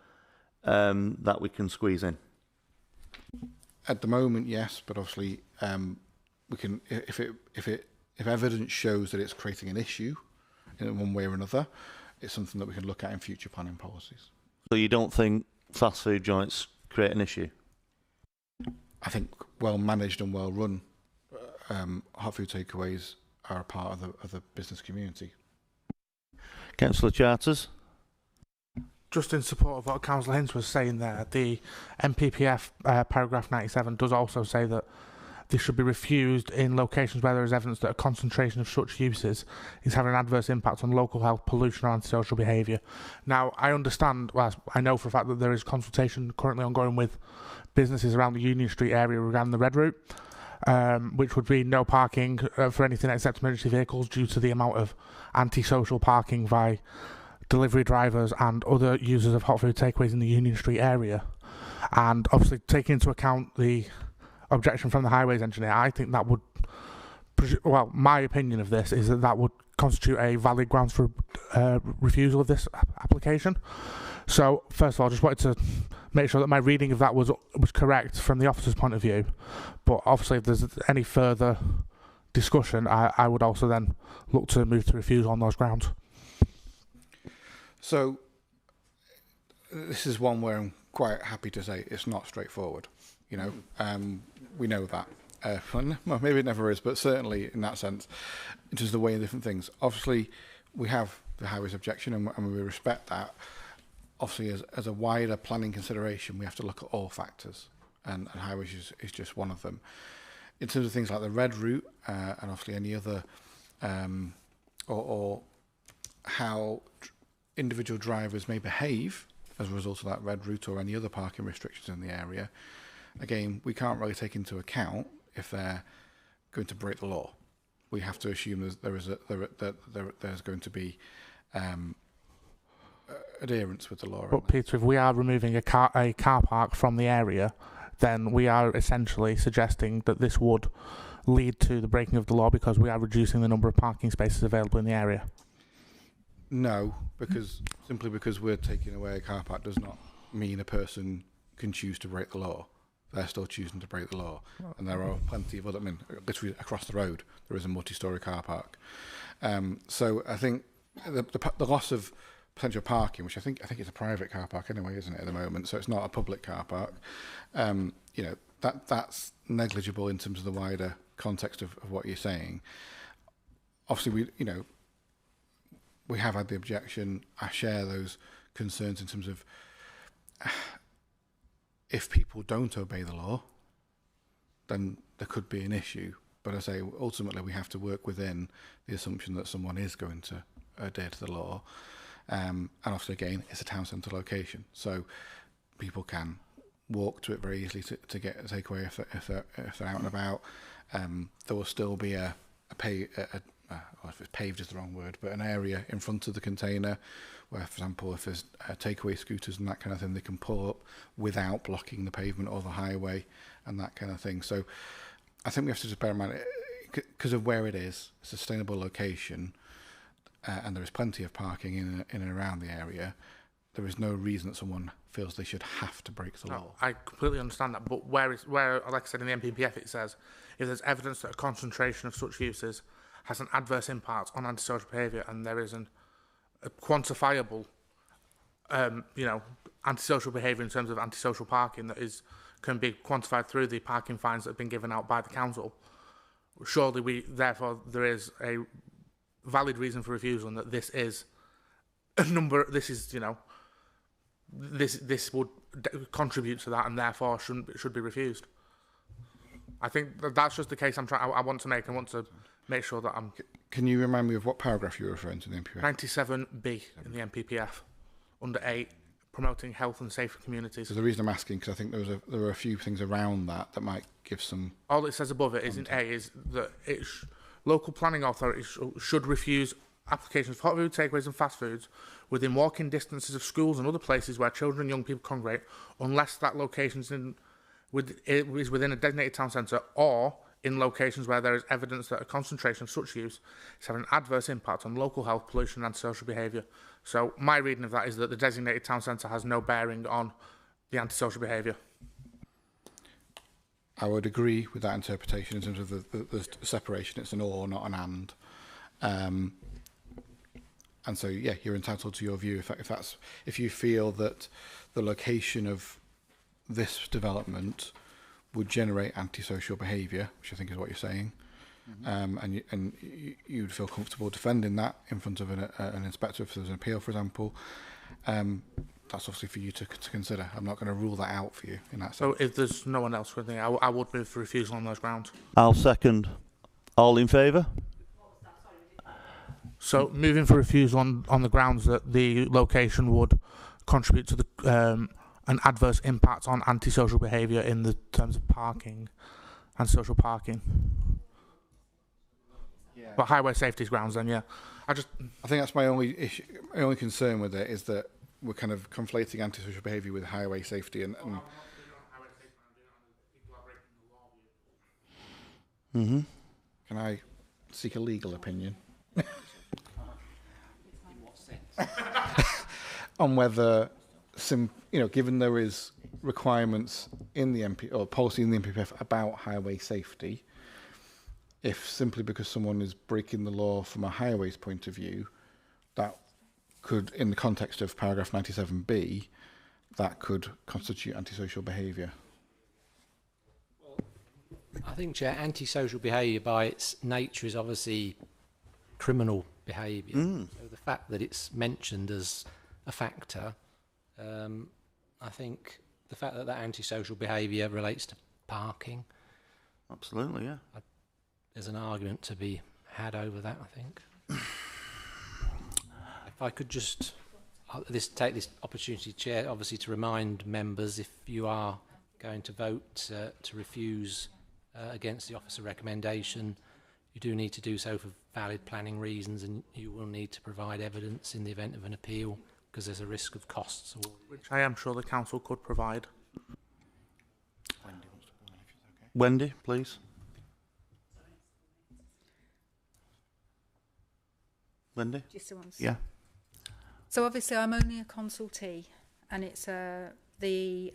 that we can squeeze in? At the moment, yes, but obviously we can, if evidence shows that it's creating an issue in one way or another, it's something that we can look at in future planning policies. So you don't think fast food joints create an issue? I think well managed and well run hot food takeaways are a part of the business community. Councillor Charters? Just in support of what Councillor Hintz was saying there, the MPPF paragraph 97 does also say that this should be refused in locations where there is evidence that a concentration of such uses is having an adverse impact on local health, pollution or antisocial behaviour. Now, I understand, well, I know for a fact that there is consultation currently ongoing with businesses around the Union Street area regarding the red route, which would be no parking for anything except emergency vehicles due to the amount of antisocial parking by delivery drivers and other users of hot food takeaways in the Union Street area. And obviously taking into account the objection from the highways engineer, I think that would, well, my opinion of this is that would constitute a valid grounds for refusal of this application. So first of all, I just wanted to make sure that my reading of that was correct from the officer's point of view, but obviously if there's any further discussion, I would also then look to move to refuse on those grounds. So this is one where I'm quite happy to say it's not straightforward. You know, we know that. Well, maybe it never is, but certainly in that sense, in terms of the way of different things. Obviously, we have the highways objection, and we respect that. Obviously, as a wider planning consideration, we have to look at all factors, and highways is just one of them. In terms of things like the red route, and obviously any other, or how individual drivers may behave as a result of that red route or any other parking restrictions in the area, again, we can't really take into account if they're going to break the law. We have to assume there's going to be adherence with the law. But Peter, if we are removing a car park from the area, then we are essentially suggesting that this would lead to the breaking of the law because we are reducing the number of parking spaces available in the area. No, because simply because we're taking away a car park does not mean a person can choose to break the law. They're still choosing to break the law. And there are plenty of other, I mean, literally across the road, there is a multi-storey car park. So I think the loss of potential parking, which I think it's a private car park anyway, isn't it, at the moment? So it's not a public car park. You know, that's negligible in terms of the wider context of what you're saying. Obviously, we have had the objection. I share those concerns in terms of if people don't obey the law, then there could be an issue. But I say ultimately we have to work within the assumption that someone is going to adhere to the law. And obviously, again, it's a town centre location, so people can walk to it very easily to get a takeaway if they're out and about. There will still be if it's paved is the wrong word, but an area in front of the container where, for example, if there's takeaway scooters and that kind of thing, they can pull up without blocking the pavement or the highway and that kind of thing. So I think we have to just bear in mind, because of where it is, a sustainable location, and there is plenty of parking in and around the area, there is no reason that someone feels they should have to break the law. I completely understand that, but where, like I said in the NPPF, it says if there's evidence that a concentration of such uses has an adverse impact on antisocial behaviour, and there is a quantifiable, antisocial behaviour in terms of antisocial parking that can be quantified through the parking fines that have been given out by the council. Surely, therefore, there is a valid reason for refusal, and that this is a number. This is, this would contribute to that, and therefore should be refused. I think that's just the case I want to make. I want to make sure that I'm. Can you remind me of what paragraph you're referring to in the NPPF? 97B in the NPPF, under 8, promoting health and safe communities. So the reason I'm asking, because I think there were a few things around that might give some. All it says above it is in A is that local planning authorities should refuse applications for hot food takeaways and fast foods within walking distances of schools and other places where children and young people congregate, unless that location is within a designated town centre, or in locations where there is evidence that a concentration of such use is having an adverse impact on local health, pollution and social behaviour. So my reading of that is that the designated town centre has no bearing on the antisocial behaviour. I would agree with that interpretation in terms of the separation. It's an or, not an and. And so, yeah, you're entitled to your view. If you feel that the location of this development would generate antisocial behaviour, which I think is what you're saying, and you'd feel comfortable defending that in front of an inspector if there's an appeal, for example, that's obviously for you to consider. I'm not going to rule that out for you in that sense. So if there's no one else with me, I would move for refusal on those grounds. I'll second. All in favour? So moving for refusal on the grounds that the location would contribute to an adverse impact on antisocial behaviour in the terms of parking and social parking. Yeah. But highway safety grounds, then, yeah. I think that's my only issue. My only concern with it is that we're kind of conflating antisocial behaviour with highway safety and Can I seek a legal opinion? On whether, given there is requirements in the policy in the NPPF about highway safety, if simply because someone is breaking the law from a highways point of view, that could, in the context of paragraph 97B, that could constitute antisocial behaviour. I think, Chair, antisocial behaviour by its nature is obviously criminal behaviour. So the fact that it's mentioned as a factor, I think the fact that antisocial behaviour relates to parking. Absolutely, yeah. There's an argument to be had over that, I think. If I could just take this opportunity, Chair, obviously to remind members, if you are going to vote to refuse against the officer recommendation, you do need to do so for valid planning reasons, and you will need to provide evidence in the event of an appeal, because there's a risk of costs. Which I am sure the council could provide. Wendy, please. Wendy? Just the ones. Yeah. So obviously I'm only a consultee, and it's the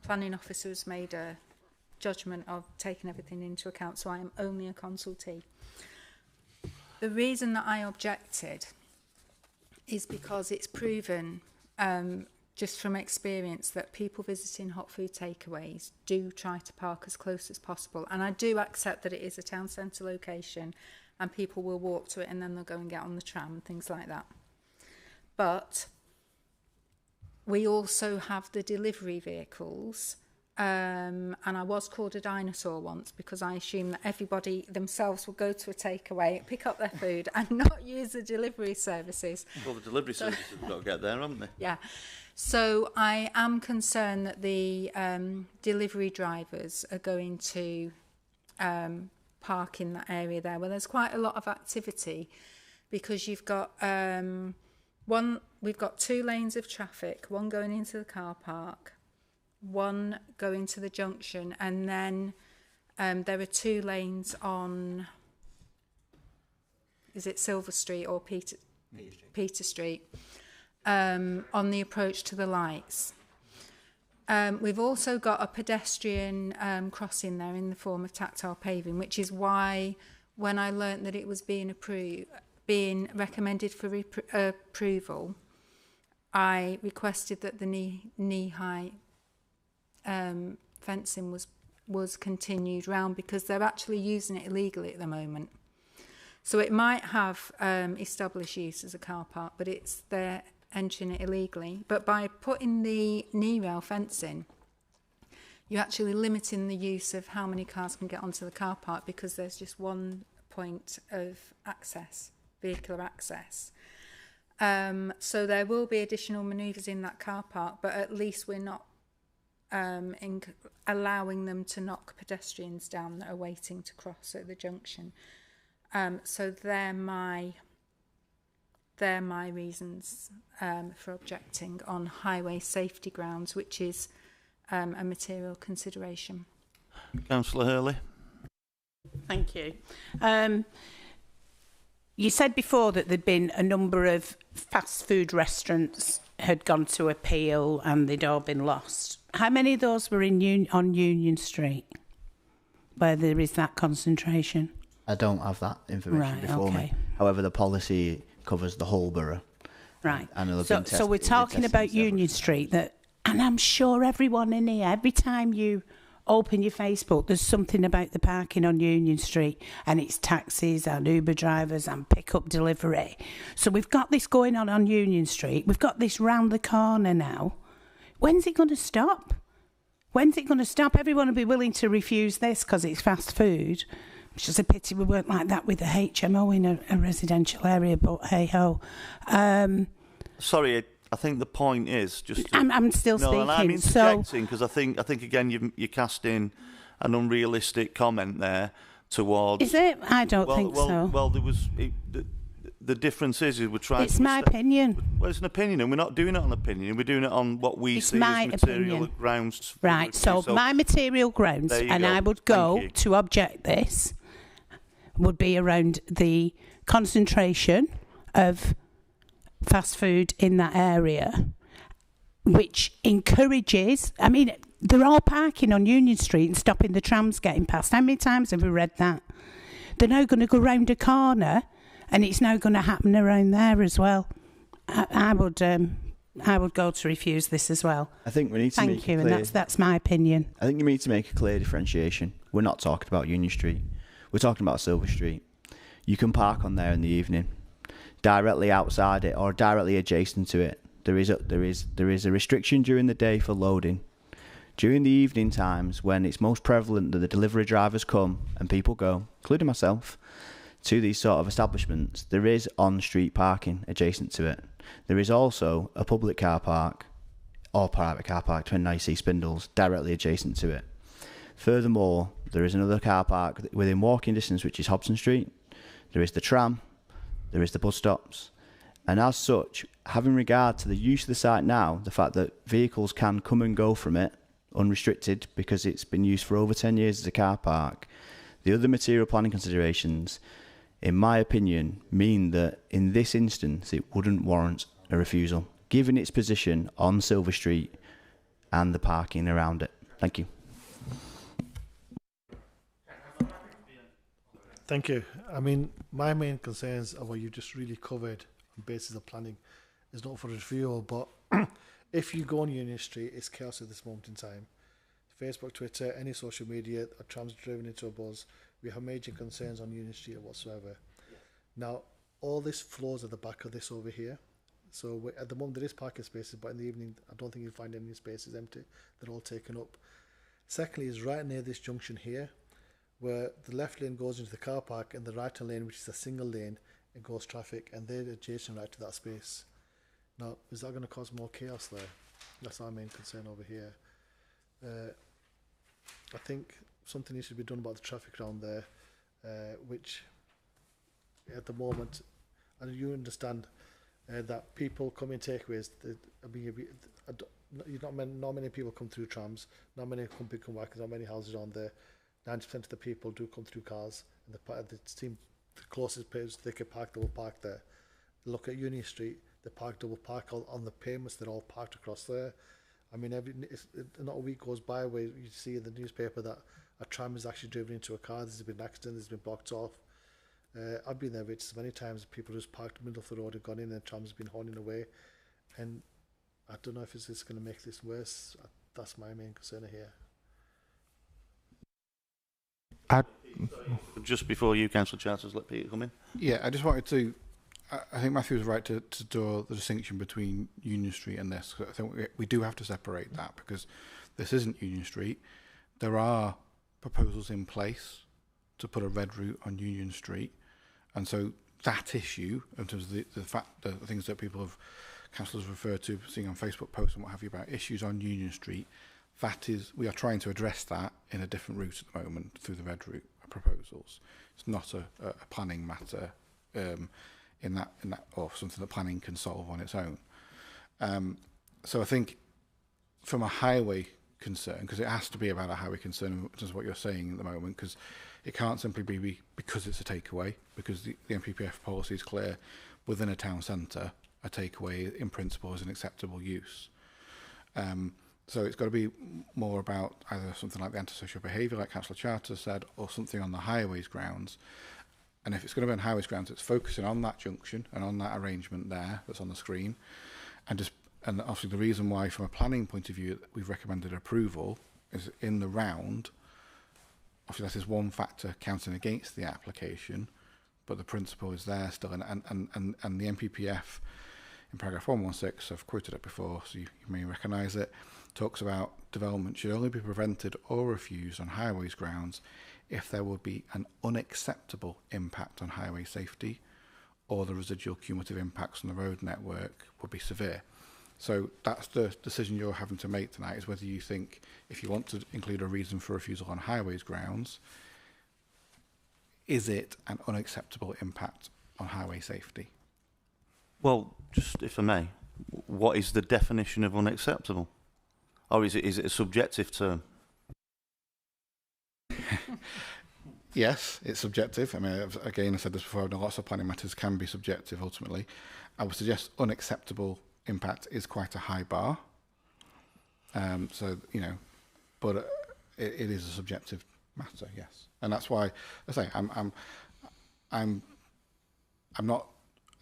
planning officer has made a judgment of taking everything into account, so I am only a consultee. The reason that I objected is because it's proven, just from experience, that people visiting hot food takeaways do try to park as close as possible. And I do accept that it is a town centre location and people will walk to it and then they'll go and get on the tram and things like that. But we also have the delivery vehicles, and I was called a dinosaur once because I assumed that everybody themselves would go to a takeaway, pick up their food and not use the delivery services. Well, the delivery services have got to get there, haven't they? Yeah. So I am concerned that the delivery drivers are going to park in that area there. Well, there's quite a lot of activity because you've got we've got 2 lanes of traffic, one going into the car park, one going to the junction, and then there are 2 lanes on, is it Silver Street or Peter Street, on the approach to the lights. We've also got a pedestrian crossing there in the form of tactile paving, which is why when I learnt that it was being recommended for approval, I requested that the knee-high fencing was continued round, because they're actually using it illegally at the moment. So it might have established use as a car park, but they're entering it illegally. But by putting the knee rail fencing, you're actually limiting the use of how many cars can get onto the car park, because there's just one point of access, vehicular access. So there will be additional manoeuvres in that car park, but at least we're not allowing them to knock pedestrians down that are waiting to cross at the junction. So they're my reasons for objecting on highway safety grounds, which is a material consideration. Councillor Hurley. Thank you. You said before that there'd been a number of fast food restaurants had gone to appeal and they'd all been lost. How many of those were on Union Street, where there is that concentration? I don't have that information before me. However, the policy covers the whole borough. Right. So we're talking about Union Street, and I'm sure everyone in here, every time you open your Facebook, there's something about the parking on Union Street, and it's taxis and Uber drivers and pick-up delivery. So we've got this going on Union Street. We've got this round the corner now. When's it going to stop? When's it going to stop? Everyone will be willing to refuse this because it's fast food. It's just a pity we weren't like that with the HMO in a residential area, but hey-ho. Sorry, I think the point is just... I'm still speaking. And I'm interjecting because I think again, you're casting an unrealistic comment there towards... Is it? I don't think so. Well, there was... The difference is we're trying It's my opinion. Well, it's an opinion, and we're not doing it on opinion. We're doing it on what we see as material grounds. Right, so my material grounds, and I would go to object this, would be around the concentration of fast food in that area, which encourages... I mean, they're all parking on Union Street and stopping the trams getting past. How many times have we read that? They're now going to go round a corner, and it's now going to happen around there as well. I would go to refuse this as well. I think we need to make it clear. Thank you, and that's my opinion. I think you need to make a clear differentiation. We're not talking about Union Street. We're talking about Silver Street. You can park on there in the evening, directly outside it or directly adjacent to it. There is a restriction during the day for loading. During the evening times, when it's most prevalent that the delivery drivers come and people go, including myself, to these sort of establishments, there is on-street parking adjacent to it. There is also a public car park or private car park, depending on how you see spindles, directly adjacent to it. Furthermore, there is another car park within walking distance, which is Hobson Street. There is the tram, there is the bus stops, and as such, having regard to the use of the site now, the fact that vehicles can come and go from it unrestricted because it's been used for over 10 years as a car park, the other material planning considerations, in my opinion, mean that in this instance it wouldn't warrant a refusal, given its position on Silver Street and the parking around it. Thank you. Thank you. I mean, my main concerns are what you just really covered on basis of planning is not for review, but if you go on Union Street, it's chaos at this moment in time. Facebook, Twitter, any social media, a tram's driven into a buzz. We have major concerns on Union Street whatsoever. Now, all this flows at the back of this over here. So at the moment there is parking spaces, but in the evening I don't think you'll find any spaces empty. They're all taken up. Secondly, is right near this junction here, where the left lane goes into the car park and the right lane, which is a single lane, it goes traffic, and they're adjacent right to that space. Now, is that going to cause more chaos there? That's our main concern over here. I think something needs to be done about the traffic around there, which at the moment, and you understand that people come in takeaways. Not many people come through trams. Not many come pick and work. Not many houses around there. 90% of the people do come through cars, and the closest place they can park, they will park there. Look at Union Street. They double park on the pavements. They're all parked across there. I mean, not a week goes by where you see in the newspaper that a tram is actually driven into a car. There's been an accident. There's been blocked off. I've been there just many times. People just parked in the middle of the road and gone in, and the tram's been horning away. And I don't know if it's just going to make this worse. That's my main concern here. Just before you, Councillor Charters, let Peter come in. Yeah, I just wanted to. I think Matthew was right to draw the distinction between Union Street and this. I think we do have to separate that, because this isn't Union Street. There are proposals in place to put a red route on Union Street, and so that issue, in terms of the things that people have, councillors refer to, seeing on Facebook posts and what have you about issues on Union Street, we are trying to address that in a different route at the moment through the red route proposals. It's not a planning matter. In that, or something that planning can solve on its own. So I think from a highway concern, because it has to be about a highway concern in terms of what you're saying at the moment, because it can't simply be because it's a takeaway, because the NPPF policy is clear within a town centre, a takeaway in principle is an acceptable use. So it's got to be more about either something like the antisocial behaviour, like Councillor Charter said, or something on the highways grounds. And if it's going to be on highways grounds, it's focusing on that junction and on that arrangement there that's on the screen. And obviously the reason why, from a planning point of view, we've recommended approval is in the round. Obviously, that is one factor counting against the application, but the principle is there still. And the NPPF in paragraph 116, I've quoted it before, so you may recognise it, talks about development should only be prevented or refused on highways grounds if there would be an unacceptable impact on highway safety or the residual cumulative impacts on the road network would be severe. So that's the decision you're having to make tonight, is whether you think, if you want to include a reason for refusal on highways grounds, is it an unacceptable impact on highway safety? Well, just if I may, what is the definition of unacceptable? Or is it a subjective term? Yes, it's subjective. I mean, again, I said this before, lots of planning matters can be subjective ultimately. I would suggest unacceptable impact is quite a high bar. So, but it is a subjective matter, yes. And that's why I say I'm not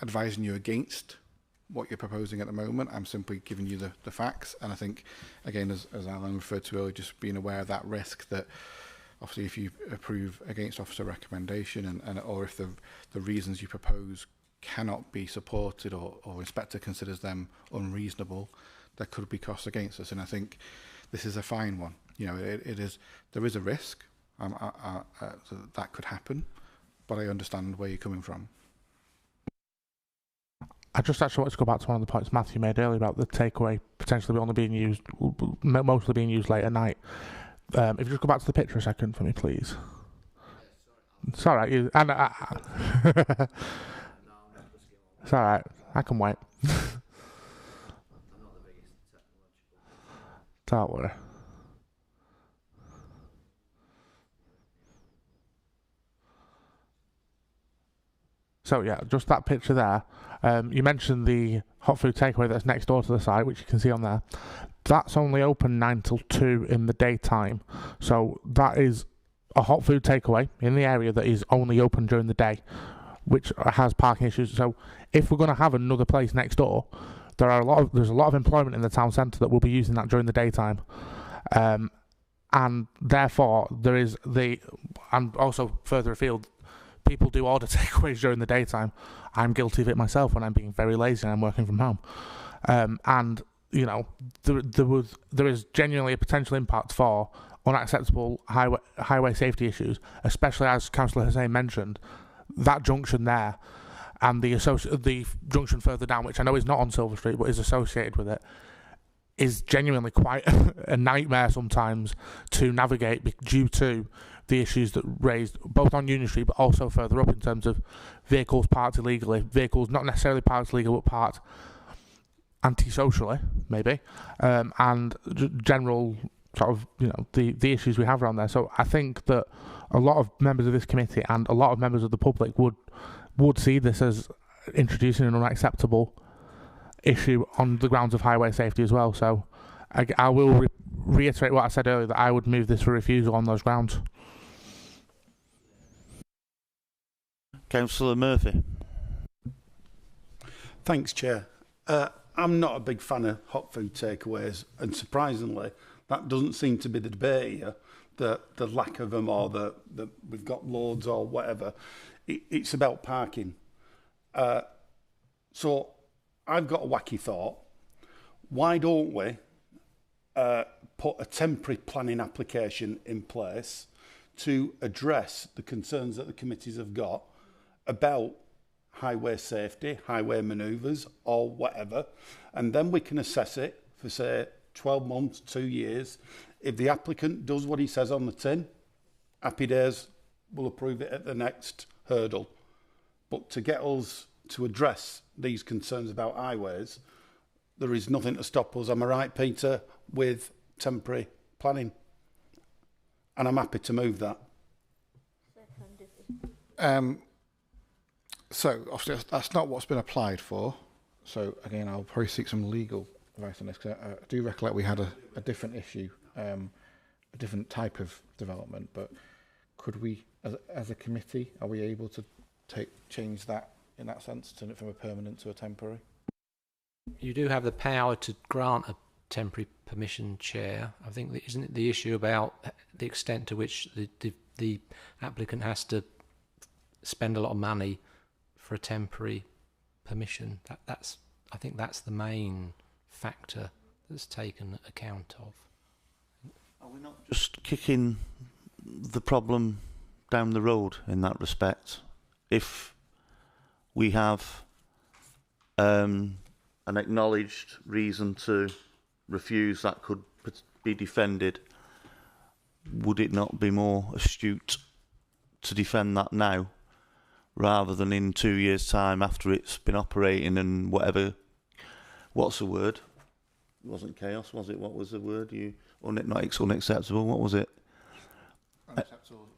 advising you against what you're proposing at the moment. I'm simply giving you the facts. And I think, again, as Alan referred to earlier, just being aware of that risk that obviously if you approve against officer recommendation or if the reasons you propose cannot be supported or inspector considers them unreasonable, there could be costs against us. And I think this is a fine one. There is a risk that could happen, but I understand where you're coming from. I just actually want to go back to one of the points Matthew made earlier about the takeaway potentially only being used, mostly being used late at night. If you just go back to the picture a second for me, please. It's all right. It's all right. I can wait. Don't worry. So yeah, just that picture there. You mentioned the hot food takeaway that's next door to the site, which you can see on there. That's only open 9 till 2 in the daytime. So that is a hot food takeaway in the area that is only open during the day, which has parking issues. So if we're going to have another place next door, there's a lot of employment in the town centre that will be using that during the daytime. And therefore and also further afield, people do order takeaways during the daytime. I'm guilty of it myself when I'm being very lazy and I'm working from home. And you know, there is genuinely a potential impact for unacceptable highway safety issues, especially as Councillor Hussain mentioned, that junction there and the junction further down, which I know is not on Silver Street but is associated with it, is genuinely quite a nightmare sometimes to navigate due to the issues that raised both on Union Street but also further up in terms of vehicles parked illegally, vehicles not necessarily parked illegally but parked antisocially maybe, and general sort of, you know, the issues we have around there. So I think that a lot of members of this committee and a lot of members of the public would see this as introducing an unacceptable issue on the grounds of highway safety as well. So I will reiterate what I said earlier, that I would move this for refusal on those grounds. Councillor Murphy. Thanks, Chair. I'm not a big fan of hot food takeaways, and surprisingly, that doesn't seem to be the debate here, the lack of them or the we've got loads or whatever. It's about parking. So I've got a wacky thought. Why don't we put a temporary planning application in place to address the concerns that the committees have got about highway safety, highway manoeuvres or whatever, and then we can assess it for, say, 12 months, 2 years. If the applicant does what he says on the tin, happy days, we'll approve it at the next hurdle. But to get us to address these concerns about highways, there is nothing to stop us, am I right, Peter, with temporary planning? And I'm happy to move that. So obviously that's not what's been applied for. So again, I'll probably seek some legal advice on this, because I do recollect we had a different issue, a different type of development. But could we, as a committee, are we able to change that in that sense, turn it from a permanent to a temporary? You do have the power to grant a temporary permission, Chair. I think that, isn't it the issue about the extent to which the applicant has to spend a lot of money for a temporary permission? I think that's the main factor that's taken account of. Are we not just kicking the problem down the road in that respect? If we have an acknowledged reason to refuse that could be defended, would it not be more astute to defend that now rather than in 2 years' time after it's been operating and whatever? What's the word? It wasn't chaos, was it? What was the word? Not unacceptable. What was it? Unacceptable.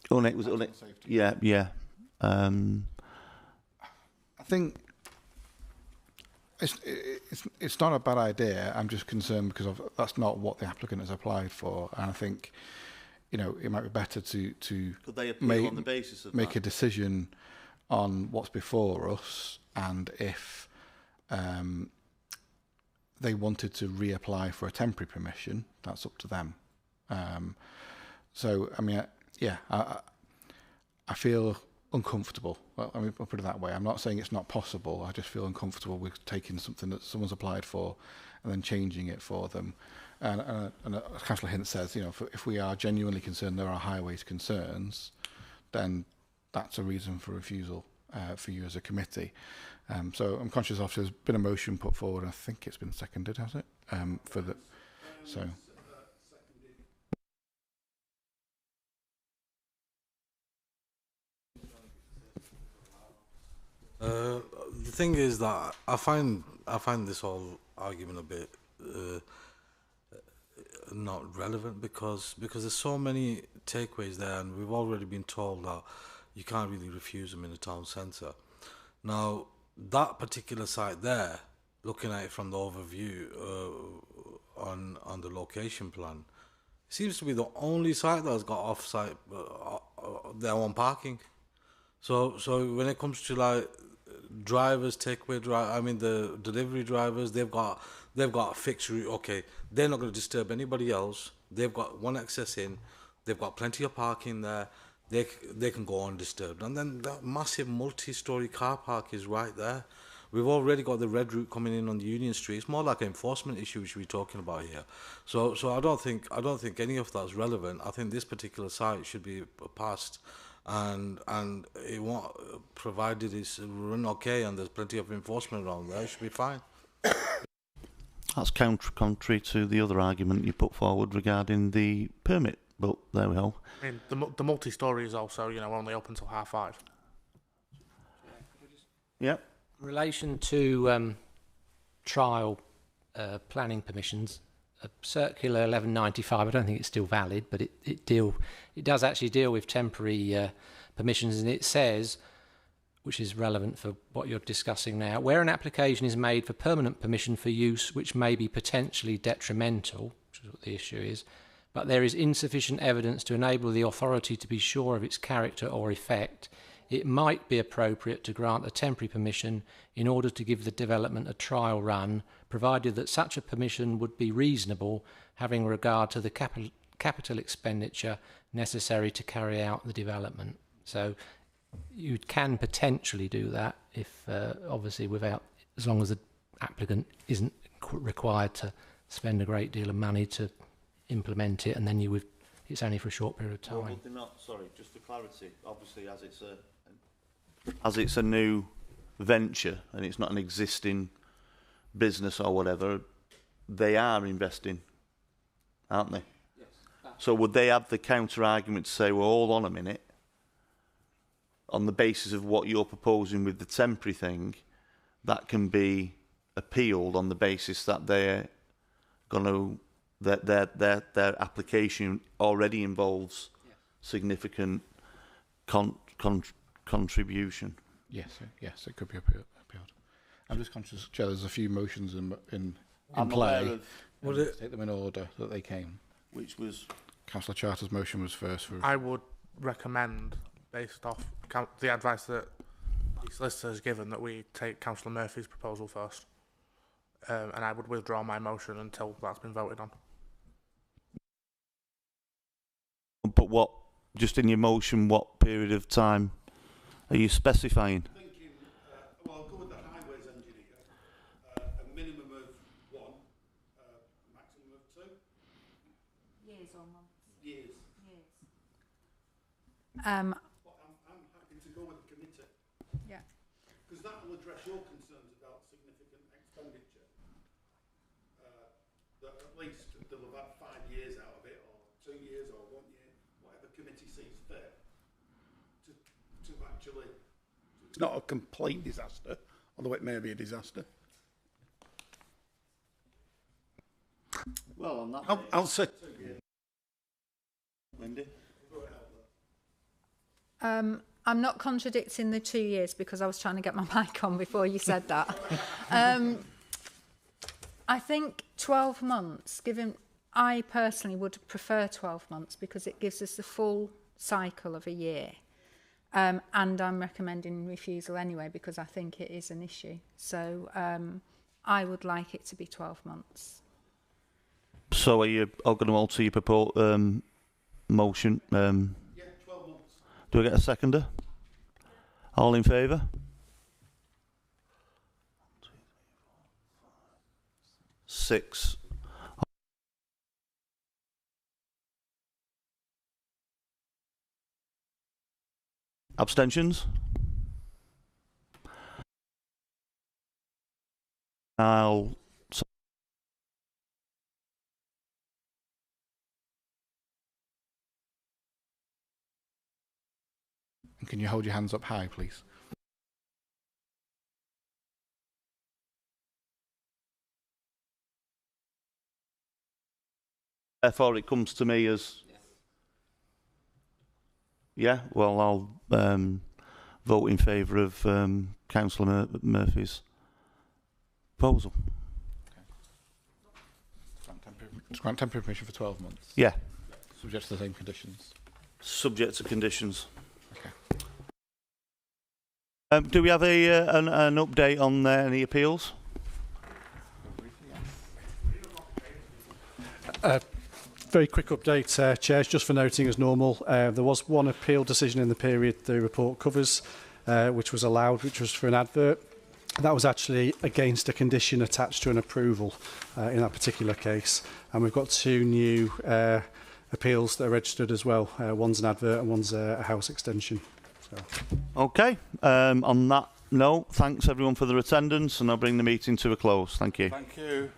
Yeah, yeah. I think it's not a bad idea. I'm just concerned because that's not what the applicant has applied for, and I think, you know, it might be better to Could they appeal on the basis of make that? a decision on what's before us, and if they wanted to reapply for a temporary permission, that's up to them. So I mean, I feel uncomfortable. Well, I mean, I'll put it that way. I'm not saying it's not possible. I just feel uncomfortable with taking something that someone's applied for and then changing it for them. And as Councillor Hint says, you know, if we are genuinely concerned there are highways concerns, then that's a reason for refusal for you as a committee. So I'm conscious of there's been a motion put forward. I think it's been seconded, has it? For the so. The thing is that I find this whole argument a bit not relevant because there's so many takeaways there, and we've already been told that you can't really refuse them in the town centre. Now, that particular site there, looking at it from the overview on the location plan, seems to be the only site that's got off-site their own parking. So when it comes to like drivers, takeaway the delivery drivers, they've got a fixed route. Okay, they're not going to disturb anybody else. They've got one access in. They've got plenty of parking there. They can go undisturbed. And then that massive multi-story car park is right there. We've already got the red route coming in on the Union Street. It's more like an enforcement issue we should be talking about here. So I don't think any of that's relevant. I think this particular site should be passed, and it won't, provided it's run okay and there's plenty of enforcement around there, it should be fine. That's contrary to the other argument you put forward regarding the permit, but there we go. I mean, the multi-story is also, only open till 5:30. Yep. In relation to trial planning permissions, Circular 1195, I don't think it's still valid, but it does actually deal with temporary permissions, and it says, which is relevant for what you're discussing now, where an application is made for permanent permission for use which may be potentially detrimental, which is what the issue is, but there is insufficient evidence to enable the authority to be sure of its character or effect, it might be appropriate to grant a temporary permission in order to give the development a trial run, provided that such a permission would be reasonable, having regard to the capital expenditure necessary to carry out the development. So you can potentially do that if, obviously, as long as the applicant isn't required to spend a great deal of money to implement it, and then it's only for a short period of time. Well, they're not, sorry, just for clarity, obviously as it's a new venture and it's not an existing business or whatever, they are investing, aren't they? Yes. So would they have the counter argument to say, well, hold on a minute, on the basis of what you're proposing with the temporary thing, that can be appealed on the basis that they're going to their application already involves significant contribution. Yes, it could be appealed. I'm just conscious, Chair, there's a few motions in play. Take them in order that they came. Which was? Councillor Charter's motion was first. I would recommend, based off the advice that the solicitor has given, that we take Councillor Murphy's proposal first. And I would withdraw my motion until that's been voted on. But what, just in your motion, what period of time are you specifying? Well, I'll go with the highways engineer. A minimum of 1, a maximum of 2. Years or months? Years. Um, I'm happy to go with the committee. Yeah. Because that will address your concerns about significant expenditure. That at least they'll have had 5 years out of it, or 2 years, or 1 year, whatever committee sees fit, to actually. It's not a complete disaster, although it may be a disaster. Well, on that, I'll say. Lindy? I'm not contradicting the 2 years because I was trying to get my mic on before you said that. I think 12 months, I personally would prefer 12 months because it gives us the full cycle of a year. And I'm recommending refusal anyway because I think it is an issue. So I would like it to be 12 months. So are you going to alter your motion? Yeah, 12 months. Do I get a seconder? All in favour? 6. Abstentions? Can you hold your hands up high, please? Therefore, it comes to me as... Yeah, well, I'll vote in favour of Councillor Murphy's proposal. Grant temporary permission for 12 months? Yeah. Subject to the same conditions? Subject to conditions. Okay. Do we have an update on any appeals? Very quick update, Chairs, just for noting as normal. There was one appeal decision in the period the report covers, which was allowed, which was for an advert. That was actually against a condition attached to an approval in that particular case. And we've got 2 new appeals that are registered as well. One's an advert and one's a house extension. So. Okay. On that note, thanks everyone for their attendance, and I'll bring the meeting to a close. Thank you. Thank you.